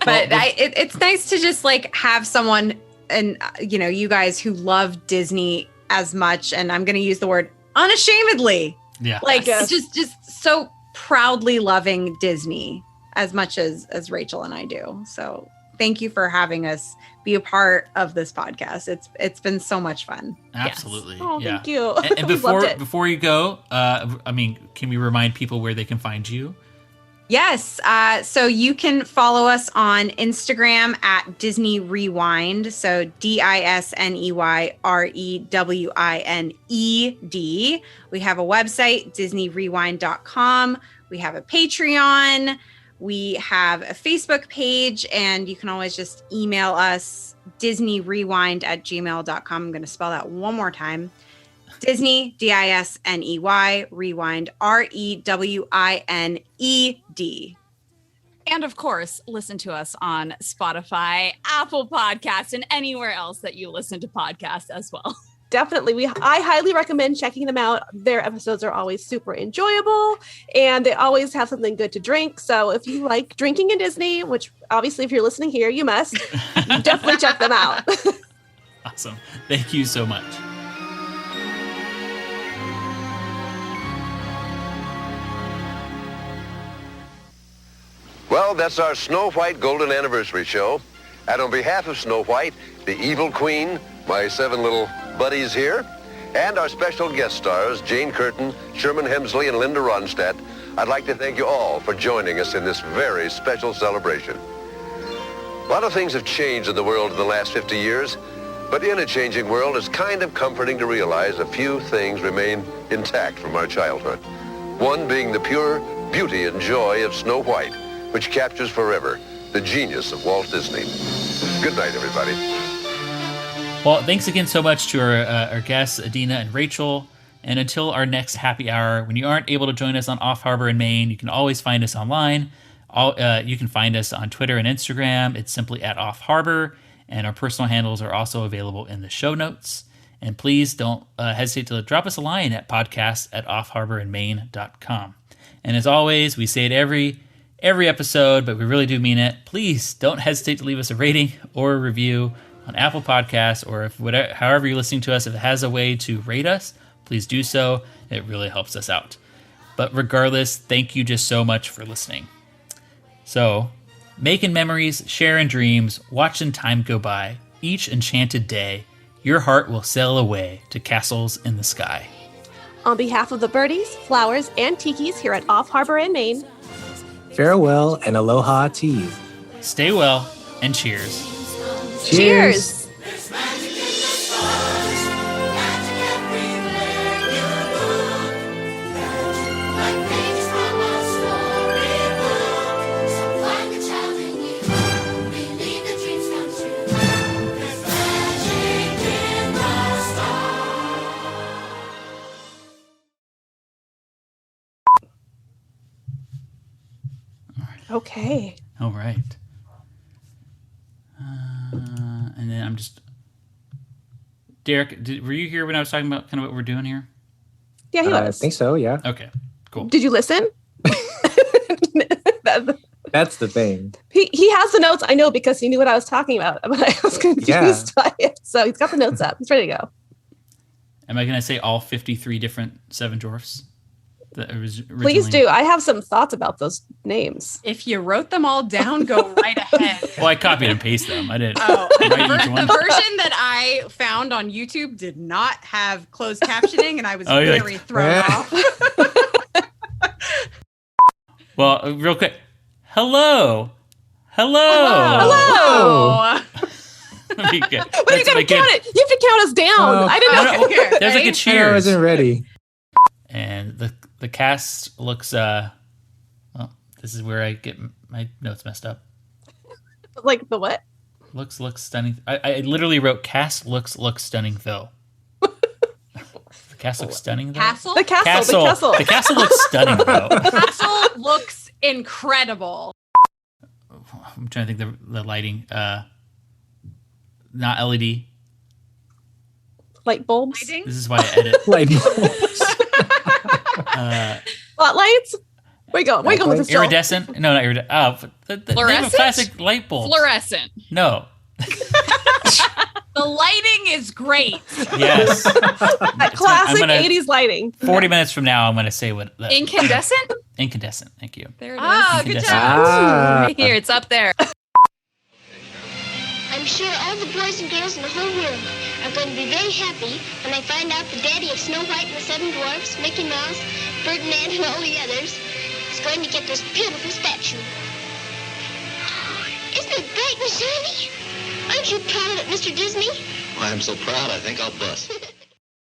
E: But it's nice to just like have someone and you guys who love Disney as much, and I'm going to use the word unashamedly.
B: Yeah.
E: Like just so proudly loving Disney as much as Rachel and I do. So thank you for having us be a part of this podcast. It's been so much fun.
B: Absolutely.
C: Yes. Oh,
B: yeah.
C: thank you.
B: And before you go, can we remind people where they can find you?
E: Yes. So you can follow us on Instagram at Disney ReWINEd. So DisneyReWINEd. We have a website, DisneyReWINEd.com. We have a Patreon. We have a Facebook page, and you can always just email us, DisneyReWINEd@gmail.com. I'm going to spell that one more time. Disney, DISNEY, Rewind, REWINED.
F: And of course, listen to us on Spotify, Apple Podcasts, and anywhere else that you listen to podcasts as well.
C: Definitely. I highly recommend checking them out. Their episodes are always super enjoyable, and they always have something good to drink. So if you like drinking in Disney, which obviously if you're listening here, you must, definitely check them out.
B: Awesome. Thank you so much.
G: Well, that's our Snow White Golden Anniversary show. And on behalf of Snow White, the evil queen, my 7 little buddies here, and our special guest stars, Jane Curtin, Sherman Hemsley, and Linda Ronstadt, I'd like to thank you all for joining us in this very special celebration. A lot of things have changed in the world in the last 50 years, but in a changing world, it's kind of comforting to realize a few things remain intact from our childhood. One being the pure beauty and joy of Snow White, which captures forever the genius of Walt Disney. Good night, everybody.
B: Well, thanks again so much to our guests, Adina and Rachel. And until our next happy hour, when you aren't able to join us on Off Harbor in Maine, you can always find us online. You can find us on Twitter and Instagram. It's simply at Off Harbor. And our personal handles are also available in the show notes. And please don't hesitate to drop us a line at podcast@offharborinmaine.com. And as always, we say it every episode, but we really do mean it. Please don't hesitate to leave us a rating or a review on Apple Podcasts, or however you're listening to us. If it has a way to rate us, please do so. It really helps us out. But regardless, thank you just so much for listening. So, making memories, sharing dreams, watching time go by. Each enchanted day, your heart will sail away to castles in the sky.
C: On behalf of the birdies, flowers, and tikis here at Off Harbor in Maine,
D: farewell and aloha to you.
B: Stay well and cheers.
C: Cheers! Okay.
B: All right. And then I'm just... Derick, were you here when I was talking about kind of what we're doing here?
C: Yeah, he was.
D: I think so, yeah.
B: Okay, cool.
C: Did you listen?
D: That's the thing.
C: He has the notes, I know, because he knew what I was talking about, but I was confused by it. So he's got the notes up. He's ready to go.
B: Am I going to say all 53 different Seven Dwarfs? That was
C: Please do. I have some thoughts about those names.
N: If you wrote them all down, go right ahead.
B: Well, I copied and pasted them. I didn't
N: write
B: each one.
N: The version that I found on YouTube did not have closed captioning, and I was very thrown off.
B: Well, real quick. Hello.
C: But you gotta count it. You have to count us down. I didn't know.
B: There's like a cheers.
D: I wasn't ready.
B: And the cast looks well, this is where I get my notes messed up.
C: Like the what?
B: Looks stunning. I literally wrote cast looks stunning though. The cast looks stunning though.
C: The castle.
B: The castle looks stunning though.
N: The castle looks incredible.
B: I'm trying to think the lighting. Not LED.
C: Light bulbs.
N: Lighting?
B: This is why I edit.
D: Light bulbs.
C: Spotlights. Where you going with this?
B: Iridescent? No, not iridescent. Oh, the
F: Fluorescent?
B: classic light bulb.
F: Fluorescent.
B: No.
N: The lighting is great.
B: Yes.
C: That classic 80s lighting.
B: 40 minutes from now, I'm going to say what.
F: Incandescent?
B: Incandescent. Thank you.
F: There it is.
N: Oh, good job.
F: Right here, it's up there.
K: I'm sure all the boys and girls in the whole world are going to be very happy when they find out the daddy of Snow White and the Seven Dwarfs, Mickey Mouse, Ferdinand, and all the others is going to get this beautiful statue. Isn't it bright and shiny? Aren't you proud of it, Mr. Disney?
J: Why, I'm so proud I think I'll bust.